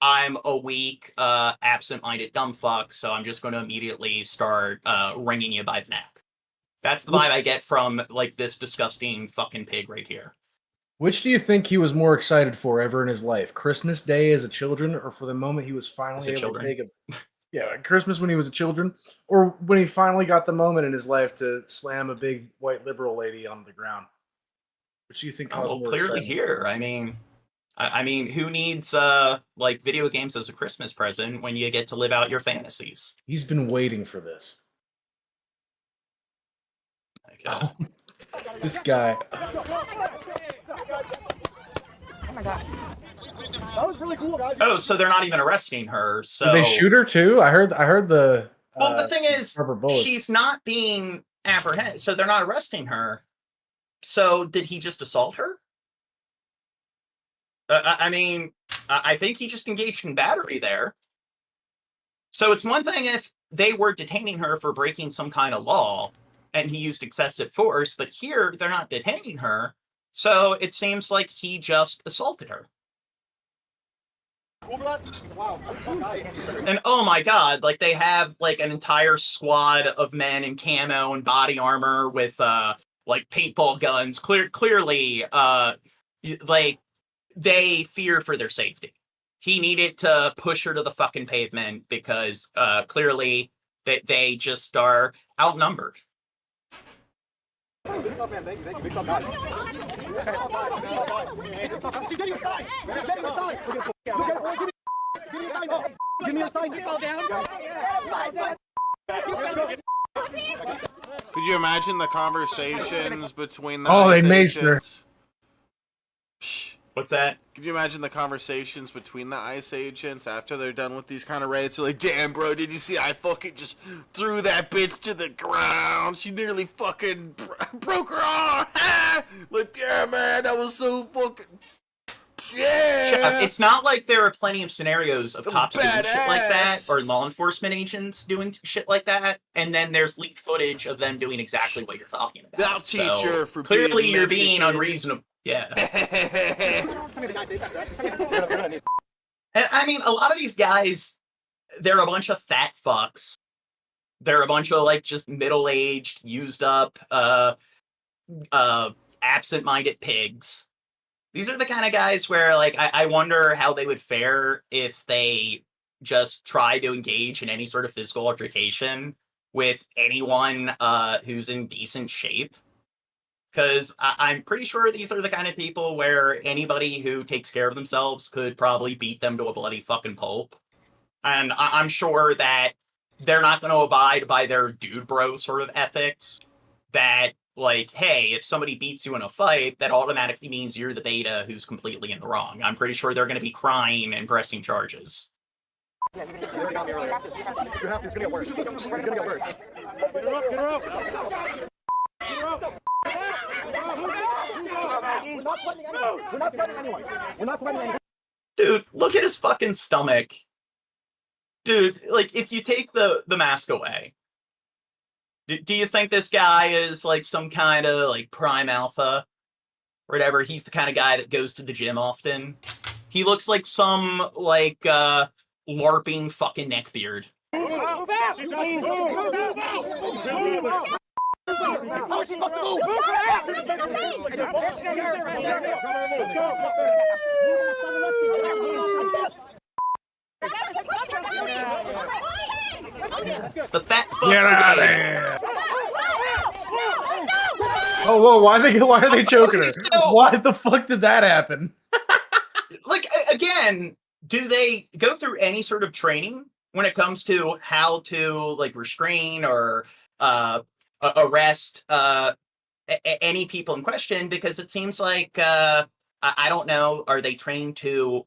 I'm a weak, absent-minded dumb fuck, so I'm just going to immediately start wringing you by the neck. That's the vibe I get from this disgusting fucking pig right here. Which do you think he was more excited for ever in his life? Christmas Day as a children, or for the moment he was finally able to take Christmas when he was a children, or when he finally got the moment in his life to slam a big white liberal lady on the ground? Which do you think caused more clearly excitement? here. I mean, who needs video games as a Christmas present when you get to live out your fantasies? He's been waiting for this. Okay. This guy. Oh my God. That was really cool, guys. Oh, so they're not even arresting her. So Did they shoot her too? I heard the. Well, the thing is, rubber bullets. she's not being apprehended, so they're not arresting her. So did he just assault her? I think he just engaged in battery there. So it's one thing if they were detaining her for breaking some kind of law and he used excessive force, but here they're not detaining her. So it seems like he just assaulted her. And oh my God, they have an entire squad of men in camo and body armor with paintball guns. Clearly, they fear for their safety. He needed to push her to the fucking pavement because clearly they just are outnumbered. Big tough man, thank you, big tough guy. She's getting a sign. She's getting a sign. Look at it. Give me a sign. Give me a sign. Fall down. Could you imagine the conversations between the Oh, they ICE maced her. agents? What's that? Could you imagine the conversations between the ICE agents after they're done with these kind of raids? They're like, damn, bro, did you see I fucking just threw that bitch to the ground? She nearly fucking broke her arm. Like, yeah, man, that was so fucking... Yeah! It's not like there are plenty of scenarios of cops doing shit badass. like that, or law enforcement agents doing shit like that, and then there's leaked footage of them doing exactly what you're talking about. That'll teach her for clearly being you're being Mexican. unreasonable. Yeah. And I mean, a lot of these guys, they're a bunch of fat fucks. They're a bunch of like just middle-aged, used up, absent-minded pigs. These are the kind of guys where, like, I wonder how they would fare if they just try to engage in any sort of physical altercation with anyone who's in decent shape. Because I'm pretty sure these are the kind of people where anybody who takes care of themselves could probably beat them to a bloody fucking pulp. And I'm sure that they're not going to abide by their dude bro sort of ethics that, like, hey, if somebody beats you in a fight, that automatically means you're the beta who's completely in the wrong. I'm pretty sure they're going to be crying and pressing charges. You have to, it's gonna get worse. It's gonna get worse. Get her up, get her up. Get her up. We're not threatening anyone. We're not threatening anyone. We're not threatening anyone. Dude, look at his fucking stomach. Dude, like, if you take the mask away, do you think this guy is, like, some kind of, like, prime alpha? Or whatever, he's the kind of guy that goes to the gym often. He looks like some, like, LARPing fucking neckbeard. Move out! Move out! How is she supposed to move? Let's go! It's the fat fuck. Get out of here! Oh, whoa! Why are they choking her? Why the fuck did that happen? Like, again, do they go through any sort of training when it comes to how to, like, restrain or arrest any people in question? Because it seems like, I don't know, are they trained to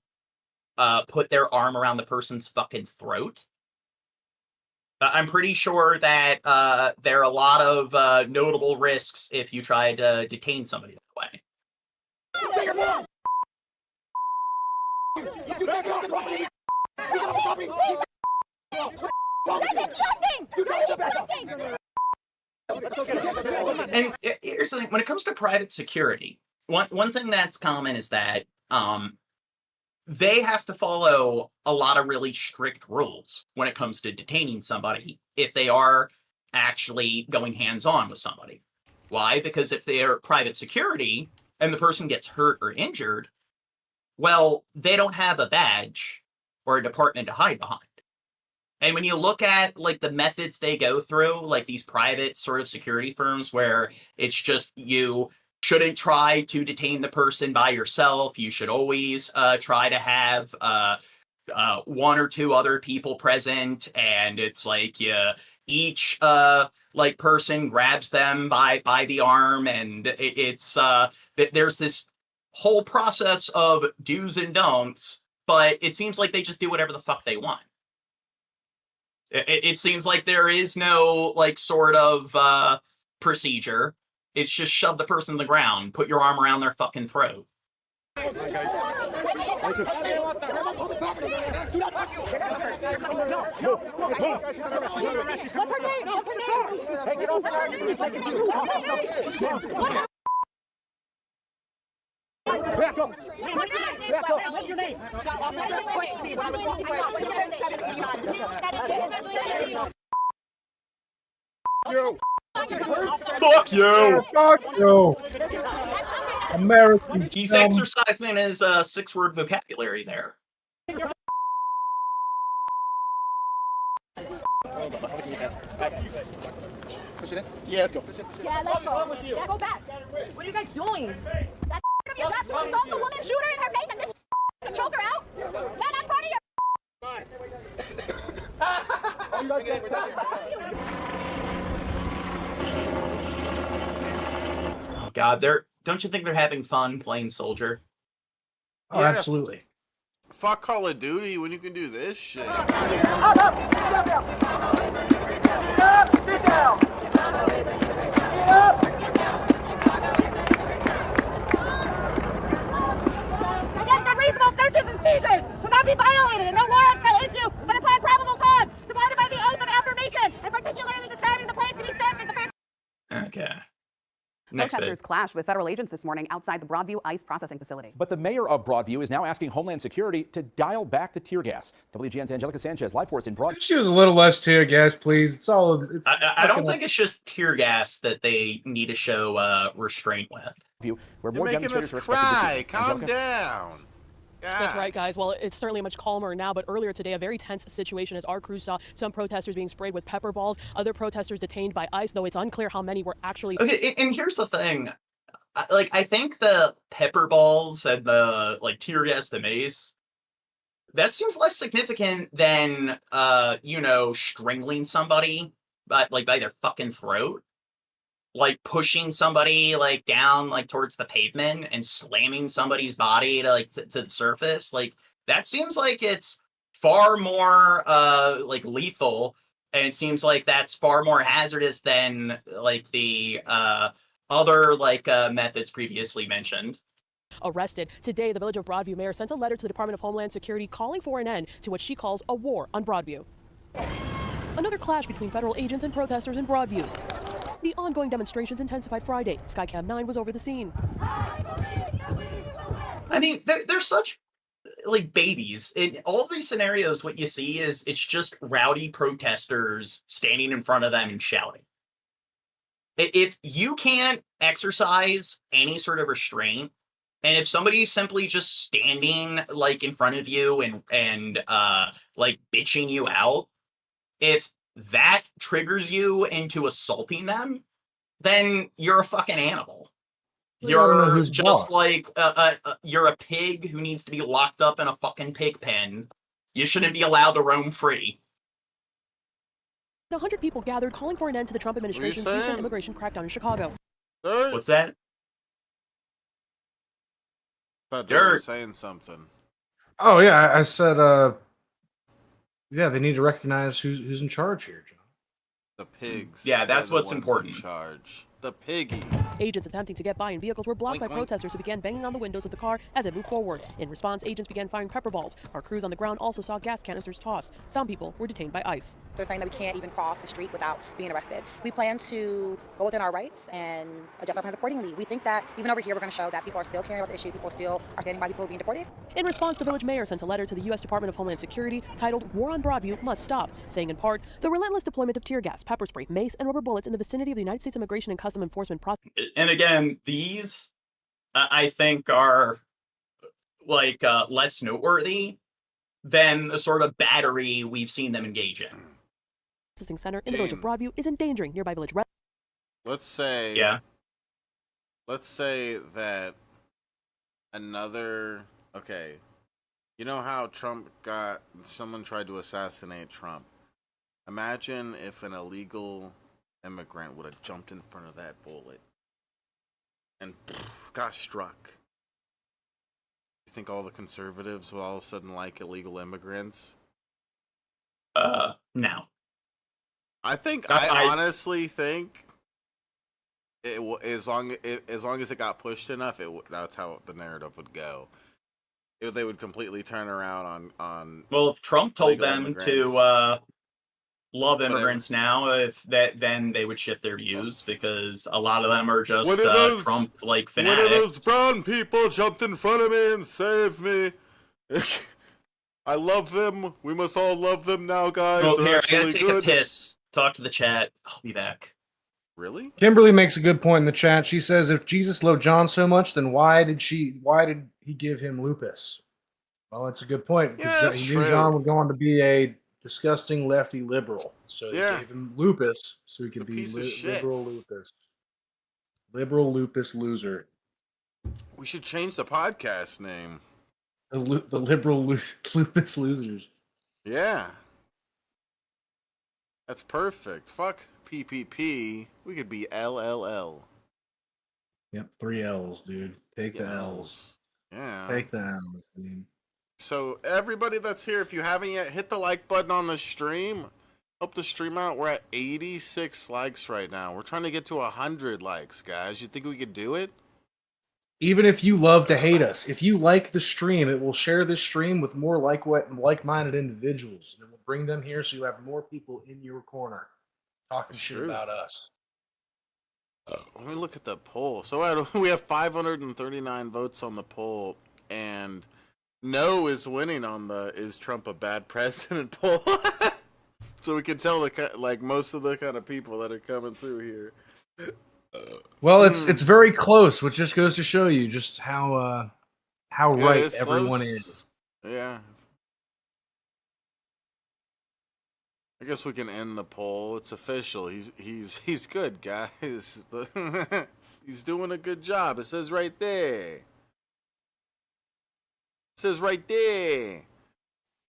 put their arm around the person's fucking throat? I'm pretty sure that there are a lot of notable risks if you try to detain somebody that way. And here's the thing, when it comes to private security, one thing that's common is that they have to follow a lot of really strict rules when it comes to detaining somebody if they are actually going hands-on with somebody. Why? Because if they're private security and the person gets hurt or injured, well, they don't have a badge or a department to hide behind. And when you look at, like, the methods they go through, like these private sort of security firms where it's just you shouldn't try to detain the person by yourself. You should always try to have one or two other people present, and it's like each like person grabs them by the arm, and it's there's this whole process of do's and don'ts, but it seems like they just do whatever the fuck they want. It seems like there is no, like, sort of procedure. It's just shove the person to the ground, put your arm around their fucking throat. Back up! Back up! What's your name? You! Fuck you! Fuck you! American. He's exercising his 6-word vocabulary there. Push it in? Yeah, let's go. Yeah, let's go. Yeah, go back. What are you guys doing? That of your best to assault the woman, shoot her in her face, and this to choke her out? Man, I'm proud of you. Oh God, don't you think they're having fun playing soldier? Oh, Yeah. absolutely. Fuck Call of Duty when you can do this shit. Against unreasonable searches and seizures to not be violated, and no warrant shall issue but upon probable cause, supported by the oath of affirmation, and particularly describing the place to be searched in the Okay. Next bit. Protesters clashed with federal agents this morning outside the Broadview ICE processing facility. But the mayor of Broadview is now asking Homeland Security to dial back the tear gas. WGN's Angelica Sanchez, live for us in Broadview. Just use a little less tear gas, please. It's all. It's I don't think it's just tear gas that they need to show restraint with. Where You're making us cry. Calm down. That's right, guys. Well, it's certainly much calmer now, but earlier today, a very tense situation as our crew saw some protesters being sprayed with pepper balls, other protesters detained by ICE, though it's unclear how many were actually... Okay, and here's the thing. I think the pepper balls and the, tear gas, the mace, that seems less significant than, strangling somebody by their fucking throat. Pushing somebody down towards the pavement and slamming somebody's body to to the surface. That seems like it's far more lethal, and it seems like that's far more hazardous than the other methods previously mentioned. Arrested. Today, the Village of Broadview mayor sent a letter to the Department of Homeland Security calling for an end to what she calls a war on Broadview. Another clash between federal agents and protesters in Broadview. The ongoing demonstrations intensified Friday. Skycam 9 was over the scene. I mean, they're such babies. In all these scenarios, what you see is it's just rowdy protesters standing in front of them and shouting. If you can't exercise any sort of restraint, and if somebody's simply just standing in front of you and bitching you out, if that triggers you into assaulting them, then you're a fucking animal. You're just you're a pig who needs to be locked up in a fucking pig pen. You shouldn't be allowed to roam free. 100 people gathered calling for an end to the Trump administration's recent immigration crackdown in Chicago. What's that? Thought you were saying something. Oh yeah, I said. Yeah, they need to recognize who's in charge here, John. The pigs. Yeah, that's what's ones important. In charge. The piggy. Agents attempting to get by in vehicles were blocked by protesters who began banging on the windows of the car as it moved forward. In response, agents began firing pepper balls. Our crews on the ground also saw gas canisters tossed. Some people were detained by ICE. They're saying that we can't even cross the street without being arrested. We plan to go within our rights and adjust our plans accordingly. We think that even over here, we're going to show that people are still caring about the issue. People still are standing by people being deported. In response, the village mayor sent a letter to the U.S. Department of Homeland Security titled War on Broadview Must Stop, saying in part, the relentless deployment of tear gas, pepper spray, mace, and rubber bullets in the vicinity of the United States Immigration and Customs Enforcement process. And again, these I think are less noteworthy than the sort of battery we've seen them engage in. Processing center in the village of Broadview is endangering nearby village residents. Let's say. Yeah. Let's say that another. Okay. You know how someone tried to assassinate Trump? Imagine if an illegal immigrant would have jumped in front of that bullet and got struck. You think all the conservatives will all of a sudden like illegal immigrants? No. I honestly think as long as it got pushed enough, that's how the narrative would go. They would completely turn around on. Well, if Trump told them to love immigrants now, then they would shift their views because a lot of them are just Trump fanatics. When those brown people jumped in front of me and saved me. I love them. We must all love them now, guys. Well, They're here, I actually gotta take good. a piss. Talk to the chat. I'll be back. Really? Kimberly makes a good point in the chat. She says, if Jesus loved John so much, then why did he give him lupus? Well, that's a good point. Yeah, Because that's he knew true. John would go on to be a disgusting lefty liberal. So they Yeah. gave him lupus, so he could be piece of shit. liberal lupus. Liberal lupus loser. We should change the podcast name. The liberal lupus losers. Yeah. That's perfect. Fuck PPP. We could be LLL. Yep, 3 L's, dude. Take the L's. Yeah. Take the L's, dude. So everybody that's here, if you haven't yet, hit the like button on the stream. Help the stream out. We're at 86 likes right now. We're trying to get to 100 likes, guys. You think we could do it? Even if you love to hate us, if you like the stream, it will share this stream with more like-minded individuals. And it will bring them here so you have more people in your corner talking shit about us. Let me look at the poll. So we have 539 votes on the poll, and no is winning on the "Is Trump a bad president?" poll. So we can tell most of the kind of people that are coming through here. Well, it's very close, which just goes to show you just how right everyone is. Yeah. I guess we can end the poll. It's official. He's good, guys. He's doing a good job. It says right there. It says right there.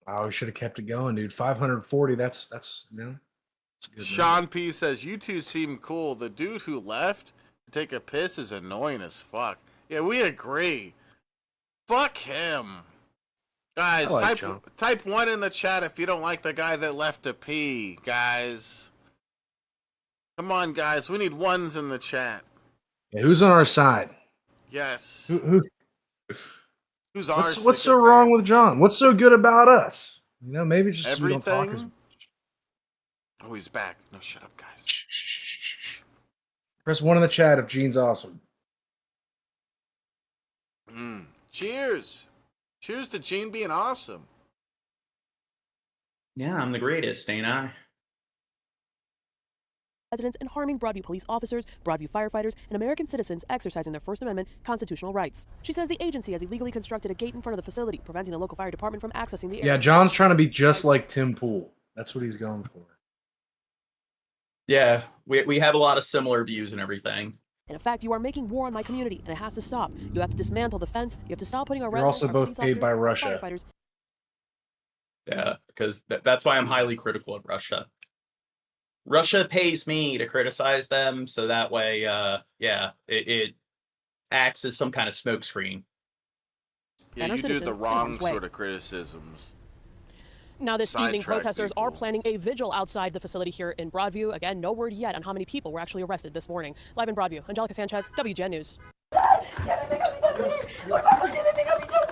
Wow, we should have kept it going, dude. 540. That's good. Sean P says, "You two seem cool. The dude who left to take a piss is annoying as fuck." Yeah, we agree. Fuck him. Guys, type 1 in the chat if you don't like the guy that left to pee, guys. Come on, guys. We need ones in the chat. Yeah, who's on our side? Yes. Who's ours? What's so wrong with John? What's so good about us? You know, maybe just everything. We don't talk as much. Oh, he's back. No, shut up, guys. Shh. Press 1 in the chat if Gene's awesome. Cheers. Cheers to Gene being awesome. Yeah, I'm the greatest, ain't I? Residents and harming Broadview police officers, Broadview firefighters, and American citizens exercising their First Amendment constitutional rights. She says the agency has illegally constructed a gate in front of the facility, preventing the local fire department from accessing the area. Yeah, John's trying to be just like Tim Pool. That's what he's going for. Yeah, we have a lot of similar views and everything. And in fact, you are making war on my community, and it has to stop. You have to dismantle the fence. You have to stop putting our residents, also both paid by Russia. Firefighters. Yeah, because that's why I'm highly critical of Russia. Russia pays me to criticize them, so that way, it acts as some kind of smokescreen. Yeah, you do the wrong sort of criticisms. Now, this evening, protesters are planning a vigil outside the facility here in Broadview. Again, no word yet on how many people were actually arrested this morning. Live in Broadview, Angelica Sanchez, WGN News.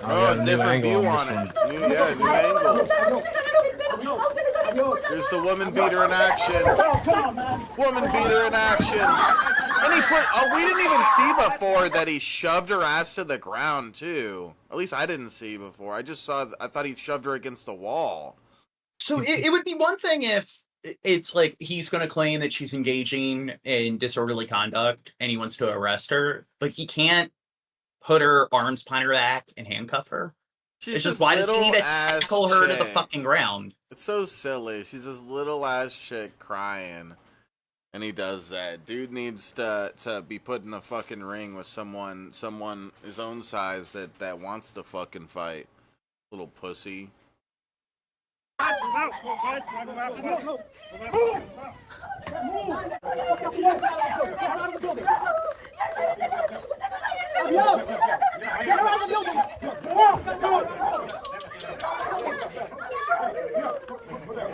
Oh, different view on it. New angle. Here's the woman beater in action. Woman beater in action. And we didn't even see before that he shoved her ass to the ground, too. At least I didn't see before. I thought he shoved her against the wall. So it would be one thing if it's like he's going to claim that she's engaging in disorderly conduct and he wants to arrest her, but he can't put her arms behind her back and handcuff her. It's just why does he need to tackle her to the fucking ground? It's so silly. She's this little ass chick crying. And he does that. Dude needs to be put in a fucking ring with someone his own size that wants to fucking fight. Little pussy.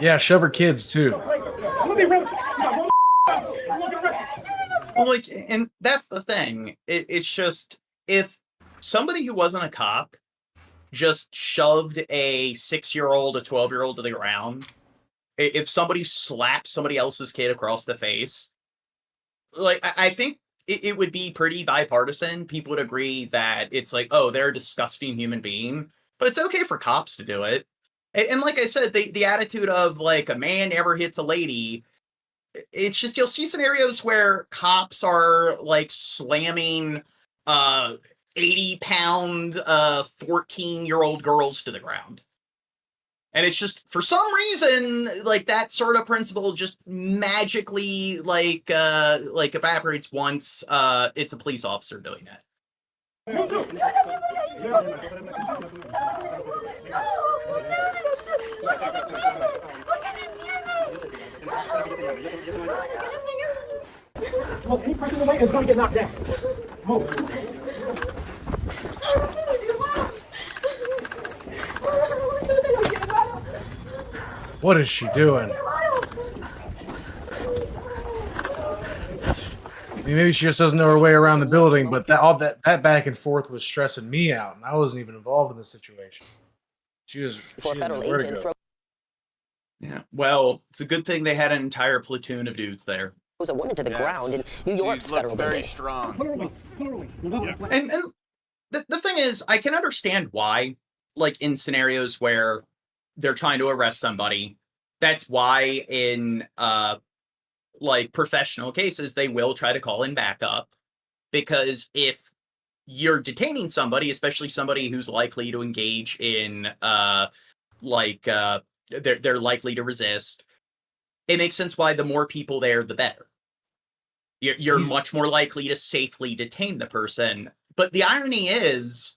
Yeah, shove her kids too. Well, and that's the thing. It's just, if somebody who wasn't a cop just shoved a 6-year-old, a 12-year-old to the ground, if somebody slapped somebody else's kid across the face, I think it would be pretty bipartisan. People would agree that it's like, oh, they're a disgusting human being, but it's okay for cops to do it. And like I said, the attitude of like a man never hits a lady, it's just, you'll see scenarios where cops are like slamming 80-pound 14-year-old girls to the ground. And it's just, for some reason, like, that sort of principle just magically, like evaporates once it's a police officer doing that. Well, any person in the way is going to get knocked down. Move. What is she doing? I mean, maybe she just doesn't know her way around the building, but that back and forth was stressing me out, and I wasn't even involved in the situation. She didn't know where to go. Yeah, well, it's a good thing they had an entire platoon of dudes there. Was a woman to the ground in New York's federal very building. strong. And the thing is, I can understand why, like, in scenarios where they're trying to arrest somebody, that's why in like professional cases they will try to call in backup, because if you're detaining somebody, especially somebody who's likely to engage in they're likely to resist, it makes sense why the more people there, the better. You're much more likely to safely detain the person. But the irony is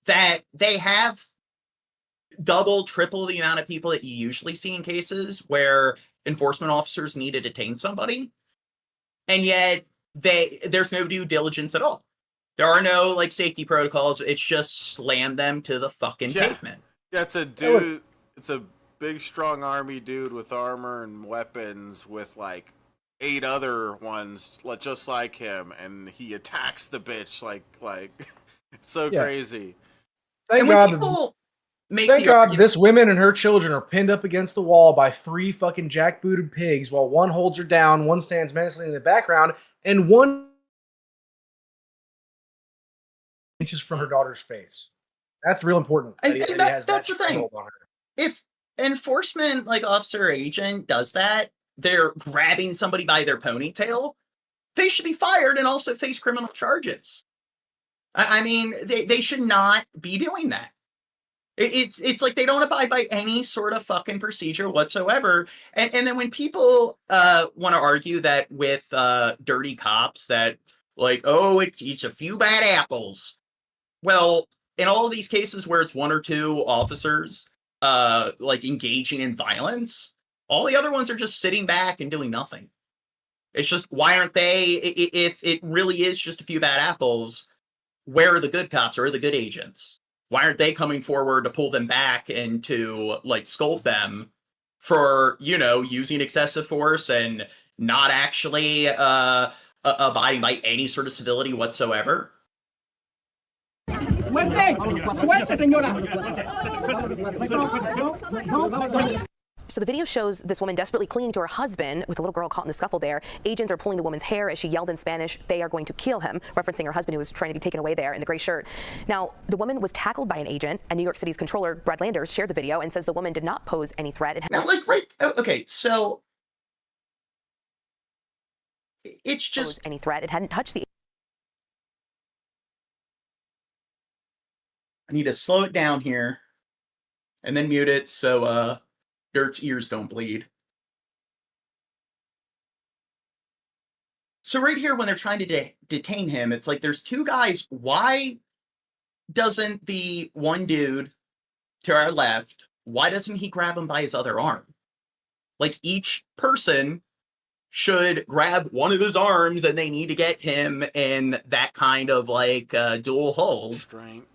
that they have double, triple the amount of people that you usually see in cases where enforcement officers need to detain somebody. And yet there's no due diligence at all. There are no like safety protocols. It's just slam them to the fucking pavement. Yeah, it's a dude. It's a big, strong army dude with armor and weapons with like 8 other ones just like him, and he attacks the bitch like it's so crazy. Thank God this woman and her children are pinned up against the wall by 3 fucking jackbooted pigs while one holds her down, one stands menacingly in the background, and one inches from her daughter's face. That's real important. That's the thing. If enforcement like officer or agent does that, they're grabbing somebody by their ponytail, they should be fired and also face criminal charges. I mean, they should not be doing that. It's like they don't abide by any sort of fucking procedure whatsoever. And then when people want to argue that with dirty cops that like, oh, it's a few bad apples. Well, in all of these cases where it's 1 or 2 officers like engaging in violence, all the other ones are just sitting back and doing nothing. It's just, why aren't they, if it really is just a few bad apples, where are the good cops or the good agents? Why aren't they coming forward to pull them back and to like scold them for, using excessive force and not actually abiding by any sort of civility whatsoever? So the video shows this woman desperately clinging to her husband with a little girl caught in the scuffle there. Agents are pulling the woman's hair as she yelled in Spanish, "They are going to kill him," referencing her husband who was trying to be taken away there in the gray shirt. Now, the woman was tackled by an agent, and New York City's controller, Brad Landers, shared the video and says the woman did not pose any threat. Now, okay, so it's just any threat. It hadn't touched the. I need to slow it down here and then mute it so Dirt's ears don't bleed. So right here, when they're trying to detain him, it's like there's 2 guys. Why doesn't the one dude to our left, why doesn't he grab him by his other arm? Like, each person should grab one of his arms, and they need to get him in that kind of like dual hold. Strength.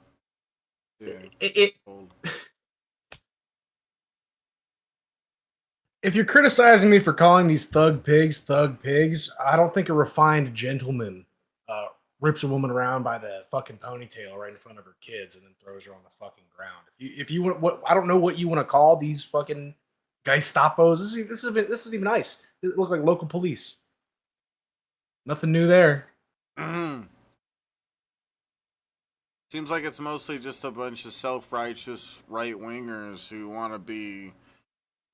If you're criticizing me for calling these thug pigs, I don't think a refined gentleman rips a woman around by the fucking ponytail right in front of her kids and then throws her on the fucking ground. If you want, I don't know what you want to call these fucking Gestapos. This is even nice. It look like local police. Nothing new there. Seems like it's mostly just a bunch of self-righteous right-wingers who want to be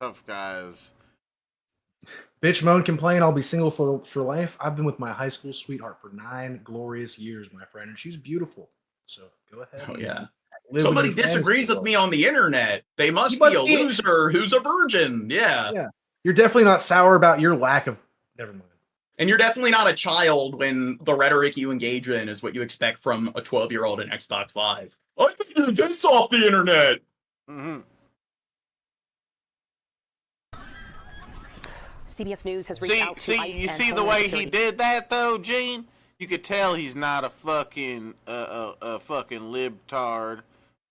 tough guys. Bitch, moan, complain, I'll be single for life. I've been with my high school sweetheart for 9 glorious years, my friend, and she's beautiful. So go ahead. Oh, yeah. Somebody disagrees with me on the internet. They must be a loser who's a virgin. Yeah. Yeah. You're definitely not sour about your lack of. Never mind. And you're definitely not a child when the rhetoric you engage in is what you expect from a 12-year-old in Xbox Live. I figured this off the internet. Mm-hmm. CBS News has reached out to ICE you see and the Homeland way Security. he did that though, Gene? You could tell he's not a fucking fucking libtard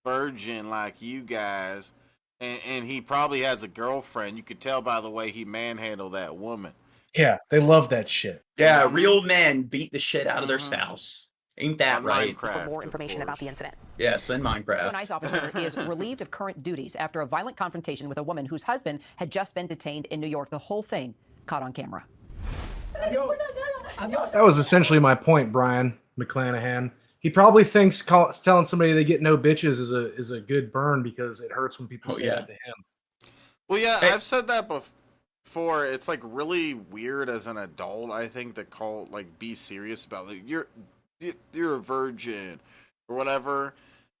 virgin like you guys, and he probably has a girlfriend. You could tell by the way he manhandled that woman. Yeah, they love that shit. Yeah, real men beat the shit out of their spouse. Ain't that right? For more information about the incident. Yes, in Minecraft. So an ICE officer is relieved of current duties after a violent confrontation with a woman whose husband had just been detained in New York. The whole thing caught on camera. That was essentially my point, Brian McClanahan. He probably thinks telling somebody they get no bitches is a good burn because it hurts when people say that to him. Well, yeah, I've said that before. It's like really weird as an adult, I think, to call be serious about you're a virgin or whatever,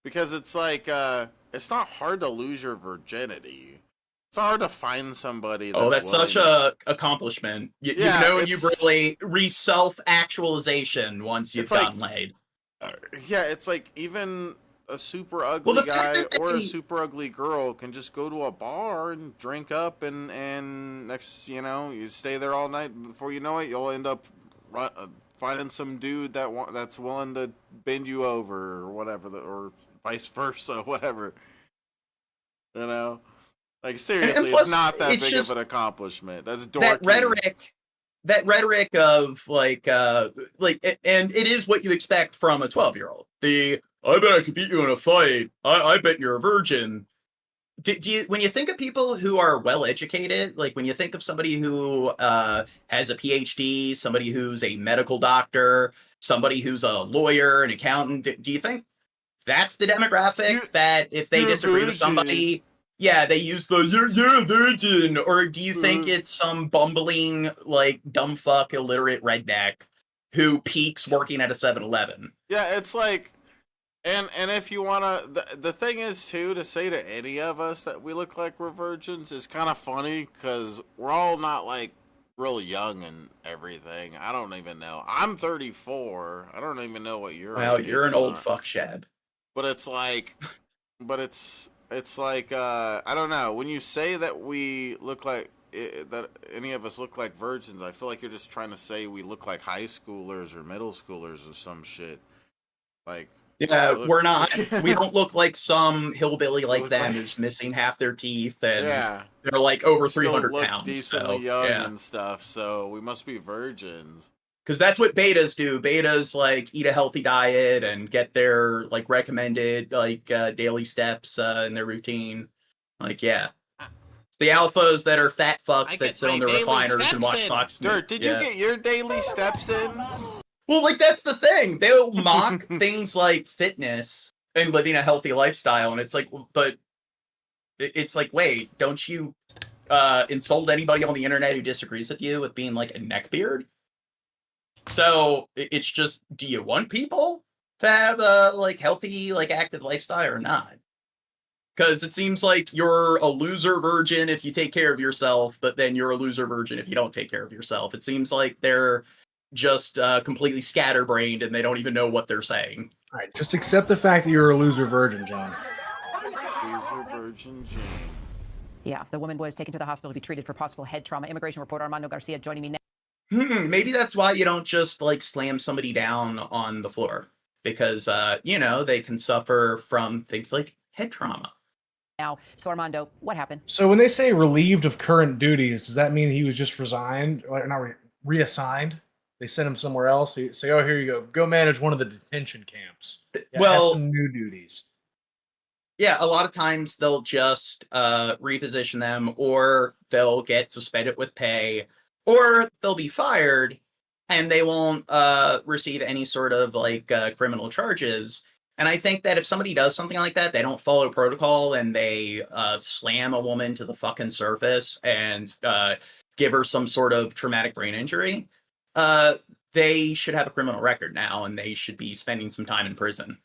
because it's like it's not hard to lose your virginity. It's not hard to find somebody. That's such a accomplishment. You know, you've really self-actualization once you've gotten laid. Yeah, it's like even a super ugly guy or a super ugly girl can just go to a bar and drink up, and next, you stay there all night. Before you know it, you'll end up finding some dude that's willing to bend you over or whatever, or vice versa, whatever. Like, seriously, plus, it's not that big of an accomplishment. That's dorky. That rhetoric of and it is what you expect from a 12-year-old. I bet I could beat you in a fight. I bet you're a virgin. Do you, when you think of people who are well educated, like when you think of somebody who has a PhD, somebody who's a medical doctor, somebody who's a lawyer, an accountant, do you think that's the demographic that if they disagree with somebody, they use you're a virgin? Or do you think it's some bumbling, dumb fuck illiterate redneck who peaks working at a 7-Eleven? Yeah, it's like, and if you want to, the thing is too, to say to any of us that we look like we're virgins is kind of funny, because we're all not real young and everything. I don't even know. I'm 34. I don't even know what you're. Well, you're an old fuck, Shab. But it's like, I don't know. When you say that we look like that, any of us look like virgins, I feel like you're just trying to say we look like high schoolers or middle schoolers or some shit. We're not. We don't look like some hillbilly like them who's missing half their teeth and they're over 300 pounds. Decently young and stuff. So we must be virgins. Because that's what betas do. Betas eat a healthy diet and get their recommended daily steps in their routine. It's the alphas that are fat fucks that sit on their recliners and watch Fox News. Dirt, did you get your daily steps in? Well, that's the thing. They'll mock things like fitness and living a healthy lifestyle, and it's wait, don't you insult anybody on the internet who disagrees with you with being a neckbeard? So it's just, do you want people to have a healthy, active lifestyle or not? Because it seems like you're a loser virgin if you take care of yourself, but then you're a loser virgin if you don't take care of yourself. It seems like they're just completely scatterbrained and they don't even know what they're saying. All right, just accept the fact that you're a loser virgin, John. Loser virgin Jane. Yeah, the woman was taken to the hospital to be treated for possible head trauma. Immigration reporter Armando Garcia joining me now. Maybe that's why you don't just slam somebody down on the floor, because they can suffer from things like head trauma. Now, so Armando, what happened? So when they say relieved of current duties, does that mean he was just resigned, not reassigned? They sent him somewhere else. They say, "Oh, here you go manage one of the detention camps." Have some new duties. Yeah, a lot of times they'll just reposition them, or they'll get suspended with pay, or they'll be fired and they won't receive any sort of criminal charges. And I think that if somebody does something like that, they don't follow protocol and they slam a woman to the fucking surface and give her some sort of traumatic brain injury, they should have a criminal record now and they should be spending some time in prison.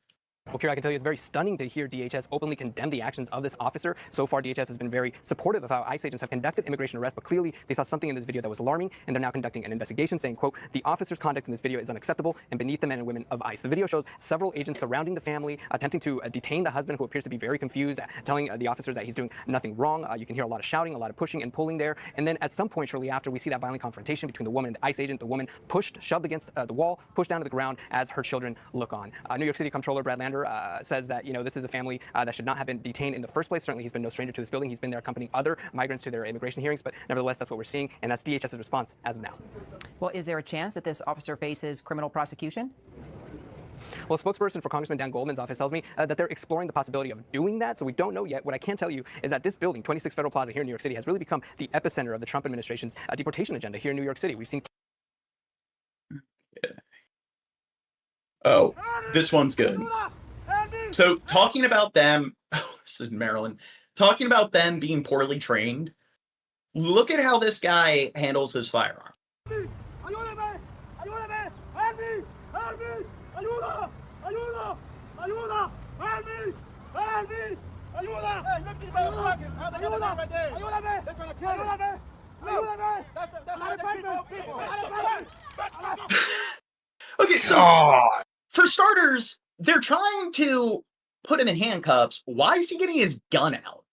Well, Kira, I can tell you it's very stunning to hear DHS openly condemn the actions of this officer. So far, DHS has been very supportive of how ICE agents have conducted immigration arrests, but clearly they saw something in this video that was alarming, and they're now conducting an investigation saying, quote, the officer's conduct in this video is unacceptable and beneath the men and women of ICE. The video shows several agents surrounding the family, attempting to detain the husband, who appears to be very confused, telling the officers that he's doing nothing wrong. You can hear a lot of shouting, a lot of pushing and pulling there. And then at some point shortly after, we see that violent confrontation between the woman and the ICE agent. The woman shoved against the wall, pushed down to the ground as her children look on. New York City Comptroller Brad Lander says that, you know, this is a family that should not have been detained in the first place. Certainly, he's been no stranger to this building. He's been there accompanying other migrants to their immigration hearings, but nevertheless, that's what we're seeing, and that's DHS's response as of now. Well, is there a chance that this officer faces criminal prosecution? Well, a spokesperson for Congressman Dan Goldman's office tells me that they're exploring the possibility of doing that, so we don't know yet. What I can tell you is that this building, 26 Federal Plaza here in New York City, has really become the epicenter of the Trump administration's deportation agenda here in New York City. We've seen... Oh, this one's good. So talking about them, this is Maryland, talking about them being poorly trained, look at how this guy handles his firearm. Okay, so for starters, they're trying to put him in handcuffs. Why is he getting his gun out?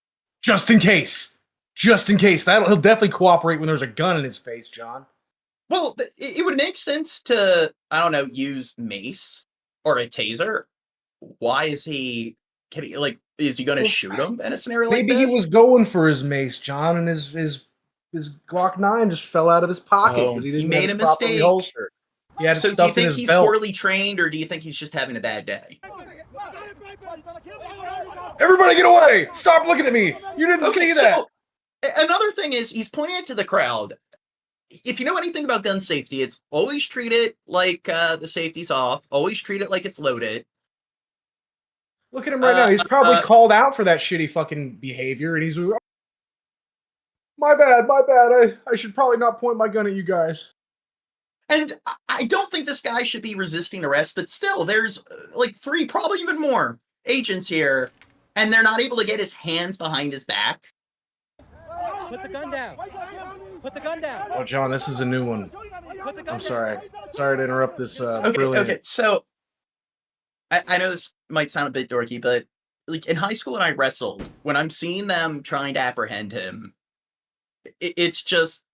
Just in case. Just in case. He'll definitely cooperate when there's a gun in his face, John. Well, it would make sense to, I don't know, use mace or a taser. Why is he is he going to shoot him in a scenario like this? Maybe he was going for his mace, John, and his Glock 9 just fell out of his pocket because he made a mistake. Holstered. So do you think he's poorly trained, or do you think he's just having a bad day? Everybody get away! Stop looking at me! You didn't see that! Another thing is, he's pointing it to the crowd. If you know anything about gun safety, it's always treat it like the safety's off. Always treat it like it's loaded. Look at him right now. He's probably called out for that shitty fucking behavior, and he's... My bad. I should probably not point my gun at you guys. And I don't think this guy should be resisting arrest, but still, there's like 3, probably even more agents here, and they're not able to get his hands behind his back. Put the gun down. Put the gun down. Oh, John, this is a new one. I'm sorry. Sorry to interrupt this. Okay, so I know this might sound a bit dorky, but like in high school when I wrestled, when I'm seeing them trying to apprehend him, it's just...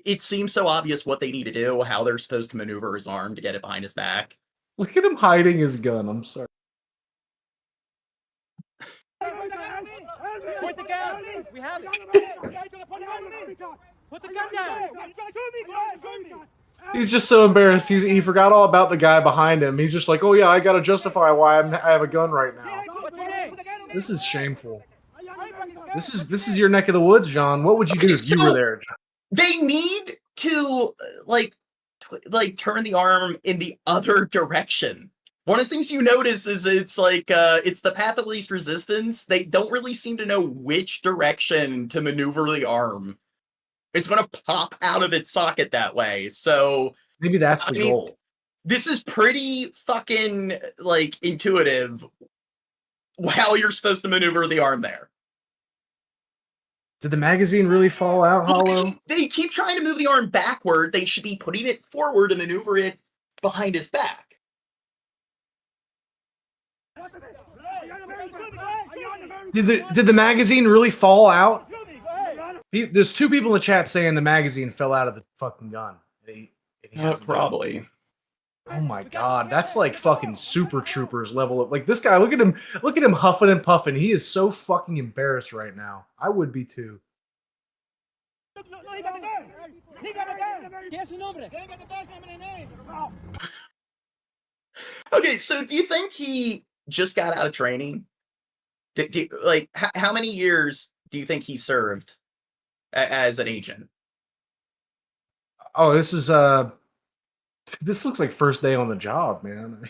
It seems so obvious what they need to do, how they're supposed to maneuver his arm to get it behind his back. Look at him hiding his gun. I'm sorry. Point the gun. We have it. Put the gun down. He's just so embarrassed. He forgot all about the guy behind him. He's just like, oh yeah, I gotta justify why I have a gun right now. This is shameful. This is your neck of the woods, John. What would you do if you were there, John? They need to like turn the arm in the other direction. One of the things you notice is it's like it's the path of least resistance. They don't really seem to know which direction to maneuver the arm. It's going to pop out of its socket that way. So maybe that's the goal. This is pretty fucking like intuitive how you're supposed to maneuver the arm there. Did the magazine really fall out hollow? They keep trying to move the arm backward. They should be putting it forward and maneuver it behind his back. Did the magazine really fall out? There's 2 people in the chat saying the magazine fell out of the fucking gun. Probably. Oh my god, that's like fucking Super Troopers level of like this guy. Look at him huffing and puffing. He is so fucking embarrassed right now. I would be too. Okay, so do you think he just got out of training? Like how many years do you think he served as an agent? Oh, this looks like first day on the job, man.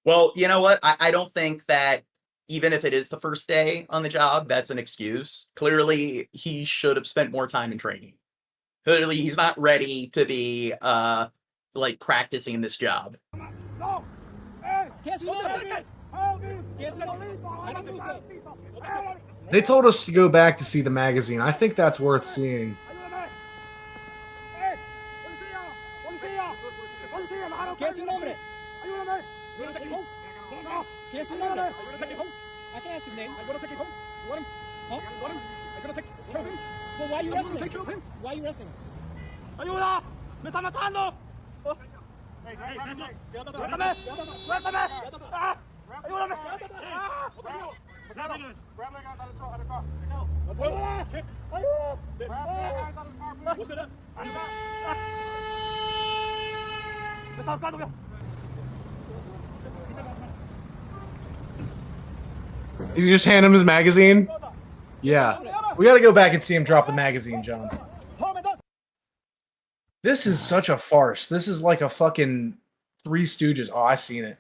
Well, you know what? I don't think that even if it is the first day on the job, that's an excuse. Clearly, he should have spent more time in training. Clearly, he's not ready to be like practicing this job. They told us to go back to see the magazine. I think that's worth seeing. ¿Qué es su nombre? ¿Qué es su nombre? I can ask his name. I'm gonna take him home. You want him? Huh? You want him? I'm gonna take him. Well, why are you wrestling him? Why are you wrestling him? ¡Ayuda! ¡Me está matando! ¡Suéltame! ¡Suéltame! ¡Ayúdame! You just hand him his magazine? Yeah. We gotta go back and see him drop the magazine, John. This is such a farce. This is like a fucking Three Stooges. Oh, I seen it.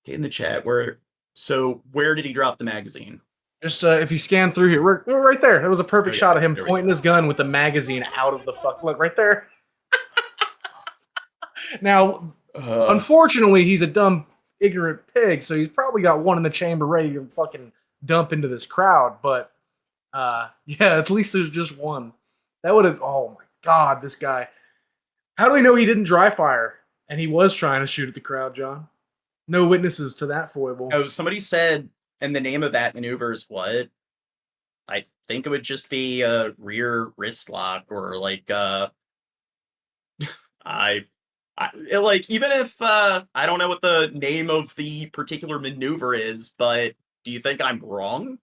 In the chat, where did he drop the magazine? Just if you scan through here, we're right there. That was a perfect shot of him pointing his gun with the magazine out of the fuck. Look, right there. Now, unfortunately, he's a dumb, ignorant pig, so he's probably got one in the chamber ready to fucking dump into this crowd. But yeah, at least there's just one. That would have. Oh my god, this guy. How do we know he didn't dry fire and he was trying to shoot at the crowd, John? No witnesses to that foible. Oh, somebody said, and the name of that maneuver is what? I think it would just be a rear wrist lock, or like like, even if I don't know what the name of the particular maneuver is, but do you think I'm wrong?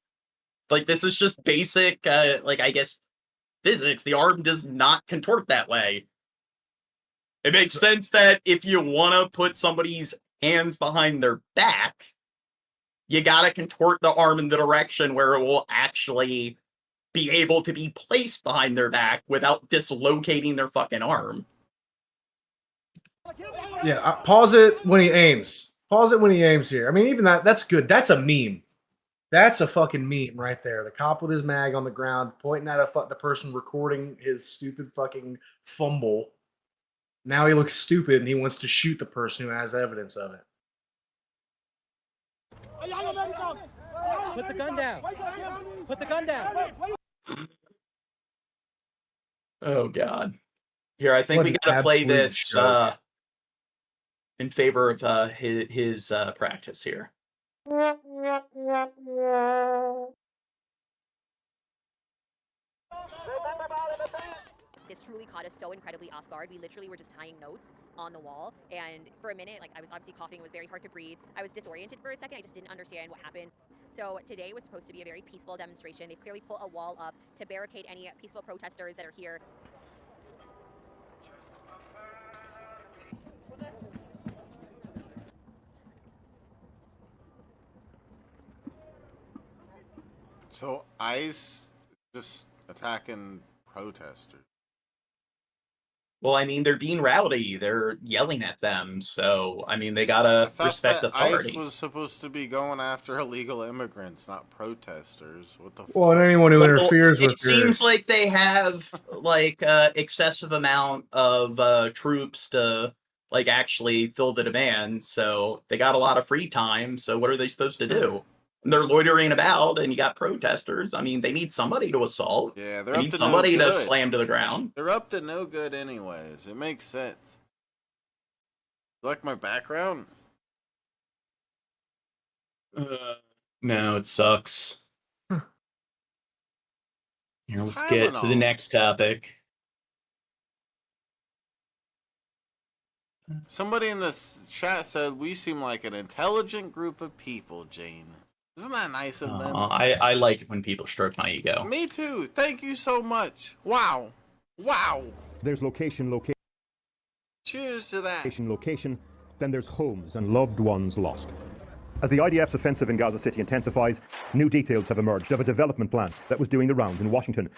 Like, this is just basic, like, I guess, physics. The arm does not contort that way. It makes sense that if you want to put somebody's hands behind their back, you gotta contort the arm in the direction where it will actually be able to be placed behind their back without dislocating their fucking arm. Yeah, pause it when he aims. Pause it when he aims here. I mean, even that's good. That's a meme. That's a fucking meme right there. The cop with his mag on the ground, pointing at the person recording his stupid fucking fumble. Now he looks stupid and he wants to shoot the person who has evidence of it. Put the gun down. Put the gun down. Oh, God. Here, I think we gotta play this in favor of his practice here. This truly caught us so incredibly off guard. We literally were just tying notes on the wall, and for a minute, like, I was obviously coughing, it was very hard to breathe. I was disoriented for a second, I just didn't understand what happened. So today was supposed to be a very peaceful demonstration. They've clearly put a wall up to barricade any peaceful protesters that are here. So ICE just attacking protesters. Well, I mean, they're being rowdy. They're yelling at them. So, I mean, they gotta respect authority. ICE was supposed to be going after illegal immigrants, not protesters. What the fuck? Well, and anyone who interferes with it seems like they have, like, excessive amount of troops to, like, actually fill the demand. So they got a lot of free time. So what are they supposed to do? And they're loitering about, and you got protesters. I mean, they need somebody to assault. Yeah, they need somebody to slam to the ground. They're up to no good anyways. It makes sense. You like my background? No, it sucks. Here, let's get to the next topic. Somebody in this chat said we seem like an intelligent group of people, Jane. Isn't that nice of them? I like it when people stroke my ego. Me too. Thank you so much. Wow. Wow. There's location. Cheers to that. Location. Then there's homes and loved ones lost. As the IDF's offensive in Gaza City intensifies, new details have emerged of a development plan that was doing the rounds in Washington.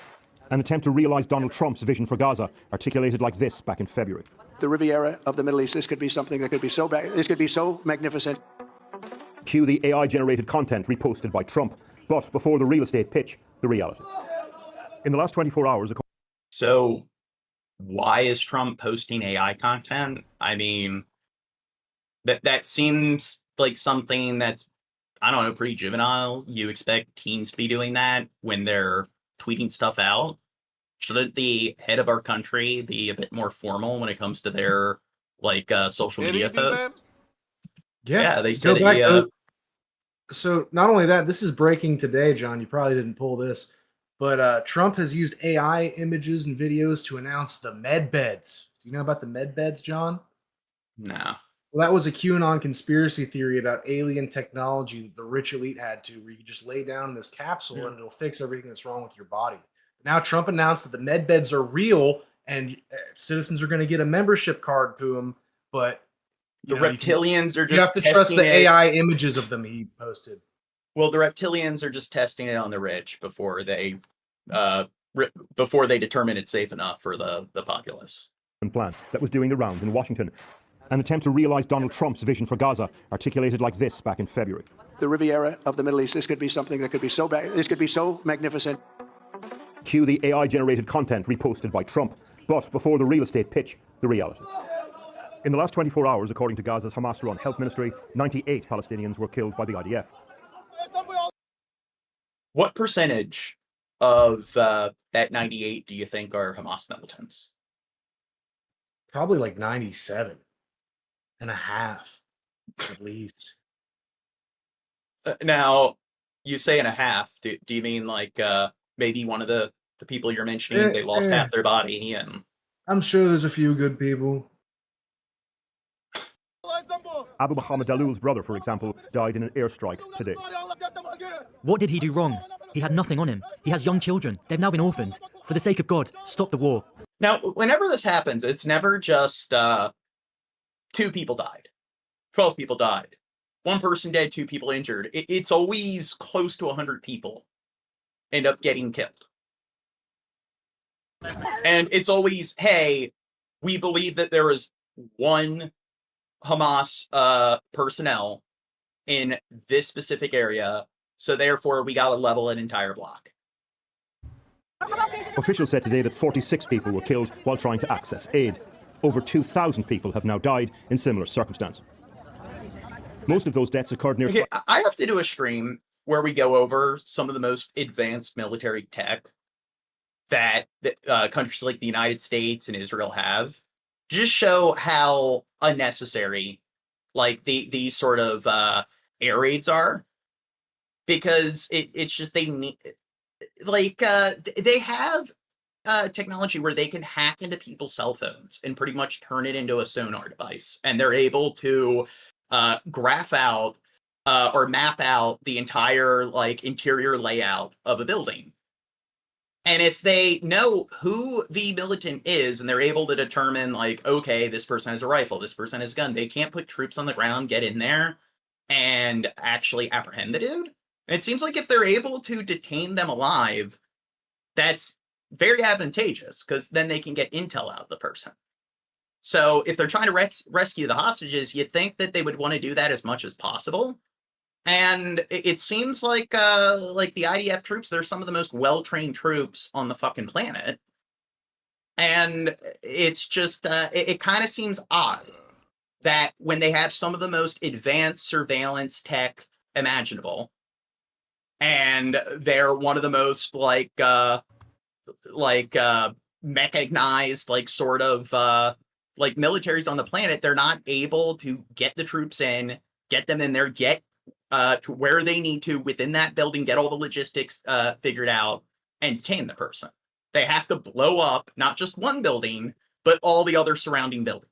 An attempt to realize Donald Trump's vision for Gaza, articulated like this back in February. The Riviera of the Middle East, this could be something that could be so bad. This could be so magnificent. Cue the AI-generated content reposted by Trump. But before the real estate pitch, the reality. In the last 24 hours... So, why is Trump posting AI content? I mean, That seems like something that's, I don't know, pretty juvenile. You expect teens to be doing that when they're tweeting stuff out. Shouldn't the head of our country be a bit more formal when it comes to their social media posts? Yeah, they said so not only that, this is breaking today, John. You probably didn't pull this, but Trump has used AI images and videos to announce the med beds. Do you know about the med beds, John? No. Well, that was a QAnon conspiracy theory about alien technology that the rich elite had to, where you just lay down in this capsule and it'll fix everything that's wrong with your body. Now Trump announced that the med beds are real and citizens are going to get a membership card to them, but the reptilians are just you have to trust the AI images of them he posted. Well, the reptilians are just testing it on the rich before they determine it's safe enough for the populace. Plan that was doing the rounds in Washington. An attempt to realize Donald Trump's vision for Gaza, articulated like this back in February. The Riviera of the Middle East, this could be something that could be so bad. This could be so magnificent. Cue the AI-generated content reposted by Trump. But before the real estate pitch, the reality. In the last 24 hours, according to Gaza's Hamas-run health ministry, 98 Palestinians were killed by the IDF. What percentage of that 98 do you think are Hamas militants? Probably like 97.5, at least. Now, you say and a half. Do you mean like maybe one of the people you're mentioning, they lost half their body? And I'm sure there's a few good people. Abu Muhammad Alul's brother, for example, died in an airstrike today. What did he do wrong? He had nothing on him. He has young children. They've now been orphaned. For the sake of God, stop the war. Now, whenever this happens, it's never just 2 people died, 12 people died, 1 person dead, 2 people injured. It's always close to 100 people end up getting killed. And it's always, hey, we believe that there was 1 Hamas personnel in this specific area, so therefore we got to level an entire block. Officials said today that 46 people were killed while trying to access aid. Over 2,000 people have now died in similar circumstance. Most of those deaths occurred near... Okay, I have to do a stream where we go over some of the most advanced military tech that countries like the United States and Israel have. Just show how unnecessary these sort of air raids are. Because it's just they need... they have technology where they can hack into people's cell phones and pretty much turn it into a sonar device. And they're able to graph out or map out the entire interior layout of a building. And if they know who the militant is and they're able to determine okay, this person has a rifle, this person has a gun, they can't put troops on the ground, get in there and actually apprehend the dude. And it seems like if they're able to detain them alive, that's very advantageous because then they can get intel out of the person. So if they're trying to rescue the hostages, you'd think that they would want to do that as much as possible. And it seems like the IDF troops, they're some of the most well-trained troops on the fucking planet. And it's just, it kind of seems odd that when they have some of the most advanced surveillance tech imaginable, and they're one of the most mechanized, militaries on the planet, they're not able to get the troops in, get them in there, get to where they need to within that building, get all the logistics figured out, and detain the person. They have to blow up not just one building, but all the other surrounding buildings.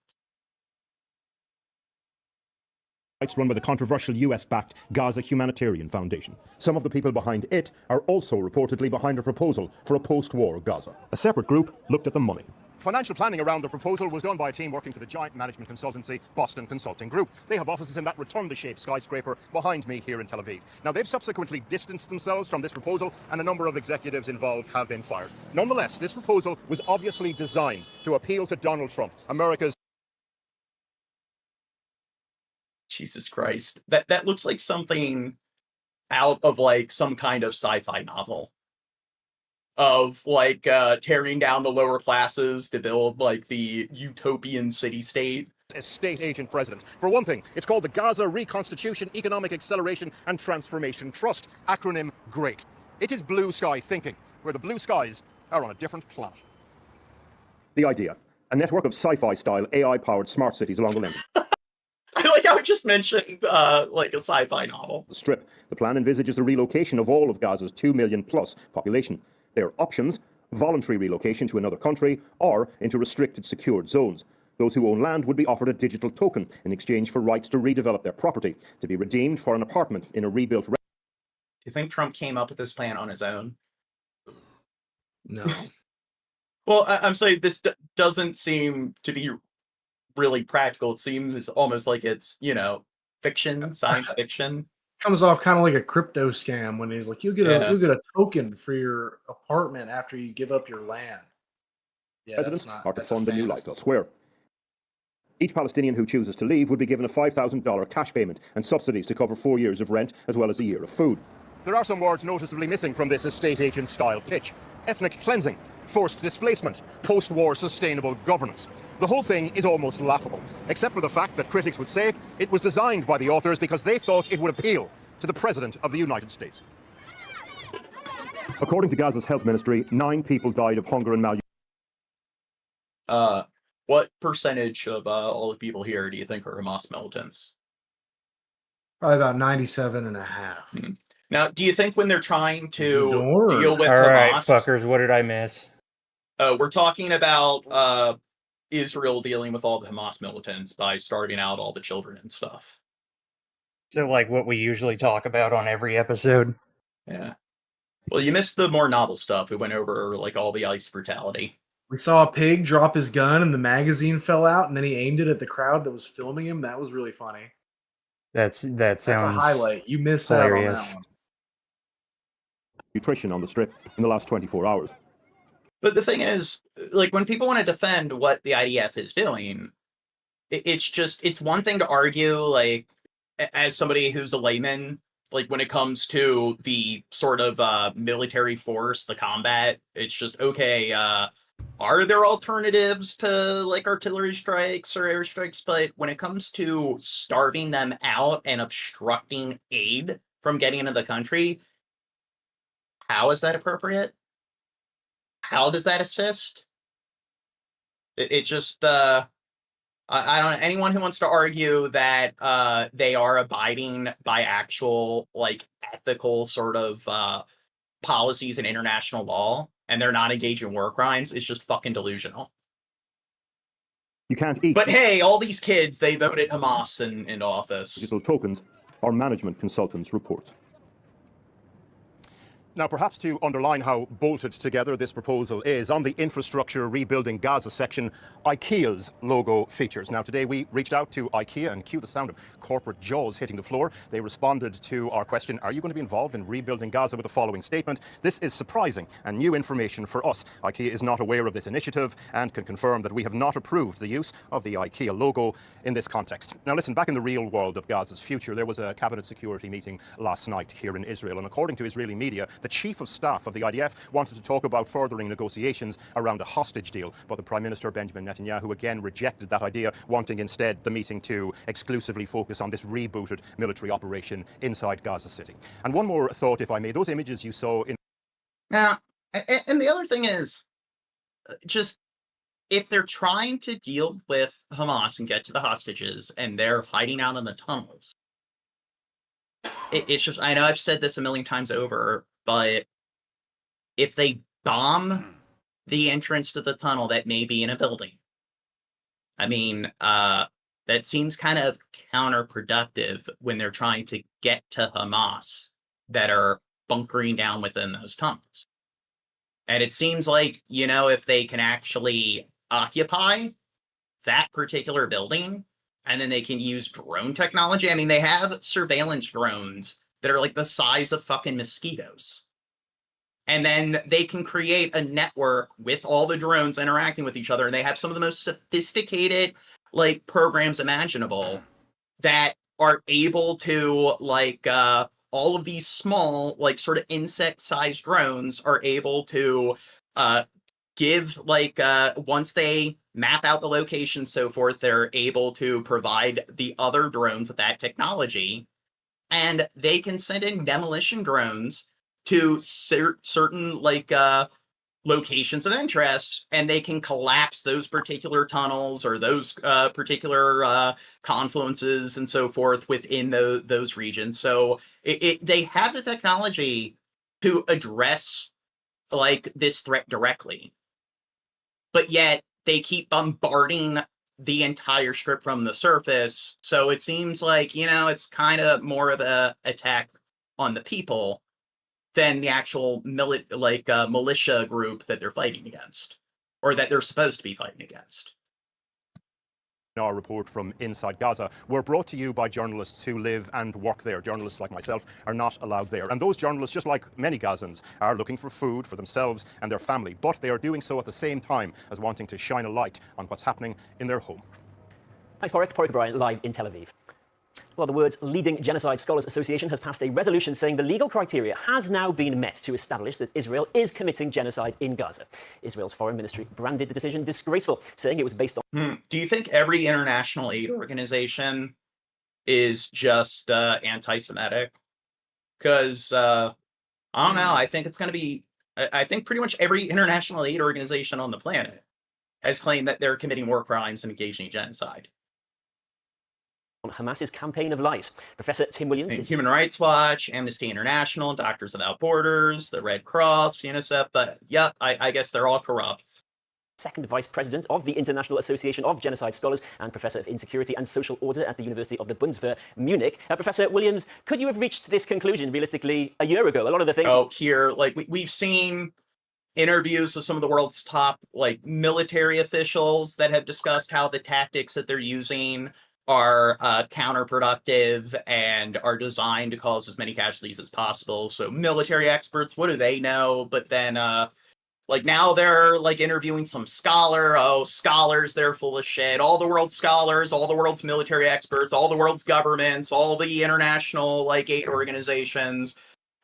It's run by the controversial US-backed Gaza Humanitarian Foundation. Some of the people behind it are also reportedly behind a proposal for a post-war Gaza. A separate group looked at the money. Financial planning around the proposal was done by a team working for the giant management consultancy Boston Consulting Group. They have offices in that rotunda-shaped skyscraper behind me here in Tel Aviv. Now, they've subsequently distanced themselves from this proposal, and a number of executives involved have been fired. Nonetheless, this proposal was obviously designed to appeal to Donald Trump, America's... Jesus Christ. That looks like something out of some kind of sci-fi novel. Of tearing down the lower classes to build the utopian city-state. as state agent president. For one thing, it's called the Gaza Reconstitution, Economic Acceleration and Transformation Trust, acronym GREAT. It is blue sky thinking, where the blue skies are on a different planet. The idea, a network of sci-fi style AI-powered smart cities along the length. I like how it just mentioned like a sci-fi novel. The Strip. The plan envisages the relocation of all of Gaza's 2 million plus population. Their options: voluntary relocation to another country or into restricted secured zones. Those who own land would be offered a digital token in exchange for rights to redevelop their property, to be redeemed for an apartment in a rebuilt... Do you think Trump came up with this plan on his own? No. Well, I'm saying this doesn't seem to be really practical. It seems almost like it's, you know, fiction, science fiction. Comes off kind of like a crypto scam when he's like, you get a token for your apartment after you give up your land. Yeah, Residents are to fund a new life elsewhere. Each Palestinian who chooses to leave would be given a $5,000 cash payment and subsidies to cover 4 years of rent as well as a year of food. There are some words noticeably missing from this estate agent style pitch. Ethnic cleansing, forced displacement, post-war sustainable governance. The whole thing is almost laughable, except for the fact that critics would say it was designed by the authors because they thought it would appeal to the President of the United States. According to Gaza's health ministry, 9 people died of hunger and malnutrition. What percentage of all the people here do you think are Hamas militants? Probably about 97.5. Now, do you think when they're trying to deal with All right, Hamas... fuckers, what did I miss? We're talking about Israel dealing with all the Hamas militants by starving out all the children and stuff. So, like, what we usually talk about on every episode? Yeah. Well, you missed the more novel stuff. We went over, like, all the ICE brutality. We saw a pig drop his gun and the magazine fell out, and then he aimed it at the crowd that was filming him. That was really funny. That sounds That's a highlight. You missed hilarious. out on that one. Nutrition on the Strip in the last 24 hours. But the thing is, like, when people want to defend what the IDF is doing, it's one thing to argue, like, as somebody who's a layman, like, when it comes to the sort of military force, the combat, it's just, okay, are there alternatives to, like, artillery strikes or airstrikes? But when it comes to starving them out and obstructing aid from getting into the country, how is that appropriate? How does that assist? It just, I don't know, anyone who wants to argue that they are abiding by actual, like, ethical sort of policies and international law, and they're not engaging in war crimes, is just fucking delusional. You can't eat. But hey, all these kids, they voted Hamas into office. Digital tokens or management consultants' reports. Now, perhaps to underline how bolted together this proposal is, on the infrastructure rebuilding Gaza section, IKEA's logo features. Now, today we reached out to IKEA and cue the sound of corporate jaws hitting the floor. They responded to our question, are you going to be involved in rebuilding Gaza, with the following statement: this is surprising and new information for us. IKEA is not aware of this initiative and can confirm that we have not approved the use of the IKEA logo in this context. Now, listen, back in the real world of Gaza's future, there was a cabinet security meeting last night here in Israel, and according to Israeli media, the chief of staff of the IDF wanted to talk about furthering negotiations around a hostage deal, but the Prime Minister Benjamin Netanyahu again rejected that idea, wanting instead the meeting to exclusively focus on this rebooted military operation inside Gaza City. And one more thought, if I may, those images you saw in... Now, and the other thing is, just, if they're trying to deal with Hamas and get to the hostages, and they're hiding out in the tunnels, it's just, I know I've said this a million times over, but if they bomb the entrance to the tunnel that may be in a building, I mean, that seems kind of counterproductive when they're trying to get to Hamas that are bunkering down within those tunnels. And it seems like, you know, if they can actually occupy that particular building, and then they can use drone technology. I mean, they have surveillance drones that are like the size of fucking mosquitoes. And then they can create a network with all the drones interacting with each other. And they have some of the most sophisticated, like, programs imaginable that are able to, like, all of these small, like, sort of insect-sized drones are able to give, like, once they map out the location, so forth. They're able to provide the other drones with that technology, and they can send in demolition drones to certain like locations of interest, and they can collapse those particular tunnels or those particular confluences and so forth within those regions. So they have the technology to address like this threat directly, but yet they keep bombarding the entire strip from the surface. So it seems like, you know, it's kind of more of a attack on the people than the actual militia group that they're fighting against, or that they're supposed to be fighting against. Our report from inside Gaza. We're brought to you by journalists who live and work there. Journalists like myself are not allowed there. And those journalists, just like many Gazans, are looking for food for themselves and their family. But they are doing so at the same time as wanting to shine a light on what's happening in their home. Thanks, Porrick. Porrick O'Brien, live in Tel Aviv. Well, the world's leading genocide scholars association has passed a resolution saying the legal criteria has now been met to establish that Israel is committing genocide in Gaza. Israel's foreign ministry branded the decision disgraceful, saying it was based on... Do you think every international aid organization is just anti-Semitic? Because, I don't know, I think it's going to be... I think pretty much every international aid organization on the planet has claimed that they're committing war crimes and engaging in genocide. On Hamas's campaign of lies. Professor Tim Williams... Human Rights Watch, Amnesty International, Doctors Without Borders, the Red Cross, UNICEF, but yeah, I guess they're all corrupt. Second Vice President of the International Association of Genocide Scholars and Professor of Insecurity and Social Order at the University of the Bundeswehr, Munich. Professor Williams, could you have reached this conclusion realistically a year ago? A lot of the things... Oh, here, like, we've seen interviews with some of the world's top, like, military officials that have discussed how the tactics that they're using are counterproductive and are designed to cause as many casualties as possible. So military experts, what do they know? But then like now they're like interviewing some scholar. Oh, scholars, they're full of shit. All the world's scholars, all the world's military experts, all the world's governments, all the international like aid organizations.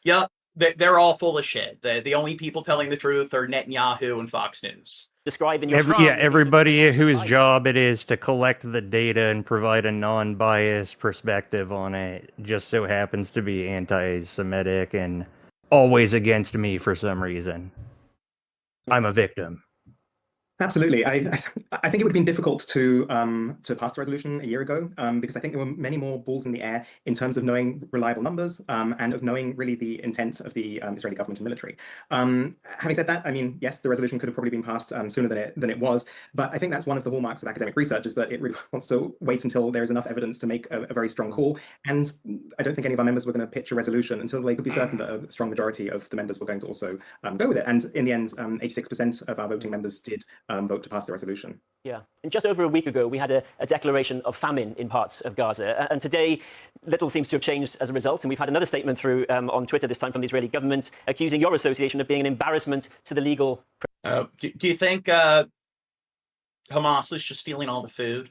Yep, they're all full of shit. The only people telling the truth are Netanyahu and Fox News. Describing your everybody whose job it is to collect the data and provide a non-biased perspective on it just so happens to be anti-Semitic and always against me for some reason. I'm a victim. Absolutely. I think it would have been difficult to pass the resolution a year ago because I think there were many more balls in the air in terms of knowing reliable numbers and of knowing really the intent of the Israeli government and military. Having said that, I mean, yes, the resolution could have probably been passed sooner than it was, but I think that's one of the hallmarks of academic research is that it really wants to wait until there is enough evidence to make a very strong call. And I don't think any of our members were going to pitch a resolution until they could be certain that a strong majority of the members were going to also go with it. And in the end, 86% of our voting members did vote to pass the resolution. Yeah, and just over a week ago, we had a declaration of famine in parts of Gaza. And today, little seems to have changed as a result. And we've had another statement through on Twitter, this time from the Israeli government, accusing your association of being an embarrassment to the legal... Do you think Hamas is just stealing all the food?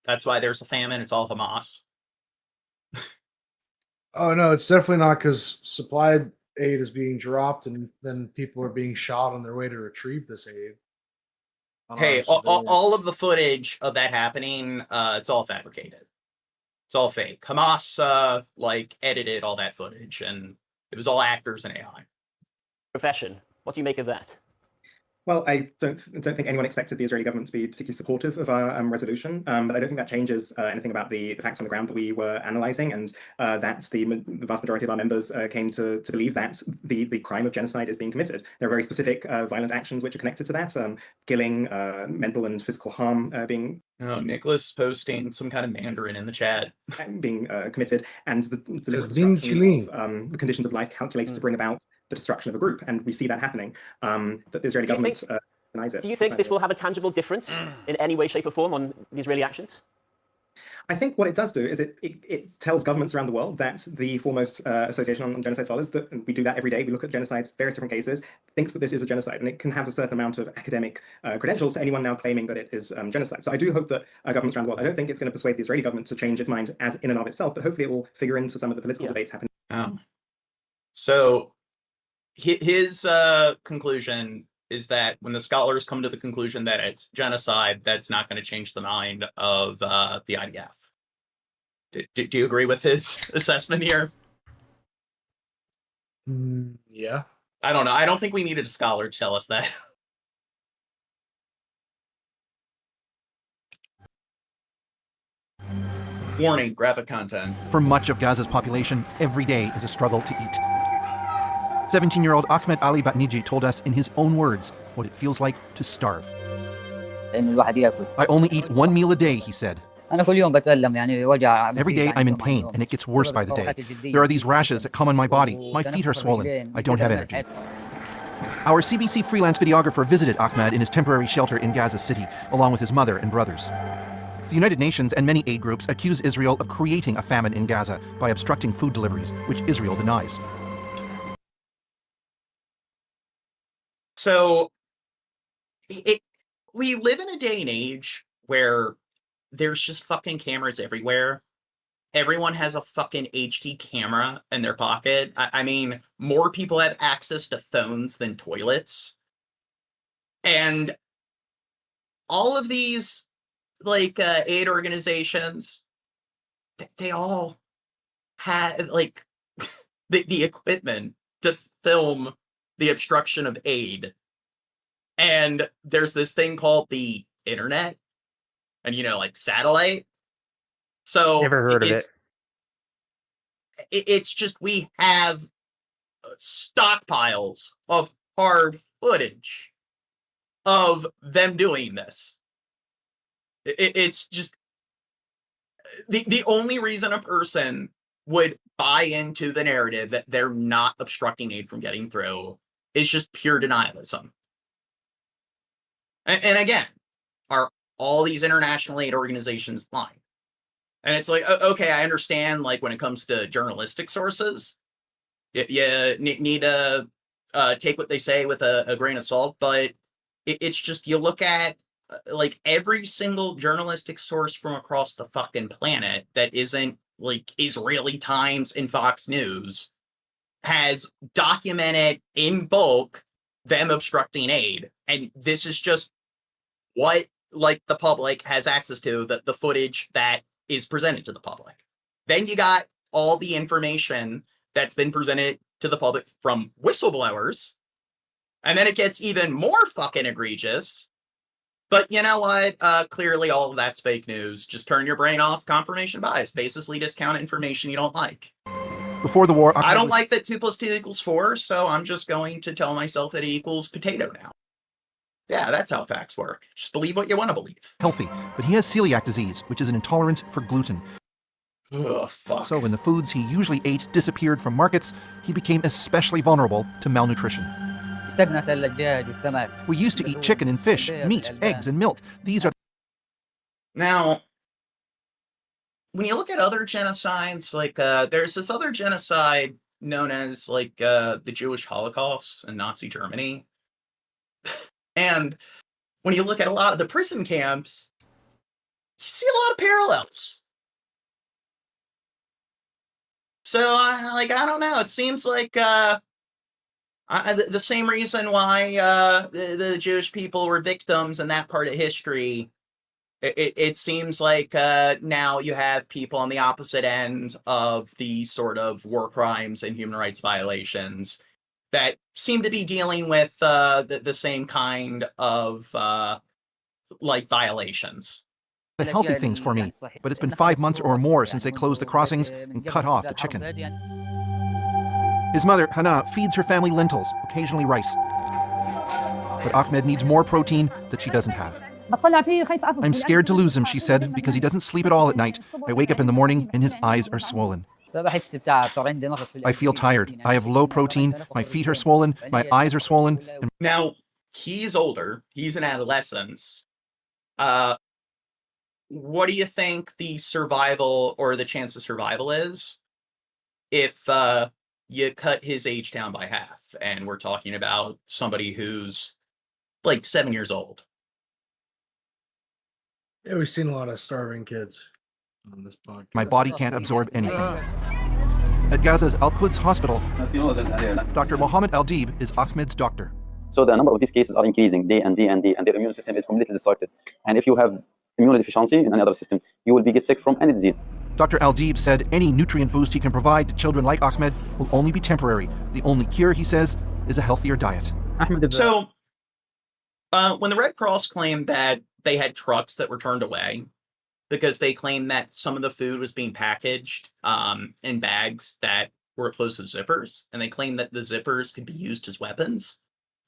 That's why there's a famine. It's all Hamas. Oh, no, it's definitely not because supply aid is being dropped and then people are being shot on their way to retrieve this aid. Hey, all of the footage of that happening, it's all fabricated. It's all fake. Hamas, like, edited all that footage, and it was all actors and AI. Profession. What do you make of that? Well, I don't think anyone expected the Israeli government to be particularly supportive of our resolution, but I don't think that changes anything about the facts on the ground that we were analysing, and that the vast majority of our members came to believe that the crime of genocide is being committed. There are very specific violent actions which are connected to that, killing, mental and physical harm being... Oh, Nicholas posting some kind of Mandarin in the chat. Being committed, and the destruction of the conditions of life calculated to bring about the destruction of a group, and we see that happening. That the Israeli government denies it. Do you think this will have a tangible difference in any way, shape, or form on the Israeli actions? I think what it does do is it tells governments around the world that the foremost association on genocide scholars, that we do that every day, we look at genocides, various different cases, thinks that this is a genocide, and it can have a certain amount of academic credentials to anyone now claiming that it is genocide. So I do hope that governments around the world, I don't think it's going to persuade the Israeli government to change its mind as in and of itself, but hopefully it will figure into some of the political debates happening. So his conclusion is that when the scholars come to the conclusion that it's genocide, that's not going to change the mind of the IDF. Do you agree with his assessment here? Yeah. I don't know. I don't think we needed a scholar to tell us that. Warning, graphic content. For much of Gaza's population, every day is a struggle to eat. 17-year-old Ahmed Ali Batniji told us in his own words what it feels like to starve. I only eat one meal a day, he said. Every day I'm in pain, and it gets worse by the day. There are these rashes that come on my body. My feet are swollen. I don't have energy. Our CBC freelance videographer visited Ahmed in his temporary shelter in Gaza City, along with his mother and brothers. The United Nations and many aid groups accuse Israel of creating a famine in Gaza by obstructing food deliveries, which Israel denies. So, we live in a day and age where there's just fucking cameras everywhere. Everyone has a fucking HD camera in their pocket. I mean, more people have access to phones than toilets. And all of these, like, aid organizations, they all had, like, the equipment to film the obstruction of aid. And there's this thing called the internet. And, like satellite. So Never heard of it. It's just we have stockpiles of hard footage of them doing this. It's just the only reason a person would buy into the narrative that they're not obstructing aid from getting through is just pure denialism. And again, are all these international aid organizations lying? And it's like, okay, I understand, like, when it comes to journalistic sources, you need to take what they say with a grain of salt, but it's just, you look at, like, every single journalistic source from across the fucking planet that isn't, like, Israeli Times and Fox News has documented in bulk them obstructing aid. And this is just what, like, the public has access to, the footage that is presented to the public. Then you got all the information that's been presented to the public from whistleblowers. And then it gets even more fucking egregious. But you know what? Clearly all of that's fake news. Just turn your brain off. Confirmation bias. Basically discount information you don't like. Before the war, I don't like that 2 + 2 = 4, so I'm just going to tell myself that it equals potato now. Yeah, that's how facts work. Just believe what you want to believe. Healthy, but he has celiac disease, which is an intolerance for gluten. Ugh, fuck. So when the foods he usually ate disappeared from markets, he became especially vulnerable to malnutrition. We used to eat chicken and fish, meat, eggs, and milk. These are... Now, when you look at other genocides, like, there's this other genocide known as, like, the Jewish Holocaust in Nazi Germany. And when you look at a lot of the prison camps, you see a lot of parallels. So, I don't know. It seems like the same reason why the Jewish people were victims in that part of history. It seems like now you have people on the opposite end of these sort of war crimes and human rights violations that seem to be dealing with the same kind of like violations. The healthy things for me, but it's been 5 months or more since they closed the crossings and cut off the chicken. His mother, Hannah, feeds her family lentils, occasionally rice. But Ahmed needs more protein that she doesn't have. I'm scared to lose him, she said, because he doesn't sleep at all at night. I wake up in the morning and his eyes are swollen. I feel tired. I have low protein. My feet are swollen. My eyes are swollen. And... Now, he's older. He's an adolescent. What do you think the survival or the chance of survival is if you cut his age down by half? And we're talking about somebody who's like 7 years old. Yeah, we've seen a lot of starving kids on this podcast. My body can't absorb anything. At Gaza's Al-Quds hospital, Dr. Mohammed Al-Deeb is Ahmed's doctor. So the number of these cases are increasing day and day and day, and their immune system is completely disrupted. And if you have immunity deficiency in any other system, you will get sick from any disease. Dr. Al-Deeb said any nutrient boost he can provide to children like Ahmed will only be temporary. The only cure, he says, is a healthier diet. So, when the Red Cross claimed that they had trucks that were turned away because they claimed that some of the food was being packaged in bags that were closed with zippers, and they claimed that the zippers could be used as weapons,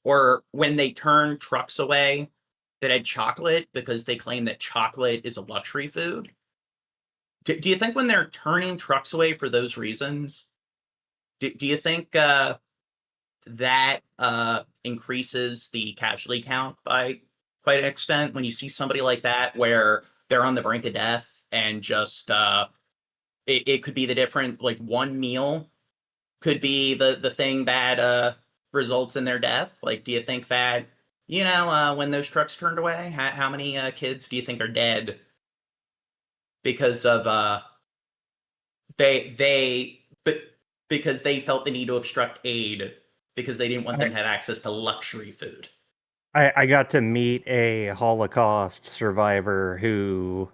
or when they turned trucks away that had chocolate because they claimed that chocolate is a luxury food. Do you think when they're turning trucks away for those reasons, do you think that increases the casualty count by quite an extent when you see somebody like that where they're on the brink of death and just it could be the different, like one meal could be the thing that results in their death? Like, do you think that, you know, when those trucks turned away, how many kids do you think are dead because of because they felt the need to obstruct aid because they didn't want them to have access to luxury food? I got to meet a Holocaust survivor who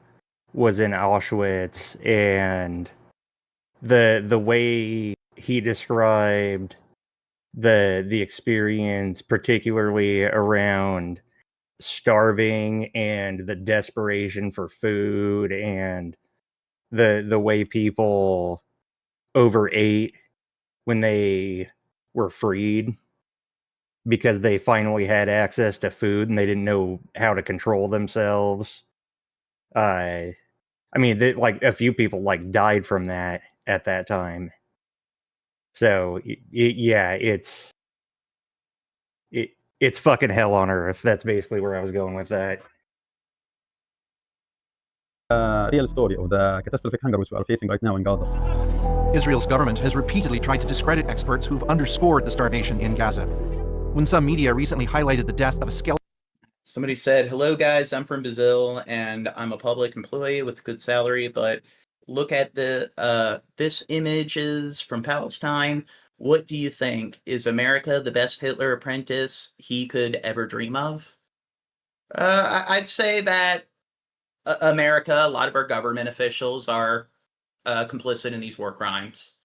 was in Auschwitz, and the way he described the experience, particularly around starving and the desperation for food, and the way people overate when they were freed because they finally had access to food and they didn't know how to control themselves. I mean, like a few people like died from that at that time. So yeah, it's fucking hell on earth. That's basically where I was going with that. Real story of the catastrophic hunger which we are facing right now in Gaza. Israel's government has repeatedly tried to discredit experts who've underscored the starvation in Gaza. When some media recently highlighted the death of a skeleton. Somebody said, "Hello guys, I'm from Brazil and I'm a public employee with a good salary, but look at the this image is from Palestine. What do you think? Is America the best Hitler apprentice he could ever dream of?" I'd say that America, a lot of our government officials are complicit in these war crimes.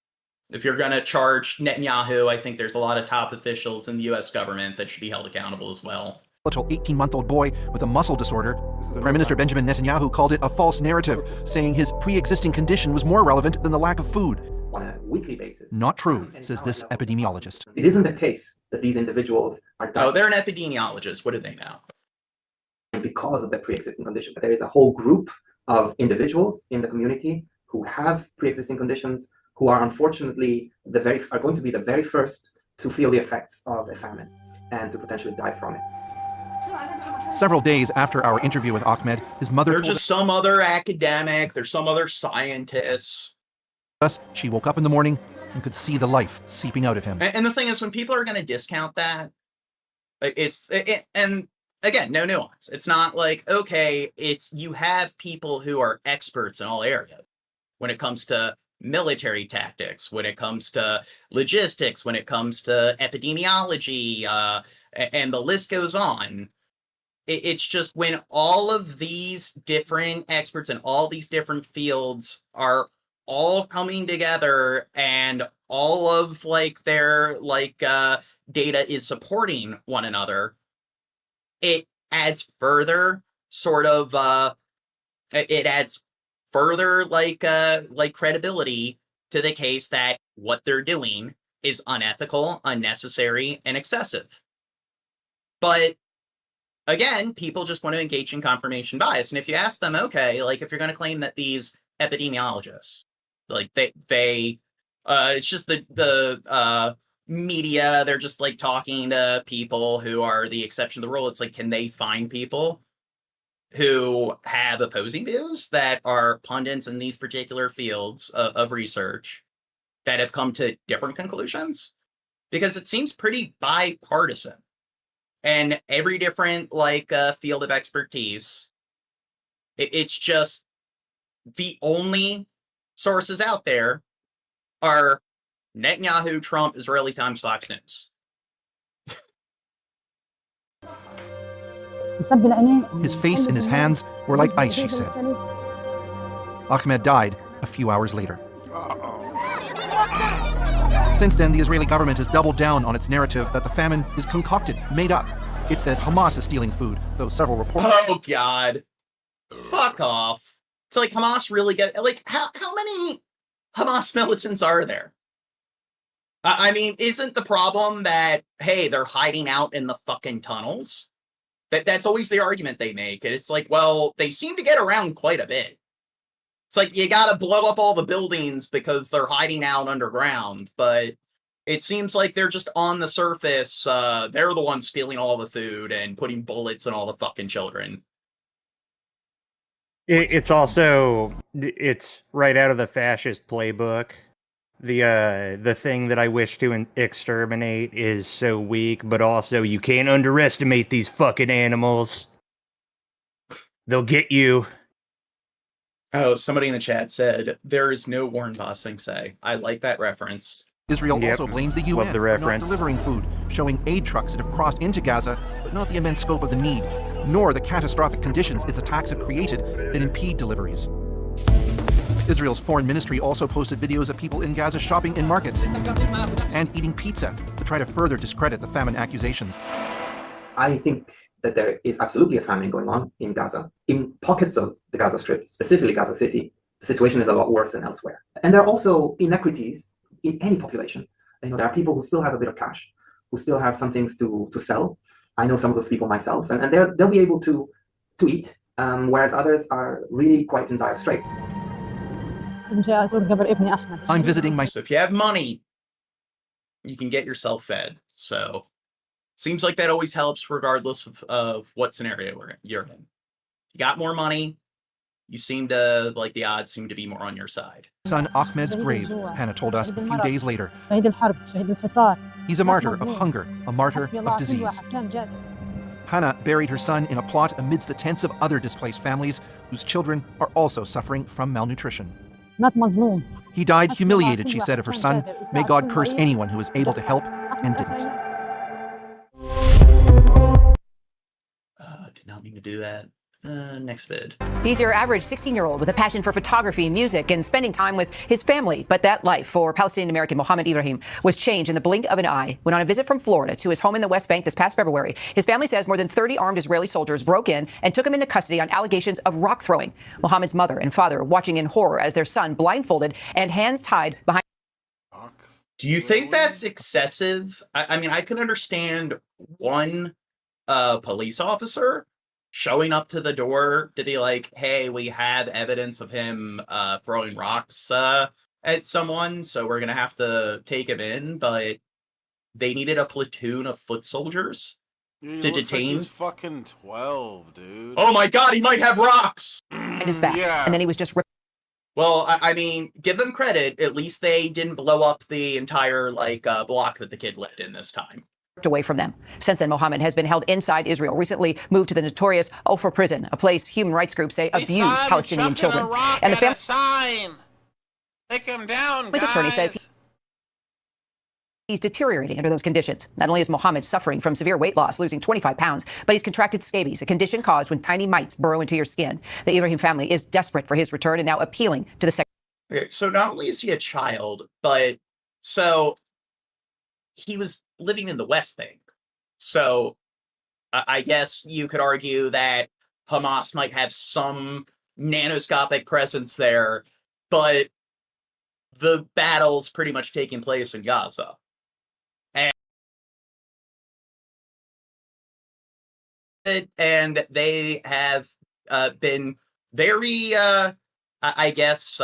If you're going to charge Netanyahu, I think there's a lot of top officials in the U.S. government that should be held accountable as well. A 18-month-old boy with a muscle disorder. Prime Minister Benjamin Netanyahu called it a false narrative, saying his pre-existing condition was more relevant than the lack of food. On a weekly basis. Not true, says this epidemiologist. It isn't the case that these individuals are dying. Oh, they're an epidemiologist. What do they know? Because of the pre-existing conditions. There is a whole group of individuals in the community who have pre-existing conditions, who are unfortunately are going to be the very first to feel the effects of a famine and to potentially die from it. Several days after our interview with Ahmed, his mother They're just some other academic, there's some other scientists. us she woke up in the morning and could see the life seeping out of him. And the thing is, when people are going to discount that, and again, no nuance. It's not like, okay, it's you have people who are experts in all areas when it comes to military tactics, when it comes to logistics, when it comes to epidemiology, and the list goes on. It's just when all of these different experts in all these different fields are all coming together and all of like their data is supporting one another, it adds further sort of it adds further like credibility to the case that what they're doing is unethical, unnecessary, and excessive. But again, people just want to engage in confirmation bias. And if you ask them, okay, like if you're going to claim that these epidemiologists, like they it's just the media, they're just like talking to people who are the exception to the rule. It's like, can they find people who have opposing views that are pundits in these particular fields of research that have come to different conclusions? Because it seems pretty bipartisan. And every different field of expertise, it's just the only sources out there are Netanyahu, Trump, Israeli Times, Fox News. His face and his hands were like ice, she said. Ahmed died a few hours later. Since then, the Israeli government has doubled down on its narrative that the famine is concocted, made up. It says Hamas is stealing food, though several reports... Oh, God. Fuck off. It's like Hamas really get... Like, how many Hamas militants are there? I mean, isn't the problem that, hey, they're hiding out in the fucking tunnels? That's always the argument they make. And it's like, well, they seem to get around quite a bit. It's like, you gotta blow up all the buildings because they're hiding out underground, but it seems like they're just on the surface. They're the ones stealing all the food and putting bullets in all the fucking children. It's also, it's right out of the fascist playbook. The thing that I wish to exterminate is so weak, but also you can't underestimate these fucking animals. They'll get you. Oh, somebody in the chat said, there is no Warren Bossing say. I like that reference. Israel also blames the UN for not delivering food, showing aid trucks that have crossed into Gaza, but not the immense scope of the need, nor the catastrophic conditions its attacks have created that impede deliveries. Israel's foreign ministry also posted videos of people in Gaza shopping in markets and eating pizza to try to further discredit the famine accusations. I think that there is absolutely a famine going on in Gaza. In pockets of the Gaza Strip, specifically Gaza City, the situation is a lot worse than elsewhere. And there are also inequities in any population. You know, there are people who still have a bit of cash, who still have some things to sell. I know some of those people myself, and they'll be able to eat, whereas others are really quite in dire straits. I'm visiting my... So if you have money, you can get yourself fed. So seems like that always helps regardless of what scenario you're in. You got more money, you seem to, like, the odds seem to be more on your side. Son Ahmed's grave, Hannah told us a few days later. He's a martyr of hunger, a martyr of disease. Hannah buried her son in a plot amidst the tents of other displaced families whose children are also suffering from malnutrition. He died humiliated, she said of her son. May God curse anyone who is able to help and didn't. Did not mean to do that. Next vid. He's your average 16-year-old with a passion for photography, music, and spending time with his family. But that life for Palestinian-American Mohammed Ibrahim was changed in the blink of an eye when on a visit from Florida to his home in the West Bank this past February, his family says more than 30 armed Israeli soldiers broke in and took him into custody on allegations of rock throwing. Mohammed's mother and father watching in horror as their son blindfolded and hands tied behind. Do you think that's excessive? I mean, I can understand one police officer showing up to the door to be like, hey, we have evidence of him throwing rocks at someone, so we're gonna have to take him in, but they needed a platoon of foot soldiers to detain. Like he's fucking 12, dude. Oh my god, he might have rocks! And his back. Yeah. And then he was just ripped. Well, I mean, give them credit. At least they didn't blow up the entire, like, block that the kid lived in this time. Away from them. Since then, Mohammed has been held inside Israel, recently moved to the notorious Ofer prison, a place human rights groups say abused Palestinian children. And the family. Take him down, his attorney says he's deteriorating under those conditions. Not only is Mohammed suffering from severe weight loss, losing 25 pounds, but he's contracted scabies, a condition caused when tiny mites burrow into your skin. The Ibrahim family is desperate for his return and now appealing to the Okay, so not only is he a child, but so he was living in the West Bank. So I guess you could argue that Hamas might have some nanoscopic presence there, but the battle's pretty much taking place in Gaza. And they have been very, I guess,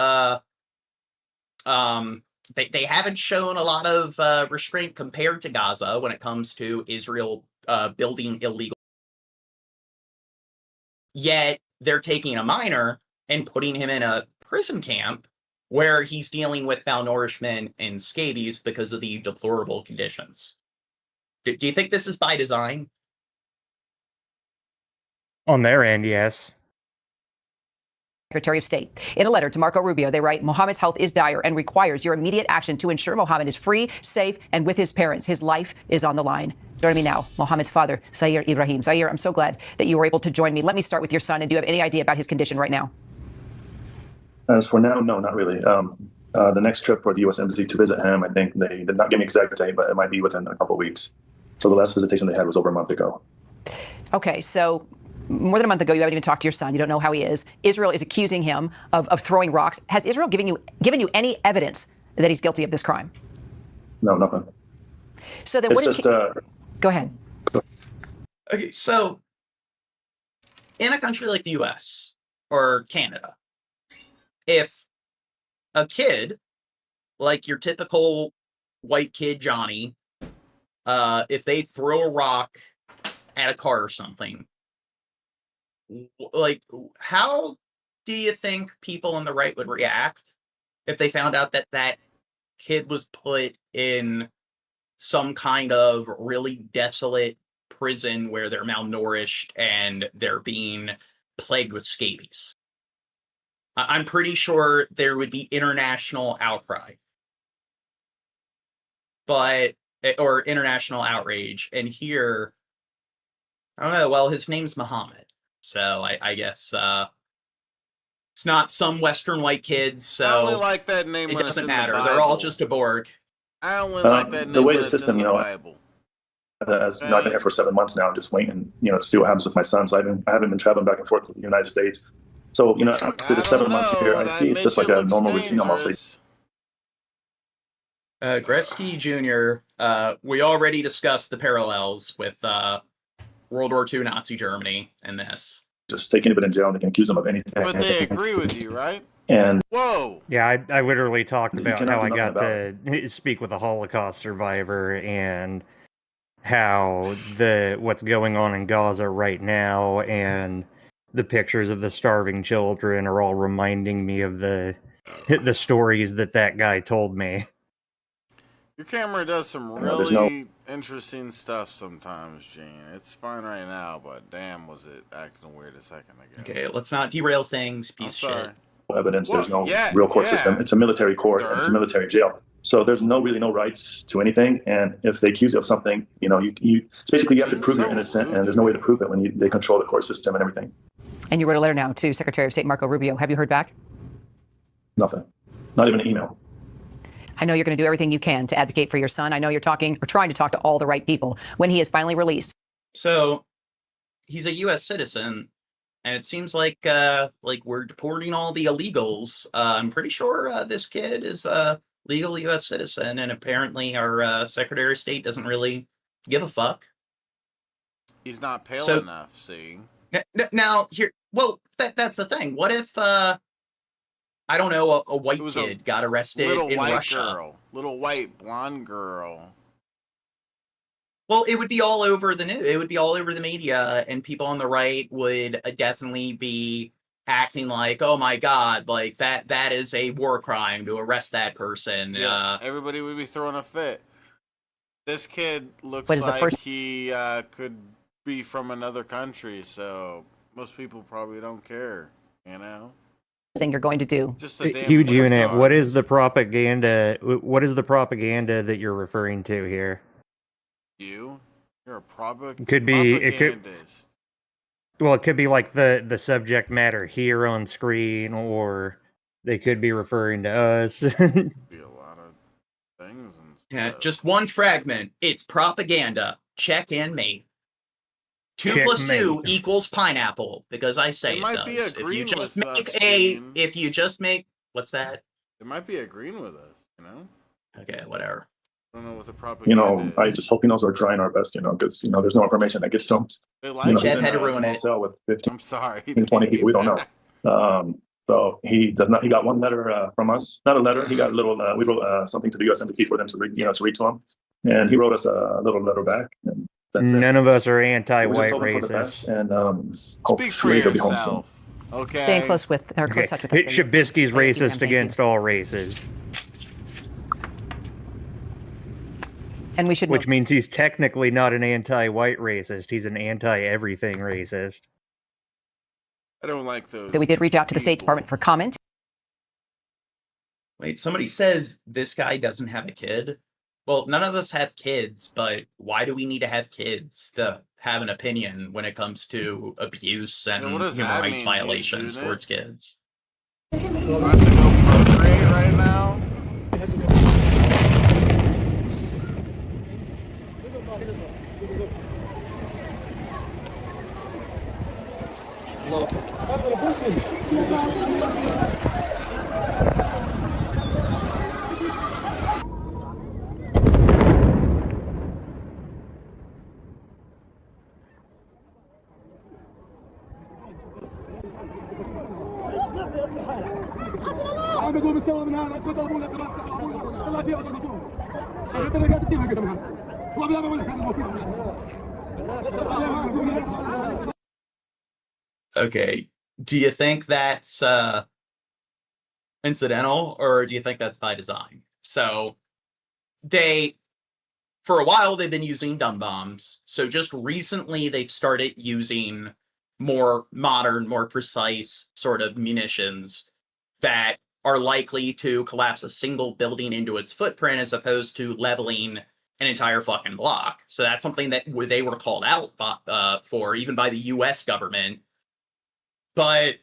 they haven't shown a lot of restraint compared to Gaza when it comes to Israel building illegal. Yet they're taking a minor and putting him in a prison camp where he's dealing with malnourishment and scabies because of the deplorable conditions. Do you think this is by design? On their end, yes. Secretary of State. In a letter to Marco Rubio, they write, Mohammed's health is dire and requires your immediate action to ensure Mohammed is free, safe, and with his parents. His life is on the line. Joining me now, Mohammed's father, Zaire Ibrahim. Zaire, I'm so glad that you were able to join me. Let me start with your son. And do you have any idea about his condition right now? As for now, no, not really. The next trip for the U.S. Embassy to visit him, I think they did not give me exact date, but it might be within a couple of weeks. So the last visitation they had was over a month ago. Okay, so more than a month ago, you haven't even talked to your son. You don't know how he is. Israel is accusing him of throwing rocks. Has Israel given you any evidence that he's guilty of this crime? No, nothing. So then, it's what is? just, Go ahead. Okay, so in a country like the U.S. or Canada, if a kid, like your typical white kid Johnny, if they throw a rock at a car or something, like, how do you think people on the right would react if they found out that that kid was put in some kind of really desolate prison where they're malnourished and they're being plagued with scabies? I'm pretty sure there would be international outcry, or international outrage. And here, I don't know. Well, his name's Muhammad, so I guess it's not some Western white kids. So I only like that name. It when it's doesn't in matter. The They're all Bible. just a Borg. I only like that name. The way when the it's system, in you the know, Bible. as you know, I've been here for 7 months now, just waiting, to see what happens with my son. So I haven't been traveling back and forth to the United States. So, after the 7 months here, I see it's just like a normal routine almost. Gretzky Jr., we already discussed the parallels with World War II Nazi Germany and this. Just take anybody in jail and they can accuse them of anything. But they agree with you, right? And whoa, yeah, I literally talked about cannot how do I nothing got about to speak with a Holocaust survivor and how what's going on in Gaza right now and the pictures of the starving children are all reminding me of the stories that guy told me. your camera does some there's really interesting stuff sometimes, Gene. It's fine right now, but damn, was it acting weird a second ago. Okay, let's not derail things, piece of shit. evidence. There's no yeah, real court yeah. system. It's a military court. And it's a military jail. So there's really no rights to anything. And if they accuse you of something, it's basically you have to prove you're innocent, and there's no way to prove it when they control the court system and everything. And you wrote a letter now to Secretary of State Marco Rubio. Have you heard back? Nothing. Not even an email. I know you're going to do everything you can to advocate for your son. I know you're trying to talk to all the right people when he is finally released. So he's a U.S. citizen, and it seems like we're deporting all the illegals. I'm pretty sure this kid is a legal U.S. citizen, and apparently our Secretary of State doesn't really give a fuck. He's not pale enough, see? Now, that's the thing. What if, I don't know, a white kid got arrested in Russia? Little white blonde girl. Well, it would be all over the news. It would be all over the media, and people on the right would definitely be acting like, "Oh my God, like that is a war crime to arrest that person." Yeah, everybody would be throwing a fit. This kid looks What is the like first- he could be from another country, so most people probably don't care, Thing you're going to do. Just a damn Huge unit. What is the propaganda? What is the propaganda that you're referring to here? You're a propagandist. Could be. It could. Well, it could be like the subject matter here on screen, or they could be referring to us. Be a lot of things. Yeah, just one fragment. It's propaganda. Check in, mate. 2 + 2 equals pineapple, because I say It it might does. be agreeing If you just with make us, Gene. if you just make, what's that? It might be agreeing with us, Okay, whatever. I don't know what the propaganda is. I just hope he knows we're trying our best, because there's no information that gets to him. They like Chad it. had to ruin Small it. cell with 15, I'm sorry. 20 people we don't know. So he does not. He got one letter from us. Not a letter. He got a little. We wrote something to the U.S. Embassy for them to read. To read to him, and he wrote us a little letter back. And that's it. None of us are We're anti-white just hoping for the best, racists. and Speak hopefully for they'll be home soon. yourself. Okay. Staying close touch with us. Shabisky's Thank you, racist thank you. against all races, And we should which means he's technically not an anti-white racist. He's an anti-everything racist. I don't like those. That we did reach out to the State Department for comment. Wait, somebody says this guy doesn't have a kid. Well, none of us have kids, but why do we need to have kids to have an opinion when it comes to abuse and what does human that rights mean, violations dude? towards kids? Do I have to go procreate right now? Okay, do you think that's incidental, or do you think that's by design? So for a while they've been using dumb bombs. So just recently they've started using more modern, more precise sort of munitions that are likely to collapse a single building into its footprint as opposed to leveling an entire fucking block. So that's something that they were called out for, even by the US government. But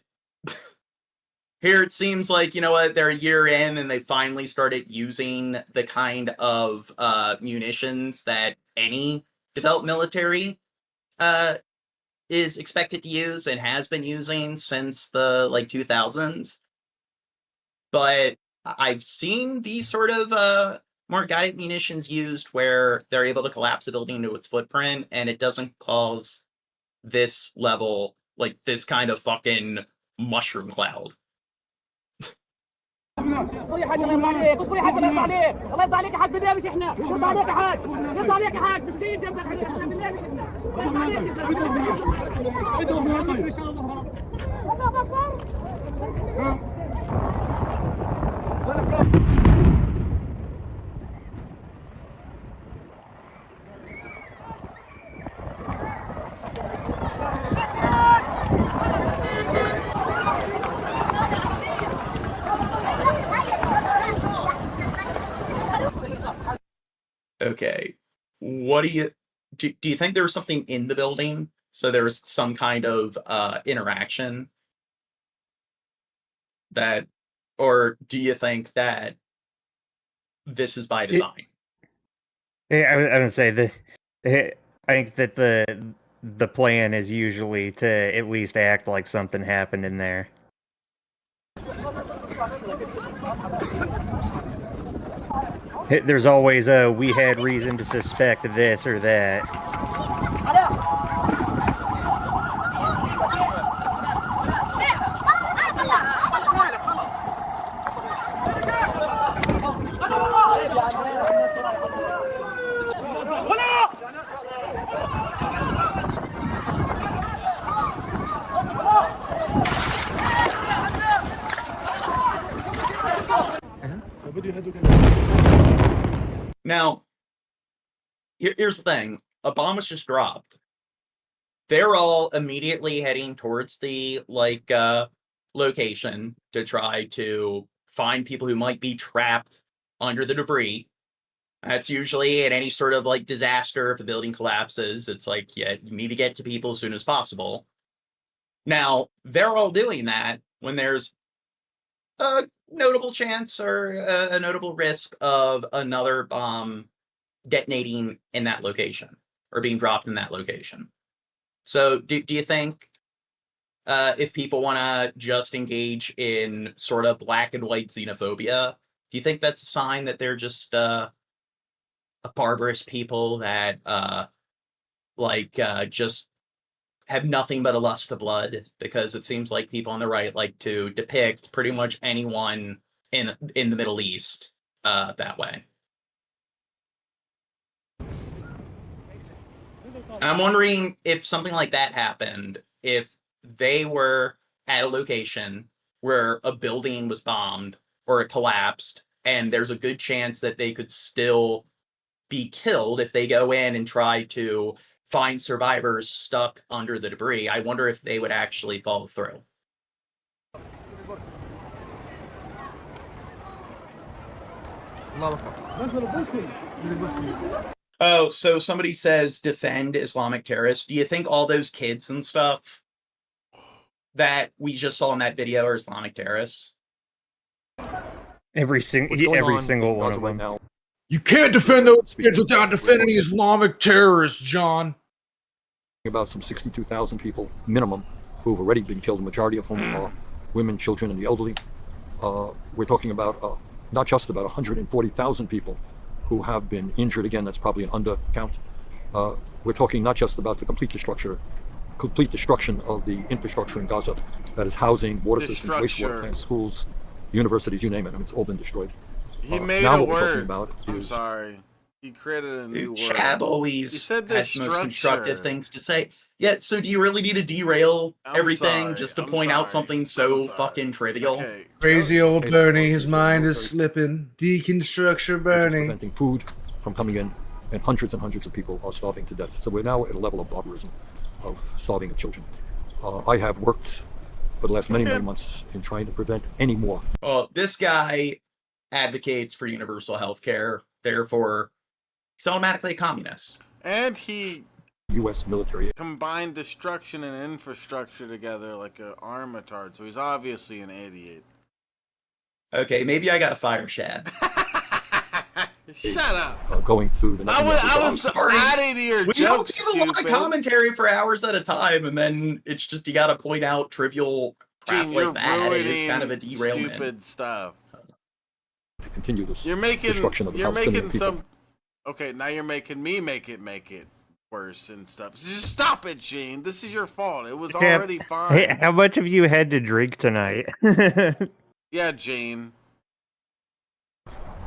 here it seems like, you know what, they're a year in and they finally started using the kind of munitions that any developed military is expected to use and has been using since the 2000s. But I've seen these sort of more guided munitions used where they're able to collapse a building into its footprint and it doesn't cause this level, this kind of fucking mushroom cloud. اصبر يا حاج الله يرضى عليك، اصبر يا حاج الله يرضى عليك، الله يرضى عليك يا حاج بالله مش احنا، يرضى عليك يا حاج، يرضى عليك يا حاج، مسكين جنبك يا حاج بالله مش احنا، يرضى عليك يا حاج. الله اكبر. Okay, what do you think there was something in the building? So there was some kind of interaction that, or do you think that this is by design? I was gonna say I think that the plan is usually to at least act like something happened in there. There's always we had reason to suspect this or that. Now, here's the thing. A bomb was just dropped. They're all immediately heading towards the, location to try to find people who might be trapped under the debris. That's usually in any sort of, disaster. If a building collapses, it's you need to get to people as soon as possible. Now, they're all doing that when there's a notable chance or a notable risk of another bomb detonating in that location or being dropped in that location. So do you think if people want to just engage in sort of black and white xenophobia, do you think that's a sign that they're just a barbarous people that just have nothing but a lust for blood? Because it seems like people on the right like to depict pretty much anyone in the Middle East that way. And I'm wondering if something like that happened, if they were at a location where a building was bombed or it collapsed, and there's a good chance that they could still be killed if they go in and try to find survivors stuck under the debris. I wonder if they would actually follow through. Oh, so somebody says defend Islamic terrorists. Do you think all those kids and stuff that we just saw in that video are Islamic terrorists? Every single one of them. now. You can't defend those kids without defending Islamic terrorists, John. About some 62,000 people minimum who have already been killed, the majority of whom are women, children, and the elderly. We're talking about not just about 140,000 people who have been injured. Again, that's probably an undercount. We're talking not just about the complete destruction of the infrastructure in Gaza, that is housing, water systems, wastewater plants, schools, universities, you name it. I mean, it's all been destroyed. He made now a what we're talking word. about I'm is sorry. He created a new word. Chab always He said has the most constructive things to say. Yeah, so do you really need to derail everything just to point out something so fucking trivial? Crazy old Bernie, his mind is slipping. Deconstruction Bernie. preventing food from coming in, and hundreds of people are starving to death. So we're now at a level of barbarism, of starving of children. I have worked for the last many months in trying to prevent any more. Well, this guy advocates for universal health care, therefore he's automatically a communist. And he U.S. military combined destruction and infrastructure together like an armatard, so he's obviously an idiot. Okay, maybe I got a fire Shad. Shut up. Going through the I was adding to your We jokes, don't give a lot of stupid. commentary for hours at a time, and then it's just you got to point out trivial crap Gene, you're like that. It is ruining kind of a derailment. stupid stuff. to continue this You're making destruction of the you're Palestinian making people. some. Okay, now you're making me make it worse and stuff. Just stop it, Gene. This is your fault. It was Okay, already fine. Hey, how much have you had to drink tonight? Yeah, Gene.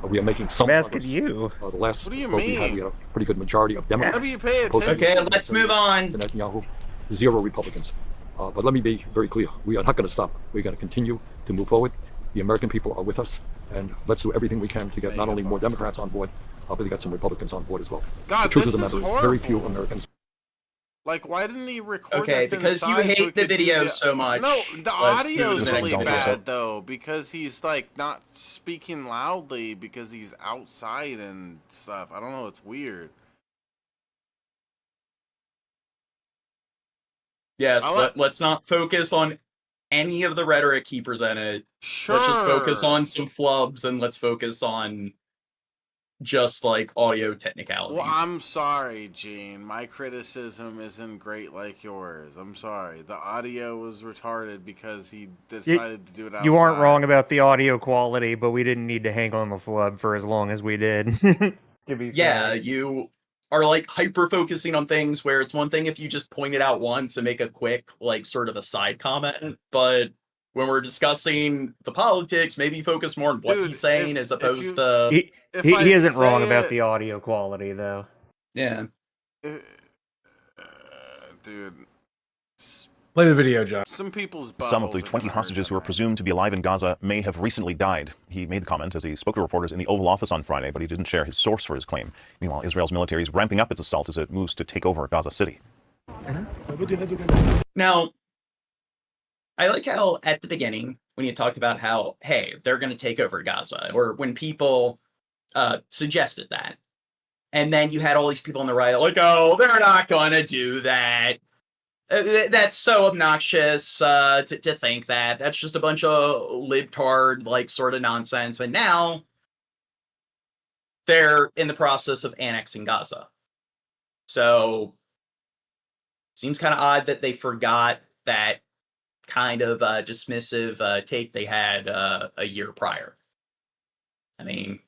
We are making some I'm asking progress. you. The last What do you vote we had, mean? we had a pretty good majority of Democrats. Why do you pay opposing attention? Okay, let's move on. Netanyahu, 0 Republicans. But let me be very clear. We are not going to stop. We're going to continue to move forward. The American people are with us, and let's do everything we can to get not only more Democrats on board, but to get some Republicans on board as well. God, the truth this of the is matter is very horrible. few Americans. Like, why didn't he record Okay, this because you inside so we hate the could do video so much. No, the Let's audio's move to the really next bad episode. though, because he's like not speaking loudly because he's outside and stuff. I don't know, it's weird. Yes, let's not focus on any of the rhetoric he presented. Sure. Let's just focus on some flubs and let's focus on just like audio technicalities. Well, I'm sorry, Gene. My criticism isn't great like yours. I'm sorry. The audio was retarded because he decided to do it outside. You aren't wrong about the audio quality, but we didn't need to hang on the flub for as long as we did. To be Yeah, fair. you are like hyper focusing on things where it's one thing if you just point it out once and make a quick like sort of a side comment, but when we're discussing the politics, maybe focus more on what he's saying as opposed to He isn't wrong about the audio quality, though. Yeah. Dude. Play the video, John. Some people's Some of the 20 hostages who are presumed to be alive in Gaza may have recently died. He made the comment as he spoke to reporters in the Oval Office on Friday, but he didn't share his source for his claim. Meanwhile, Israel's military is ramping up its assault as it moves to take over Gaza City. Now, I like how at the beginning, when you talked about how, hey, they're going to take over Gaza, or when people suggested that, and then you had all these people on the right like, oh, they're not going to do that. That's so obnoxious to think that. That's just a bunch of libtard, like, sort of nonsense. And now they're in the process of annexing Gaza. So, seems kind of odd that they forgot that kind of dismissive take they had a year prior. I mean,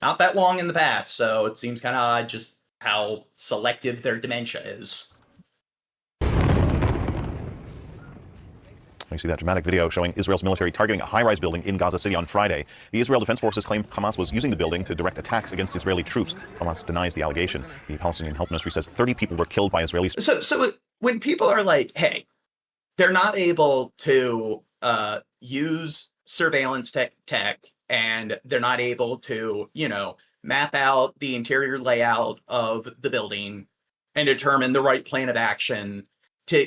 not that long in the past, so it seems kind of odd just how selective their dementia is. You see that dramatic video showing Israel's military targeting a high-rise building in Gaza City on Friday. The Israel Defense Forces claim Hamas was using the building to direct attacks against Israeli troops. Hamas denies the allegation. The Palestinian Health Ministry says 30 people were killed by Israelis. So when people are like, hey, they're not able to use surveillance tech, and they're not able to, map out the interior layout of the building and determine the right plan of action to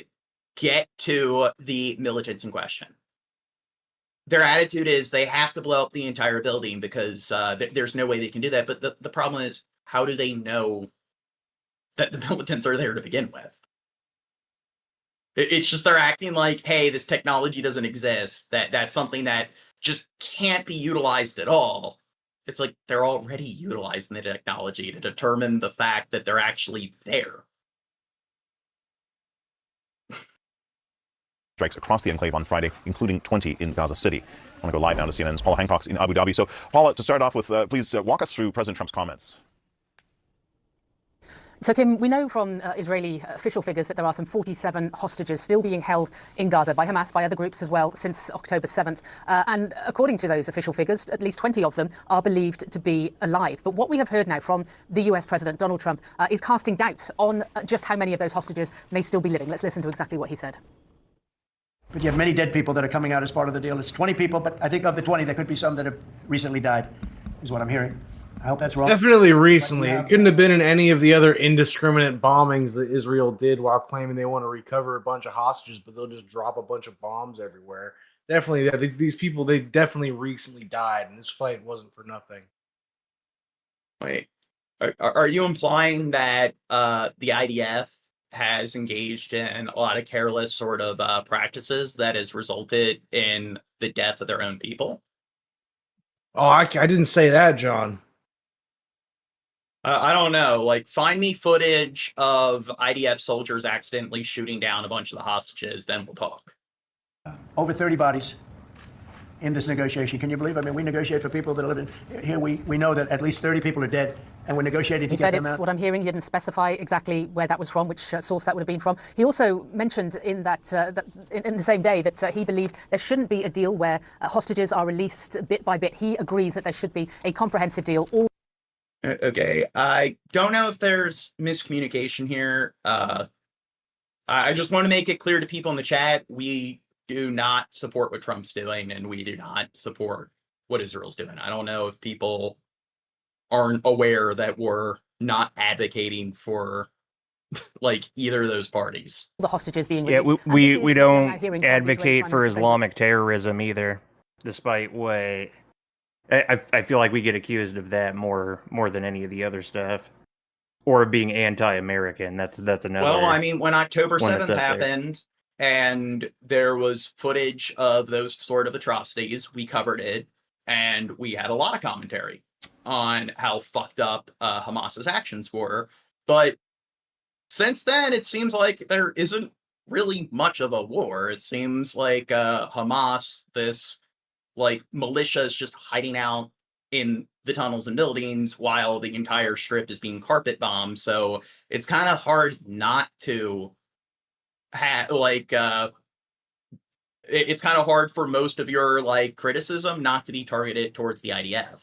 get to the militants in question. their attitude is they have to blow up the entire building because there's no way they can do that. But the problem is, how do they know that the militants are there to begin with? It's just they're acting like, hey, this technology doesn't exist. That's something that just can't be utilized at all. It's like they're already utilizing the technology to determine the fact that they're actually there. Strikes across the enclave on Friday, including 20 in Gaza City. I want to go live now to CNN's Paula Hancock's in Abu Dhabi. So, Paula, to start off with, please walk us through President Trump's comments. So, Kim, we know from Israeli official figures that there are some 47 hostages still being held in Gaza by Hamas, by other groups as well, since October 7th. And according to those official figures, at least 20 of them are believed to be alive. But what we have heard now from the US President Donald Trump is casting doubts on just how many of those hostages may still be living. Let's listen to exactly what he said. But you have many dead people that are coming out as part of the deal. It's 20 people, but I think of the 20, there could be some that have recently died, is what I'm hearing. I hope that's wrong. Definitely recently. It couldn't have been in any of the other indiscriminate bombings that Israel did while claiming they want to recover a bunch of hostages, but they'll just drop a bunch of bombs everywhere. Definitely, these people, they definitely recently died, and this fight wasn't for nothing. Wait, are you implying that the IDF has engaged in a lot of careless sort of practices that has resulted in the death of their own people? Oh, I didn't say that, John. I don't know. Like, find me footage of IDF soldiers accidentally shooting down a bunch of the hostages, then we'll talk. Over 30 bodies in this negotiation. Can you believe? I mean, we negotiate for people that are living here. We know that at least 30 people are dead, and we're negotiating to He get said them it's out. what I'm hearing. He didn't specify exactly where that was from, which source that would have been from. He also mentioned in that in the same day that he believed there shouldn't be a deal where hostages are released bit by bit. He agrees that there should be a comprehensive deal. Okay, I don't know if there's miscommunication here. I just want to make it clear to people in the chat, we do not support what Trump's doing, and we do not support what Israel's doing. I don't know if people aren't aware that we're not advocating for like either of those parties. The hostages being Yeah, released. we don't hearing from the Israeli advocate Prime for Minister Islamic terrorism either, despite what I feel like we get accused of that more than any of the other stuff, or being anti-American. That's another. Well, I mean, when October one that's 7th up there. happened and there was footage of those sort of atrocities, we covered it, and we had a lot of commentary on how fucked up Hamas's actions were. But since then, it seems like there isn't really much of a war. It seems like Hamas, this like militia, is just hiding out in the tunnels and buildings while the entire strip is being carpet bombed. So it's kind of hard not to have like it's kind of hard for most of your like criticism not to be targeted towards the IDF.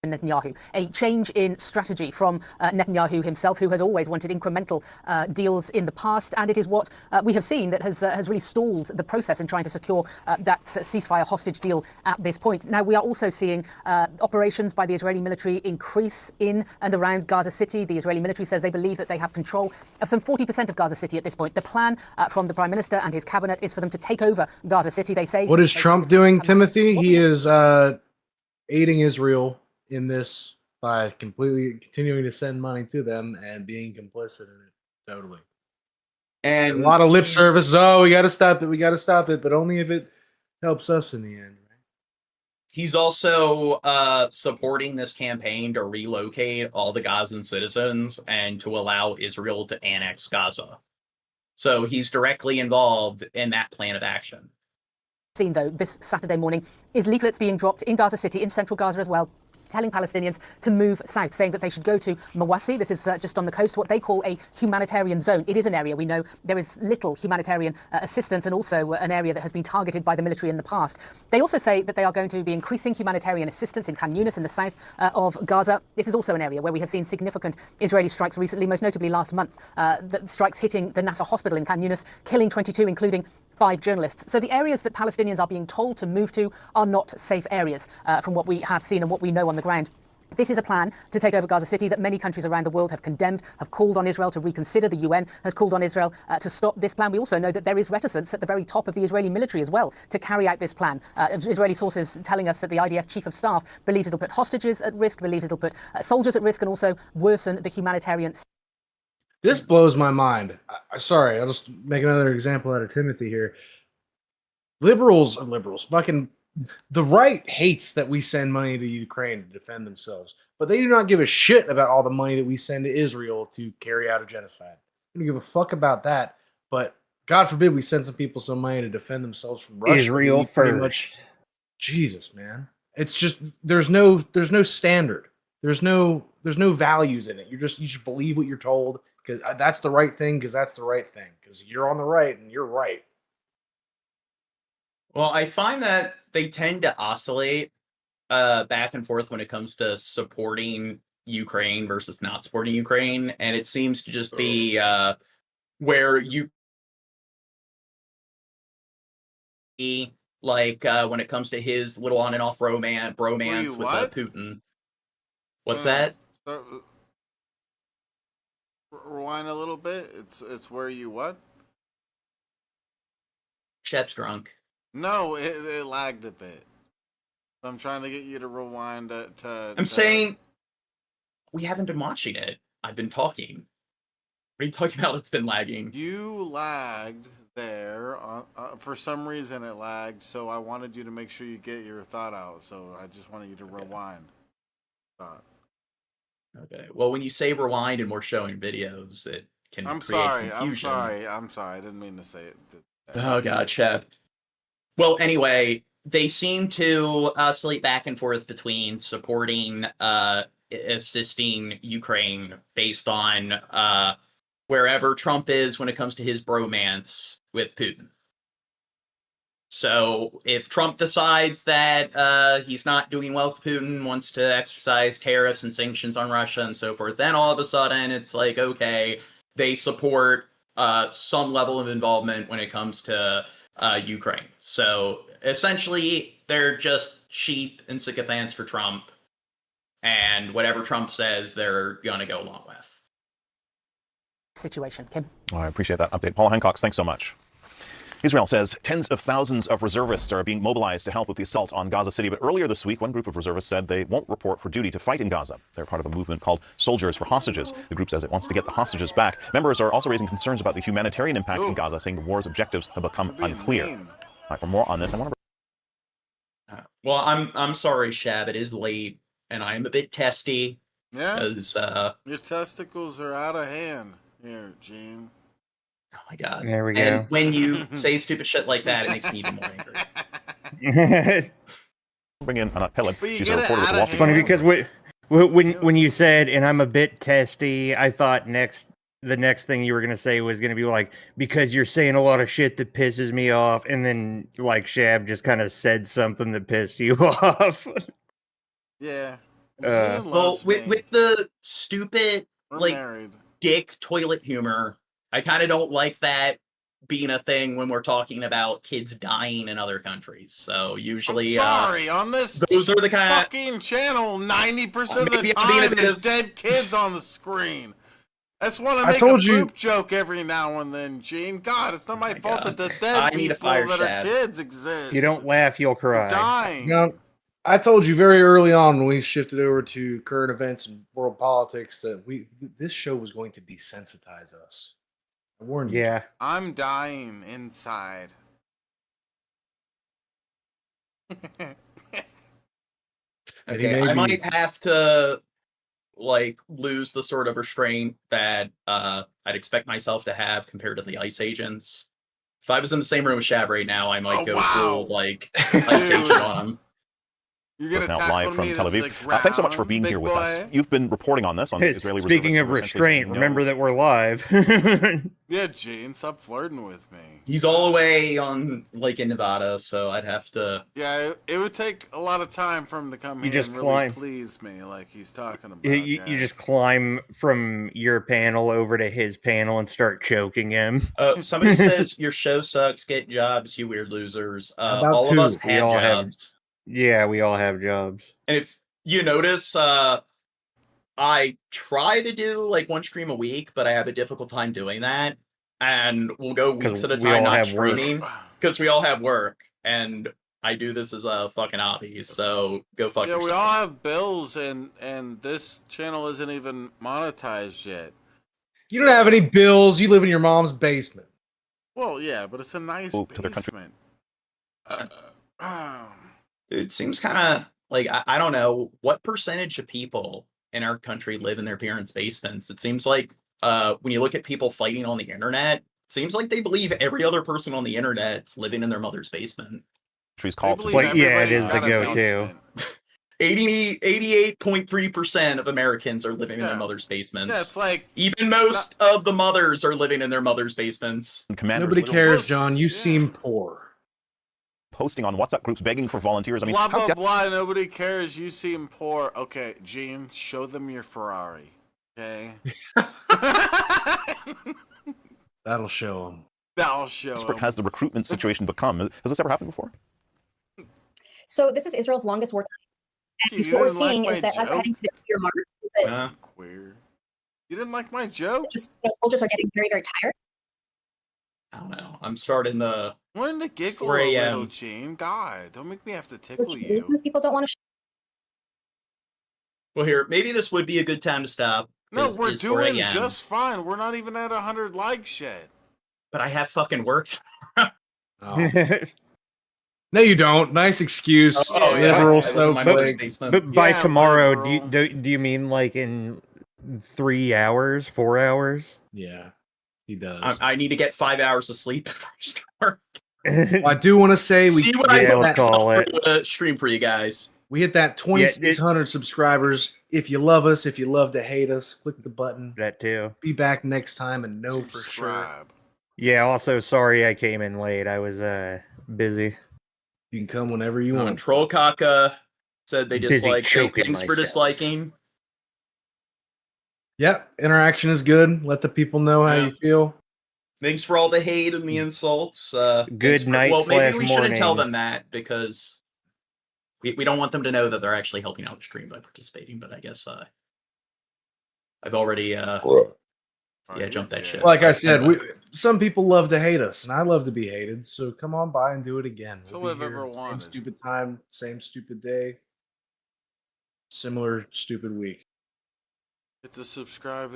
Netanyahu, a change in strategy from Netanyahu himself, who has always wanted incremental deals in the past, and it is what we have seen that has really stalled the process in trying to secure that ceasefire hostage deal at this point. Now, we are also seeing operations by the Israeli military increase in and around Gaza City. The Israeli military says they believe that they have control of some 40% of Gaza City at this point. The plan from the Prime Minister and his cabinet is for them to take over Gaza City. They say. What is Trump doing, Timothy? He is aiding Israel in this by completely continuing to send money to them and being complicit in it. Totally. And a lot of lip service. Oh, we got to stop it. We got to stop it. But only if it helps us in the end. He's also supporting this campaign to relocate all the Gazan citizens and to allow Israel to annex Gaza. So he's directly involved in that plan of action. Seen though this Saturday morning is leaflets being dropped in Gaza City, in central Gaza as well, telling Palestinians to move south, saying that they should go to Mawasi. This is just on the coast, what they call a humanitarian zone. It is an area we know there is little humanitarian assistance, and also an area that has been targeted by the military in the past. They also say that they are going to be increasing humanitarian assistance in Khan Yunis in the south of Gaza. This is also an area where we have seen significant Israeli strikes recently, most notably last month, the strikes hitting the Nasser hospital in Khan Yunis, killing 22, including 5 journalists. So the areas that Palestinians are being told to move to are not safe areas from what we have seen and what we know on the ground. This is a plan to take over Gaza City that many countries around the world have condemned, have called on Israel to reconsider. The UN has called on Israel to stop this plan. We also know that there is reticence at the very top of the Israeli military as well to carry out this plan. Israeli sources telling us that the IDF chief of staff believes it'll put hostages at risk, believes it'll put soldiers at risk, and also worsen the humanitarian. This blows my mind. Sorry, I'll just make another example out of Timothy here. Liberals, fucking the right hates that we send money to Ukraine to defend themselves, but they do not give a shit about all the money that we send to Israel to carry out a genocide. They don't give a fuck about that, but God forbid we send some people some money to defend themselves from Russia. Israel first. Jesus, man. It's just there's no standard. There's no values in it. You just believe what you're told because that's the right thing because that's the right thing because you're on the right and you're right. Well, I find that they tend to oscillate back and forth when it comes to supporting Ukraine versus not supporting Ukraine, and it seems to just be where you like when it comes to his little on and off bromance with Putin. What's that? Rewind a little bit. It's where you what? Shep's drunk. No, it lagged a bit. So I'm trying to get you to rewind I'm saying we haven't been watching it. I've been talking. What are you talking about? It's been lagging. You lagged there. For some reason it lagged, so I wanted you to make sure you get your thought out. So I just wanted you to rewind. Thought. Okay. Well, when you say rewind and we're showing videos, it can create confusion. I'm sorry. I didn't mean to say it. Oh, God, Shep. Well, anyway, they seem to oscillate back and forth between supporting, assisting Ukraine based on wherever Trump is when it comes to his bromance with Putin. So if Trump decides that he's not doing well with Putin, wants to exercise tariffs and sanctions on Russia and so forth, then all of a sudden it's like, okay, they support some level of involvement when it comes to Ukraine. So essentially, they're just sheep and sycophants for Trump, and whatever Trump says, they're going to go along with. Situation, Kim. Oh, I appreciate that update. Paul Hancock, thanks so much. Israel says tens of thousands of reservists are being mobilized to help with the assault on Gaza City. But earlier this week, one group of reservists said they won't report for duty to fight in Gaza. They're part of a movement called Soldiers for Hostages. The group says it wants to get the hostages back. Members are also raising concerns about the humanitarian impact in Gaza, saying the war's objectives have become unclear. All right, for more on this, I want to... Well, I'm sorry, Shab. It is late, and I am a bit testy. Yeah? Because, your testicles are out of hand. Here, Gene. Oh my God. There we go. And when you say stupid shit like that, it makes me even more angry. Bring in Anat Peled. She's a reporter with the Wall Street Funny because when you said, and I'm a bit testy, I thought the next thing you were going to say was going to be like, because you're saying a lot of shit that pisses me off. And then like Shab just kind of said something that pissed you off. Yeah. Well, with the stupid, dick toilet humor, I kind of don't like that being a thing when we're talking about kids dying in other countries. So usually, I'm sorry, on this those are the kind of fucking channel, 90% of the time there's dead kids on the screen. I just want to make a poop joke every now and then, Gene. God, it's not my fault that the dead people that are kids exist. You don't laugh, you'll cry. Dying. You know, I told you very early on when we shifted over to current events and world politics that this show was going to desensitize us. I warned you. Yeah. I'm dying inside. Okay, I might have to lose the sort of restraint that I'd expect myself to have compared to the ICE agents. If I was in the same room with Shab right now, I might go full ICE agent on him. You're now live from Tel Aviv. Thanks so much for being here with us. You've been reporting on this on the Israeli Speaking of restraint, remember that we're live. Yeah, Gene, stop flirting with me. He's all the way on in Nevada, so I'd have to. Yeah, it would take a lot of time for him to come here and really please me, like he's talking about. You just climb from your panel over to his panel and start choking him. Somebody says your show sucks. Get jobs, you weird losers. All of us have jobs. Yeah, we all have jobs. And you notice I try to do like one stream a week, but I have a difficult time doing that. And we'll go weeks at a time not streaming because we all have work. And I do this as a fucking hobby, so go fuck yourself. We all have bills, and this channel isn't even monetized yet. You don't have any bills. You live in your mom's basement. Well, yeah, but it's a nice basement. It seems kind of like, I don't know, what percentage of people in our country live in their parents' basements? It seems like when you look at people fighting on the internet, it seems like they believe every other person on the internet's living in their mother's basement. She's called yeah, it is the go-to. 88.3% of Americans are living in their mother's basements. Yeah, it's like even most of the mothers are living in their mother's basements. Nobody cares, John. You seem poor. Posting on WhatsApp groups begging for volunteers. I mean, blah, blah, blah. Nobody cares. You seem poor. Okay, Gene, show them your Ferrari. Okay? That'll show them. That'll show them. Has the recruitment situation become? Has this ever happened before? So this is Israel's longest war time. And what we're seeing is that as we're heading to the year mark, Queer. You didn't like my joke? Just soldiers are getting very, very tired. I don't know. I'm starting the When to giggle 4 a a.m. little, Gene. God, don't make me have to tickle you. Business people don't want to. Well, here, maybe this would be a good time to stop. No, Is- we're is 4 doing a.m. just fine. We're not even at 100 likes yet. But I have fucking work. No, you don't. Nice excuse. Oh, yeah. Liberal I live in my mother's basement. But by Yeah, tomorrow, liberal. do you mean like in 3 hours, 4 hours? Yeah, he does. I need to get 5 hours of sleep before I start. Well, I do want to say we See what I hit put that, myself for the stream for you guys. we hit that 2,600 subscribers. If you love us, if you love to hate us, click the button. That too. Be back next time and know for sure. Subscribe. Yeah, also sorry I came in late. I was busy. You can come whenever you want. Troll Kaka said they Busy dislike. Hey, choking thanks for myself. disliking. Yep, interaction is good. Let the people know how you feel. Thanks for all the hate and the insults. Good night Well, maybe we slash shouldn't tell morning. them that because we don't want them to know that they're actually helping out the stream by participating. But I guess I've already jumped that shit. Like I said, some people love to hate us, and I love to be hated. So come on by and do it again. So We'll be I've here, ever same wanted. stupid time, same stupid day, similar stupid week. Hit the subscribe.